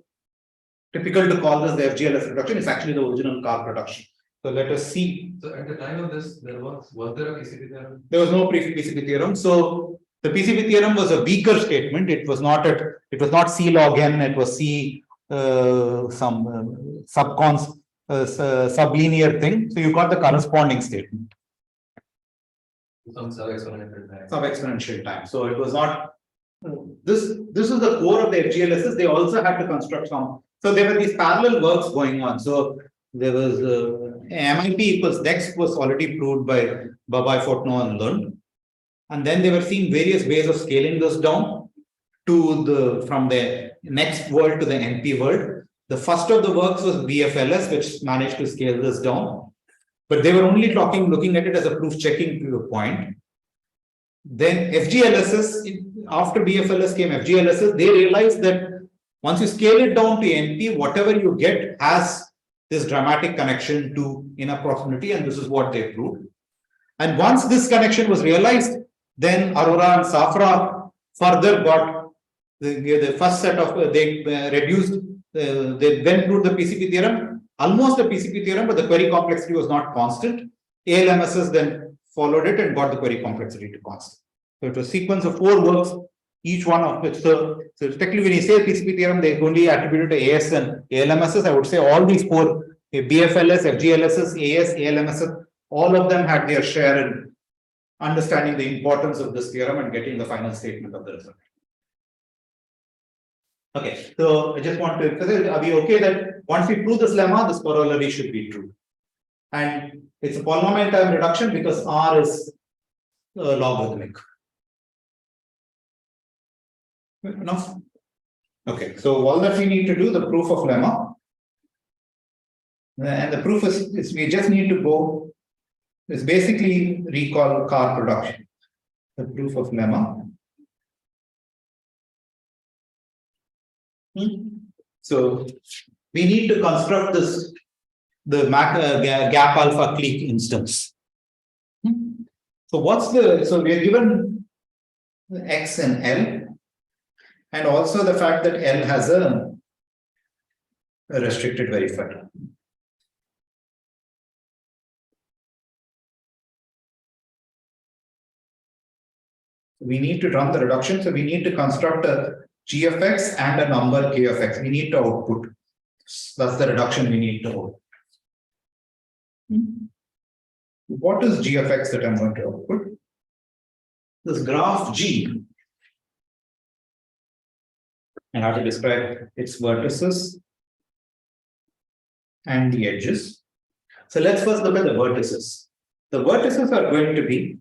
typical to call this the FGLSS reduction. It's actually the original Karp reduction. So let us see. So at the time of this, was there a PCP theorem? There was no PCP theorem. So the PCP theorem was a weaker statement. It was not C log n. It was C some sublinear thing. So you got the corresponding statement. Some sub-exponential time. Sub-exponential time. So it was not. This is the core of the FGLSS. They also had to construct some. So there were these parallel works going on. So there was MIP equals next was already proved by Babai, Fortno, and Lund. And then they were seeing various ways of scaling this down to from the next world to the NP world. The first of the works was BFLS, which managed to scale this down. But they were only looking at it as a proof checking point. Then FGLSS, after BFLS came FGLSS, they realized that once you scale it down to NP, whatever you get has this dramatic connection to inapproximability, and this is what they proved. And once this connection was realized, then Arora and Safra further got the first set of, they reduced, they then proved the PCP theorem, almost the PCP theorem, but the query complexity was not constant. ALMSS then followed it and got the query complexity to constant. So it was a sequence of 4 works, each one of which, so technically when you say PCP theorem, they only attributed to AS and ALMSs. I would say all these 4, BFLS, FGLSS, AS, ALMSs, all of them had their share in understanding the importance of this theorem and getting the final statement of the result. Okay, so I just want to emphasize, are we okay that once we prove this lemma, this corollary should be true? And it's a polynomial time reduction because R is logarithmic. Enough? Okay, so all that we need to do, the proof of lemma. And the proof is we just need to go, is basically recall car production. The proof of lemma. So we need to construct this, the gap alpha clique instance. So what's the, so we are given X and L, and also the fact that L has a restricted verifier. We need to run the reduction, so we need to construct a G of X and a number K of X. We need to output. That's the reduction we need to output. What is G of X that I'm going to output? This graph G. And how to describe its vertices and the edges. So let's first look at the vertices. The vertices are going to be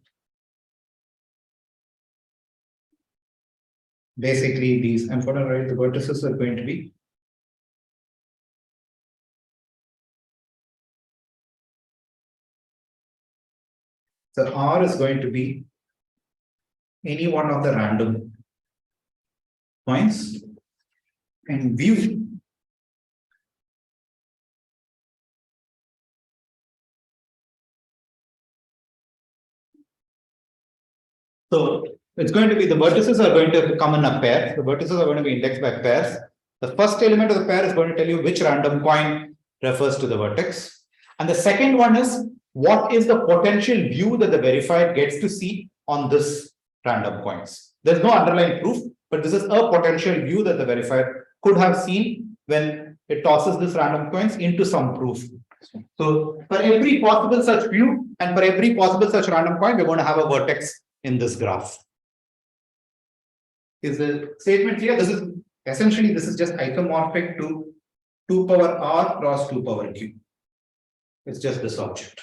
basically these. I'm going to write the vertices are going to be so R is going to be any one of the random points and view so it's going to be the vertices are going to come in a pair. The vertices are going to be indexed by pairs. The first element of the pair is going to tell you which random point refers to the vertex. And the second one is what is the potential view that the verifier gets to see on this random points. There's no underlying proof, but this is a potential view that the verifier could have seen when it tosses this random points into some proof. So for every possible such view and for every possible such random point, we're going to have a vertex in this graph. Is the statement clear? This is essentially, this is just isomorphic to 2 power R cross 2 power Q. It's just this object.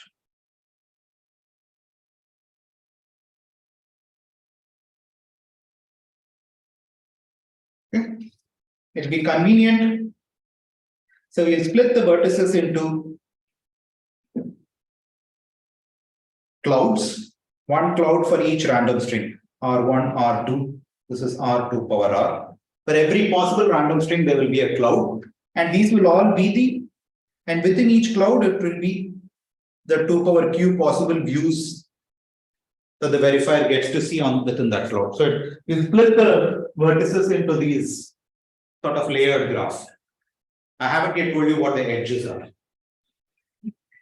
Okay. It'll be convenient. So we'll split the vertices into clouds, one cloud for each random string, R1, R2. This is R2 power R. For every possible random string, there will be a cloud, and these will all be the, and within each cloud, it will be the 2 power Q possible views that the verifier gets to see on within that cloud. So we split the vertices into these sort of layered graph. I haven't yet told you what the edges are.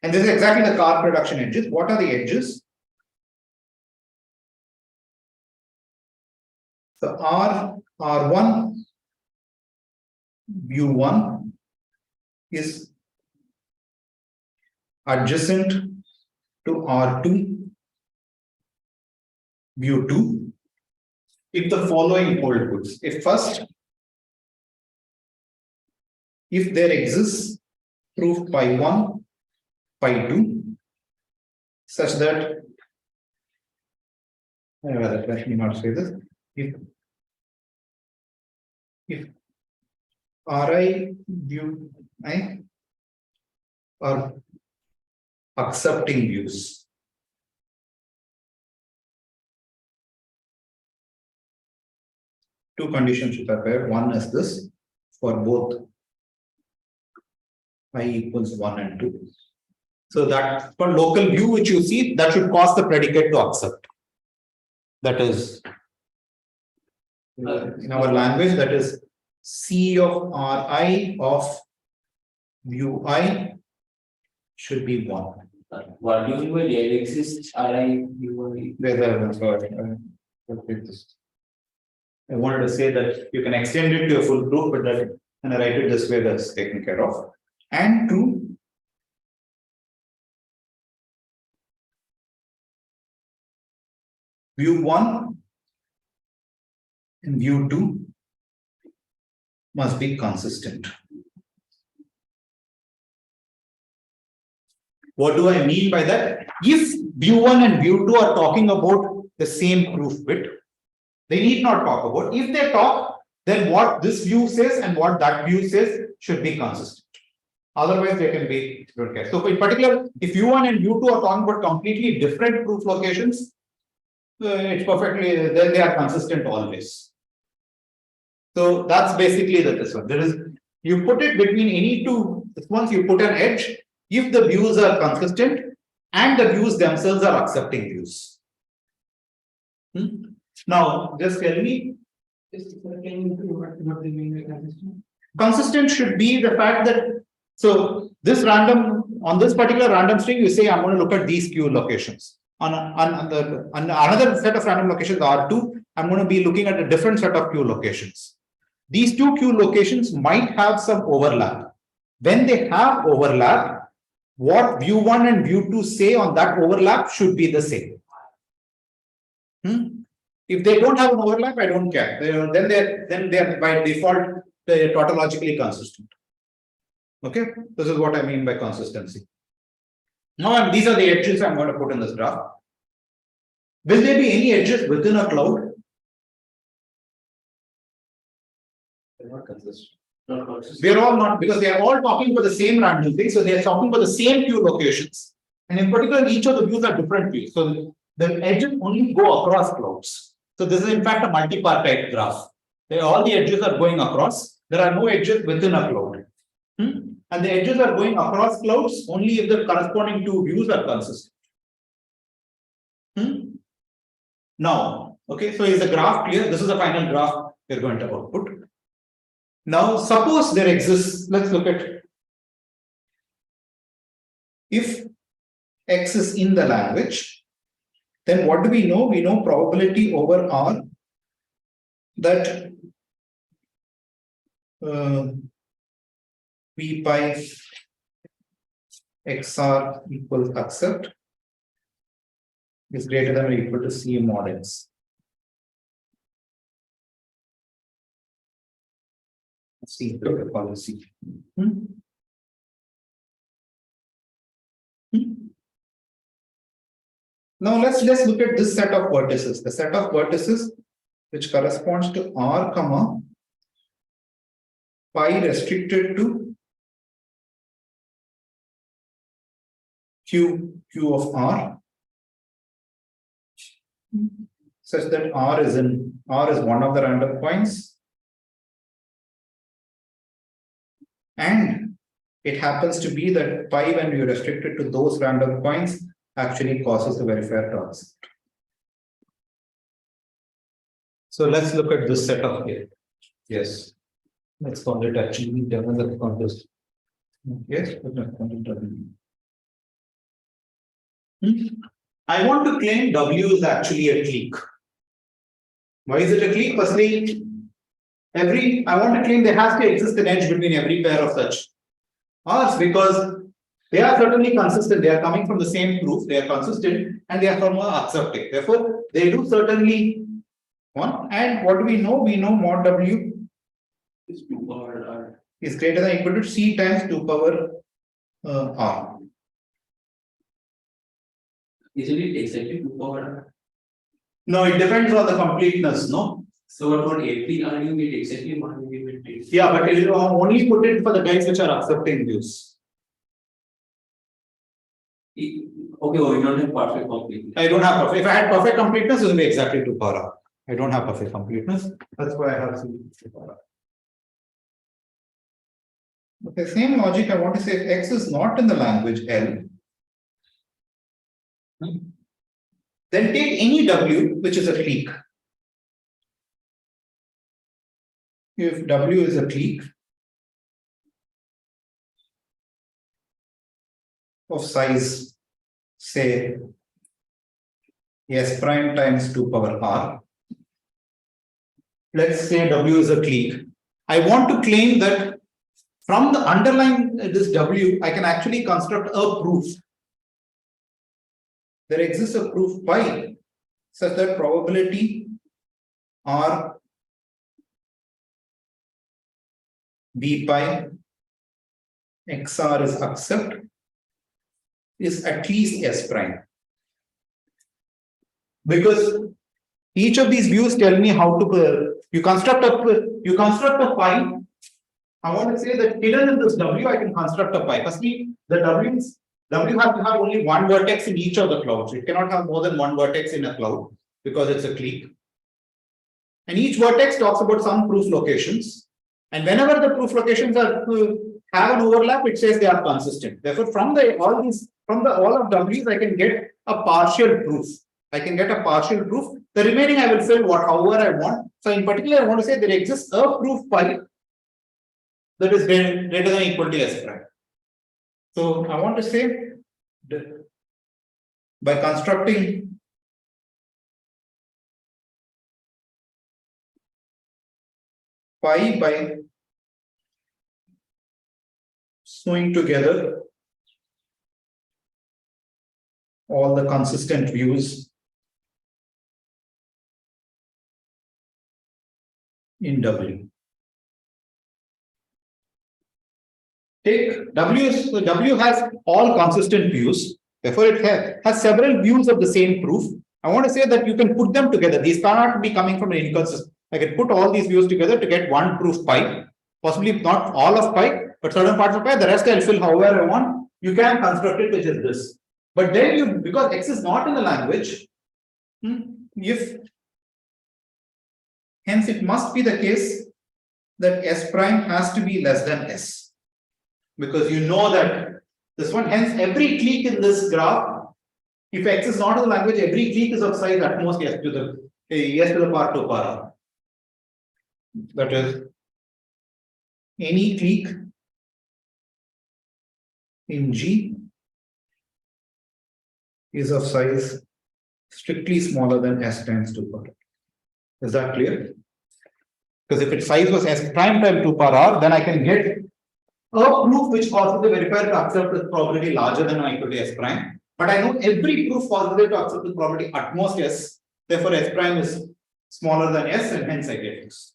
And this is exactly the car production edges. What are the edges? So R1 view 1 is adjacent to R2 view 2 if the following hold goods. If first, if there exists proof pi 1, pi 2 such that let me not say this. If Ri view I are accepting views, two conditions should appear. One is this for both I equals 1 and 2. So that for local view which you see, that should cause the predicate to accept. That is in our language, that is C of Ri of view I should be 1. What do you mean by did exist? I wanted to say that you can extend it to a full proof, but that when I write it this way, that's taken care of. And to view 1 and view 2 must be consistent. What do I mean by that? If view 1 and view 2 are talking about the same proof bit, they need not talk about. If they talk, then what this view says and what that view says should be consistent. Otherwise, they can be broadcast. So, in particular, if view 1 and view 2 are talking about completely different proof locations, it's perfectly, then they are consistent always. So that's basically this one. There is, you put it between any two, once you put an edge, if the views are consistent and the views themselves are accepting views. Now, just tell me. Consistent should be the fact that, so this random, on this particular random string, you say, I'm going to look at these Q locations. On another set of random locations, R2, I'm going to be looking at a different set of Q locations. These two Q locations might have some overlap. When they have overlap, what view 1 and view 2 say on that overlap should be the same. If they don't have an overlap, I don't care. Then they're by default they're tautologically consistent. Okay, this is what I mean by consistency. Now, these are the edges I'm going to put in this graph. Will there be any edges within a cloud? They're not consistent. We are all not, because they are all talking about the same random thing. So they are talking about the same Q locations. And in particular, each of the views are different views. So the edges only go across clouds. So this is in fact a multi-part graph. All the edges are going across. There are no edges within a cloud. And the edges are going across clouds only if the corresponding two views are consistent. Now, okay, so is the graph clear? This is the final graph we're going to output. Now, suppose there exists, let's look at, if X is in the language, then what do we know? We know probability over R that P pi XR equals accept is greater than or equal to C mod X. See the policy. Now let's look at this set of vertices. The set of vertices which corresponds to R comma pi restricted to Q of R, such that R is one of the random points. And it happens to be that pi, when you restrict it to those random points, actually causes the verifier to accept. So let's look at this setup here. Yes. Let's call it actually let's call this. Yes, I want to claim W is actually a clique. Why is it a clique? Firstly, I want to claim there has to exist an edge between every pair of such R's, because they are certainly consistent. They are coming from the same proof. They are consistent and they are from accepting. Therefore, they do certainly one. And what do we know? We know mod W Is 2 power R. is greater than or equal to C times 2 power R. Isn't it exactly 2 power R? No, it depends on the completeness, no? So what about every R you get exactly 1 element? Yeah, but it will only put it for the guys which are accepting views. Okay, oh, you don't have perfect completeness. I don't have perfect. If I had perfect completeness, it will be exactly 2 power R. I don't have perfect completeness. That's why I have 2 power R. Okay, same logic. I want to say if X is not in the language L, then take any W which is a clique. If W is a clique of size say S prime times 2 power R. Let's say W is a clique. I want to claim that from the underlying this W, I can actually construct a proof. There exists a proof pi such that probability R B pi XR is accept is at least S prime. Because each of these views tell me how to you construct a pi. I want to say that hidden in this W, I can construct a pi. Firstly, the W has to have only one vertex in each of the clouds. It cannot have more than one vertex in a cloud because it's a clique. And each vertex talks about some proof locations. And whenever the proof locations are have an overlap, it says they are consistent. Therefore, from all of W's, I can get a partial proof. The remaining I will fill however I want. So in particular, I want to say there exists a proof pi that is greater than or equal to S prime. So I want to say that by constructing pi by sewing together all the consistent views in W. Take W has all consistent views, therefore it has several views of the same proof. I want to say that you can put them together. These cannot be coming from an inconsistent. I can put all these views together to get one proof pi, possibly not all of pi, but certain parts of pi. The rest I'll fill however I want. You can construct it, which is this. But then because X is not in the language, hence it must be the case that S prime has to be less than S. Because you know that this one, hence every clique in this graph, if X is not in the language, every clique is of size at most S to the power 2 power R. That is, any clique in G is of size strictly smaller than S times 2 power. Is that clear? Because if its size was S prime times 2 power R, then I can get a proof which causes the verifier to accept this probability larger than or equal to S prime. But I know every proof causes it to accept this probability at most S. Therefore, S prime is smaller than S, and hence I get this.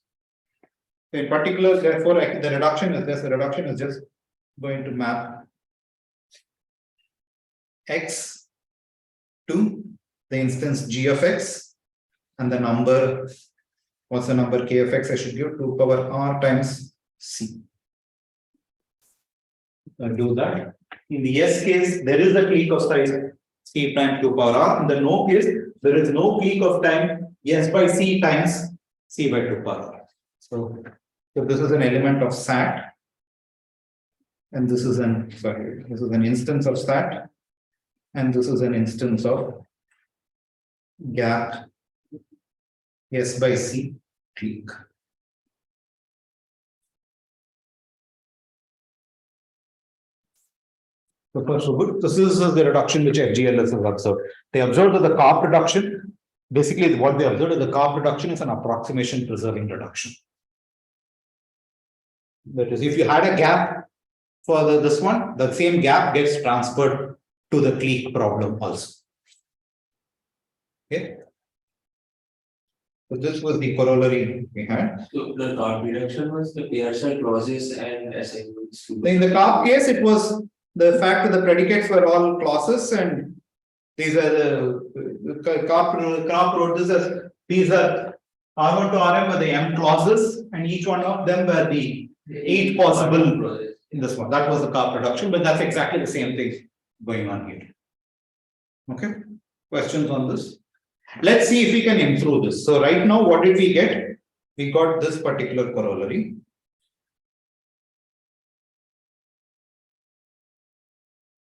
In particular, therefore, the reduction is just going to map X to the instance G of X and the number, what's the number K of X I should give? 2 power R times C. I'll do that. In the yes case, there is a clique of size C times 2 power R. In the no case, there is no clique of time S by C times C by 2 power R. So this is an element of SAT, and this is an instance of SAT, and this is an instance of gap S by C clique. So first, this is the reduction which FGLSS has observed. They observed that the carp reduction, basically what they observed is the carp reduction is an approximation preserving reduction. That is, if you had a gap for this one, the same gap gets transferred to the clique problem also. Okay. So this was the corollary we had. So the carp reduction was the PRSL clauses and assignments. In the carp case, it was the fact that the predicates were all clauses, and these are the carp wrote this as these are R1 to Rm are the M clauses, and each one of them were the 8 possible in this one. That was the carp reduction, but that's exactly the same thing going on here. Okay, questions on this? Let's see if we can improve this. So right now, what did we get? We got this particular corollary.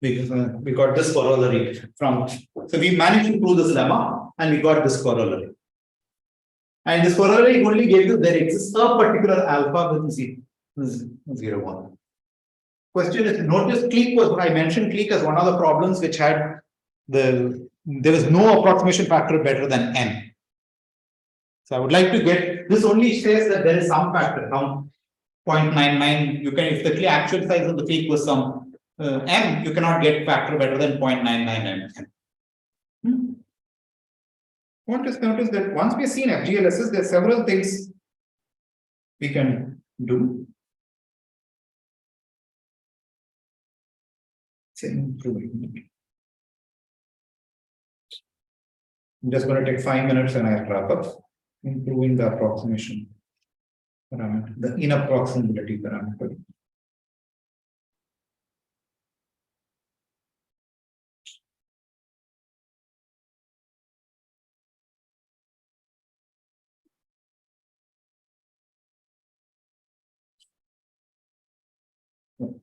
We got this corollary from, so we managed to prove this lemma and we got this corollary. And this corollary only gave you there exists a particular alpha with 0, 1. Question is, notice clique was, I mentioned clique as one of the problems which had there is no approximation factor better than n. So I would like to get, this only says that there is some factor, some 0.99, you can, if the actual size of the clique was some m, you cannot get factor better than 0.99 m. What is notice that once we have seen FGLSS, there are several things we can do. I'm just going to take 5 minutes and I'll wrap up. Improving the approximation parameter, the inapproximability parameter.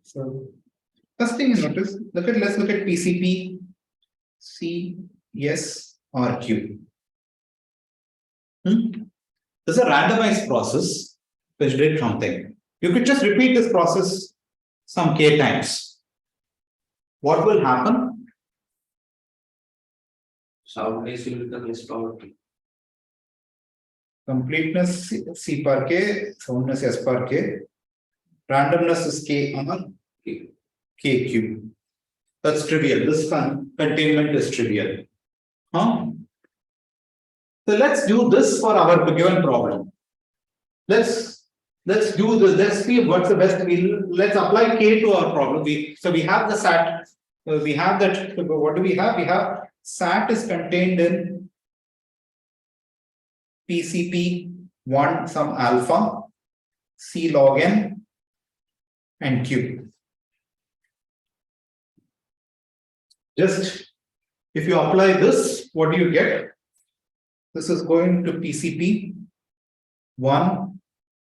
So, first thing you notice, let's look at PCP, CSR. This is a randomized process which did something. You could just repeat this process some k times. What will happen? Soundness will become installed. Completeness C per k, soundness S per k, randomness is k on k cube. That's trivial. This containment is trivial. So let's do this for our given problem. Let's do this. Let's see what's the best. Let's apply k to our problem. So we have the SAT. We have that. What do we have? We have SAT is contained in PCP 1 some alpha, C log n, and Q. Just if you apply this, what do you get? This is going to PCP 1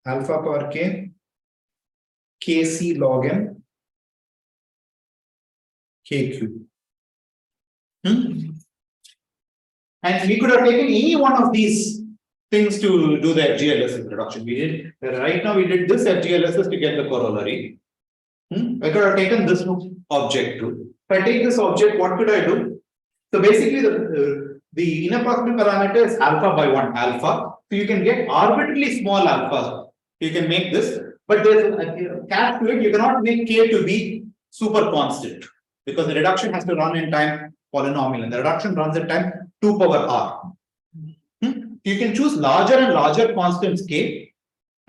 alpha per k, kc log n, kq. And we could have taken any one of these things to do the FGLSS reduction. We did right now. We did this FGLSS to get the corollary. I could have taken this object too. If I take this object, what could I do? So basically, the inapproximate parameter is alpha by 1 alpha. So you can get arbitrarily small alpha. You can make this, but there's a catch to it. You cannot make k to be super constant because the reduction has to run in time polynomial, and the reduction runs in time 2 power r. You can choose larger and larger constants k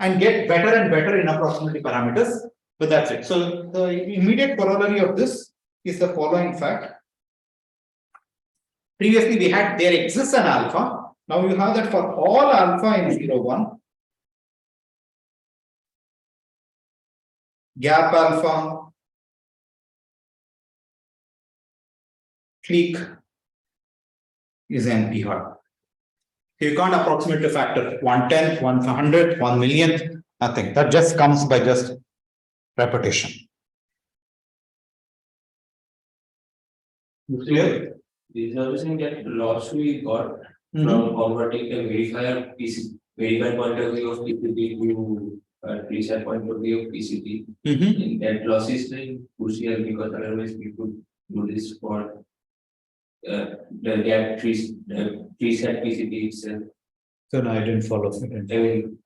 and get better and better inapproximability parameters, but that's it. So the immediate corollary of this is the following fact. Previously we had there exists an alpha. Now you have that for all alpha in 0, 1, gap alpha, clique is NP hard. You can't approximate the factor 1/10, 1/100, 1,000,000, nothing. That just comes by just repetition. Clear? This is also that loss we got from converting the verifier verifier point of view of PCP to preset point of view of PCP. And that loss is very crucial because otherwise we could do this for the gap preset PCP itself. So no, I didn't follow it. I mean,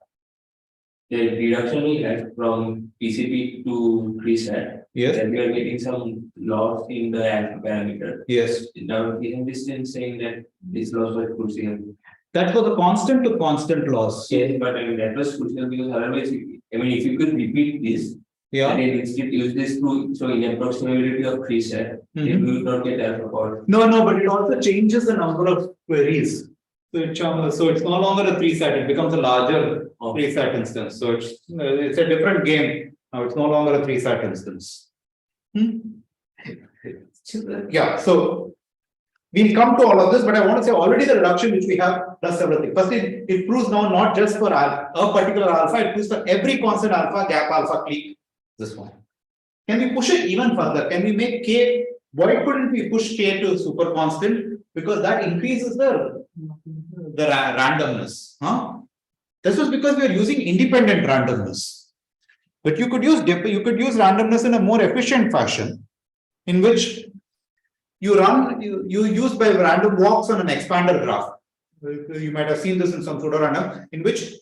the reduction we had from PCP to preset. Yes. That we are getting some loss in the alpha parameter. Yes. Now, isn't this then saying that this loss was crucial? That was a constant to constant loss. Yes, but I mean that was crucial because otherwise, I mean, if you could repeat this, Yeah. and then instead use this to show inapproximability of preset, then we will not get alpha power. No, but it also changes the number of queries. So it's no longer a 3 set, it becomes a larger 3 set instance. So it's a different game. Now it's no longer a 3 set instance. Yeah, so we'll come to all of this, but I want to say already the reduction which we have does several things. First, it proves now not just for a particular alpha, it proves for every constant alpha, gap alpha, clique, this one. Can we push it even further? Can we make k? Why couldn't we push k to super constant? Because that increases the randomness. This was because we are using independent randomness. But you could use randomness in a more efficient fashion, in which you use by random walks on an expander graph. You might have seen this in some pseudorandom, in which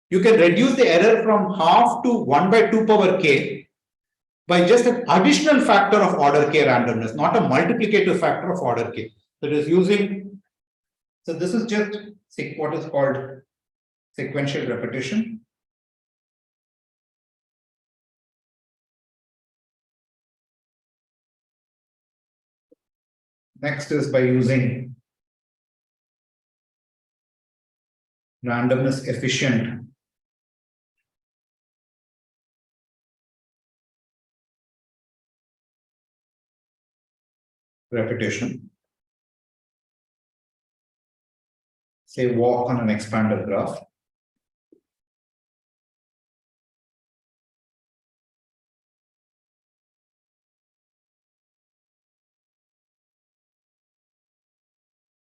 you can reduce the error from half to 1 by 2 power k by just an additional factor of order k randomness, not a multiplicative factor of order k. That is using, so this is just what is called sequential repetition. Next is by using randomness efficient repetition. Say walk on an expander graph.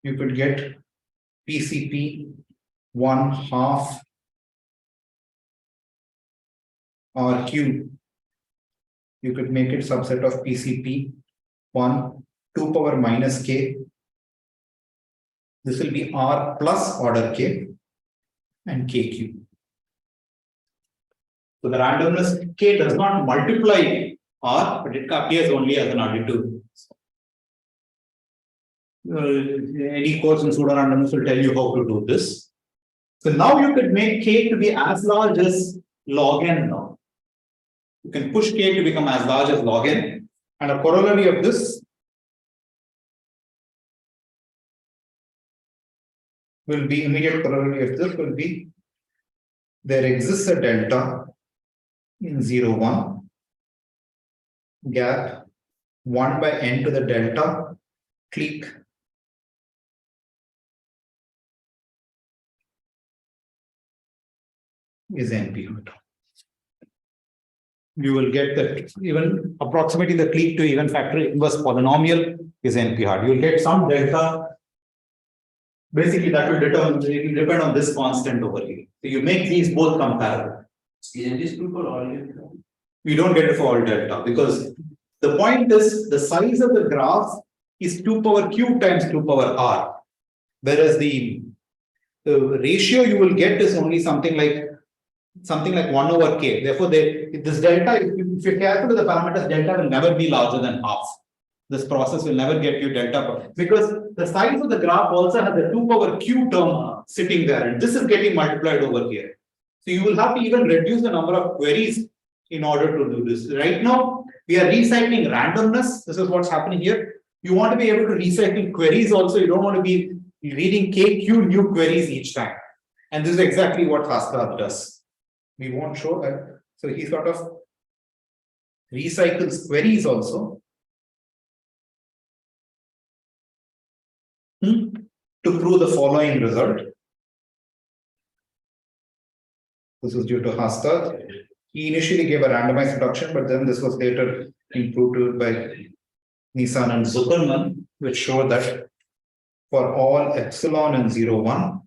You could get PCP 1/2 RQ. You could make it subset of PCP 1 2 power minus k. This will be R plus order k and KQ. So the randomness k does not multiply R, but it appears only as an additive. Any course in pseudorandomness will tell you how to do this. So now you could make k to be as large as log n now. You can push k to become as large as log n, and a corollary of this will be, immediate corollary of this will be, there exists a delta in 0, 1, gap 1 by n to the delta, clique is NP hard. You will get that even approximating the clique to even factor inverse polynomial is NP hard. You will get some delta. Basically, that will depend on this constant over here. So you make these both comparable. Isn't this true for all delta? We don't get it for all delta, because the point is the size of the graph is 2 power q times 2 power r, whereas the ratio you will get is only something like 1 over k. Therefore, this delta, if you calculate the parameters, delta will never be larger than half. This process will never get you delta, because the size of the graph also has a 2 power q term sitting there, and this is getting multiplied over here. So you will have to even reduce the number of queries in order to do this. Right now, we are recycling randomness. This is what's happening here. You want to be able to recycle queries also. You don't want to be reading KQ new queries each time. And this is exactly what Harsha does. We won't show that. So he sort of recycles queries also to prove the following result. This was due to Harsha. He initially gave a randomized reduction, but then this was later improved by Nissan and Zuckerman, which showed that for all epsilon and 0, 1,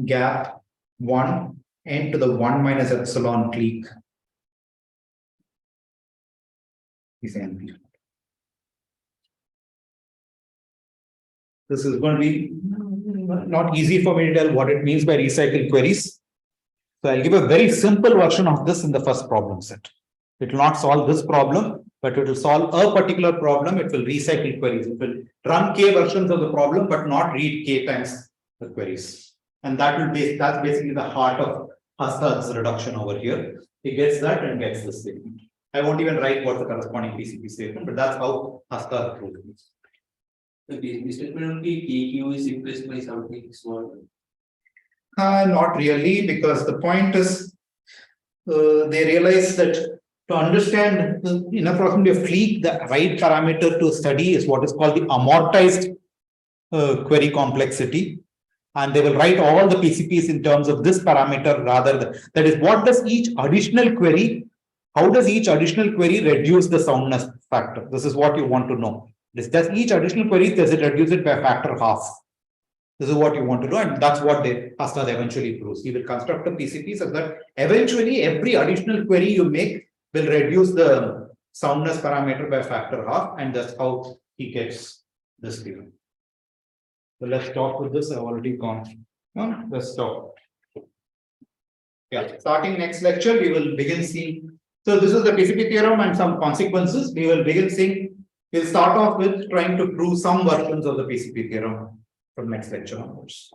gap 1 n to the 1 minus epsilon clique is NP. This is going to be not easy for me to tell what it means by recycled queries. So I'll give a very simple version of this in the first problem set. It will not solve this problem, but it will solve a particular problem. It will recycle queries. It will run k versions of the problem, but not read k times the queries. And that's basically the heart of Harsha's reduction over here. He gets that and gets this statement. I won't even write what the corresponding PCP statement, but that's how Harsha proved it. The statement will be KQ is replaced by something small. Not really, because the point is they realize that to understand the inapproximability of Clique, the right parameter to study is what is called the amortized query complexity. And they will write all the PCPs in terms of this parameter rather than, that is, what does each additional query, how does each additional query reduce the soundness factor? This is what you want to know. Does each additional query, does it reduce it by a factor half? This is what you want to do, and that's what Harsha eventually proves. He will construct a PCP so that eventually every additional query you make will reduce the soundness parameter by factor half, and that's how he gets this theorem. So let's stop with this. I've already gone on. Let's stop. Yeah, starting next lecture, we will begin seeing. So this is the PCP theorem and some consequences. We will begin seeing. We'll start off with trying to prove some versions of the PCP theorem from next lecture onwards.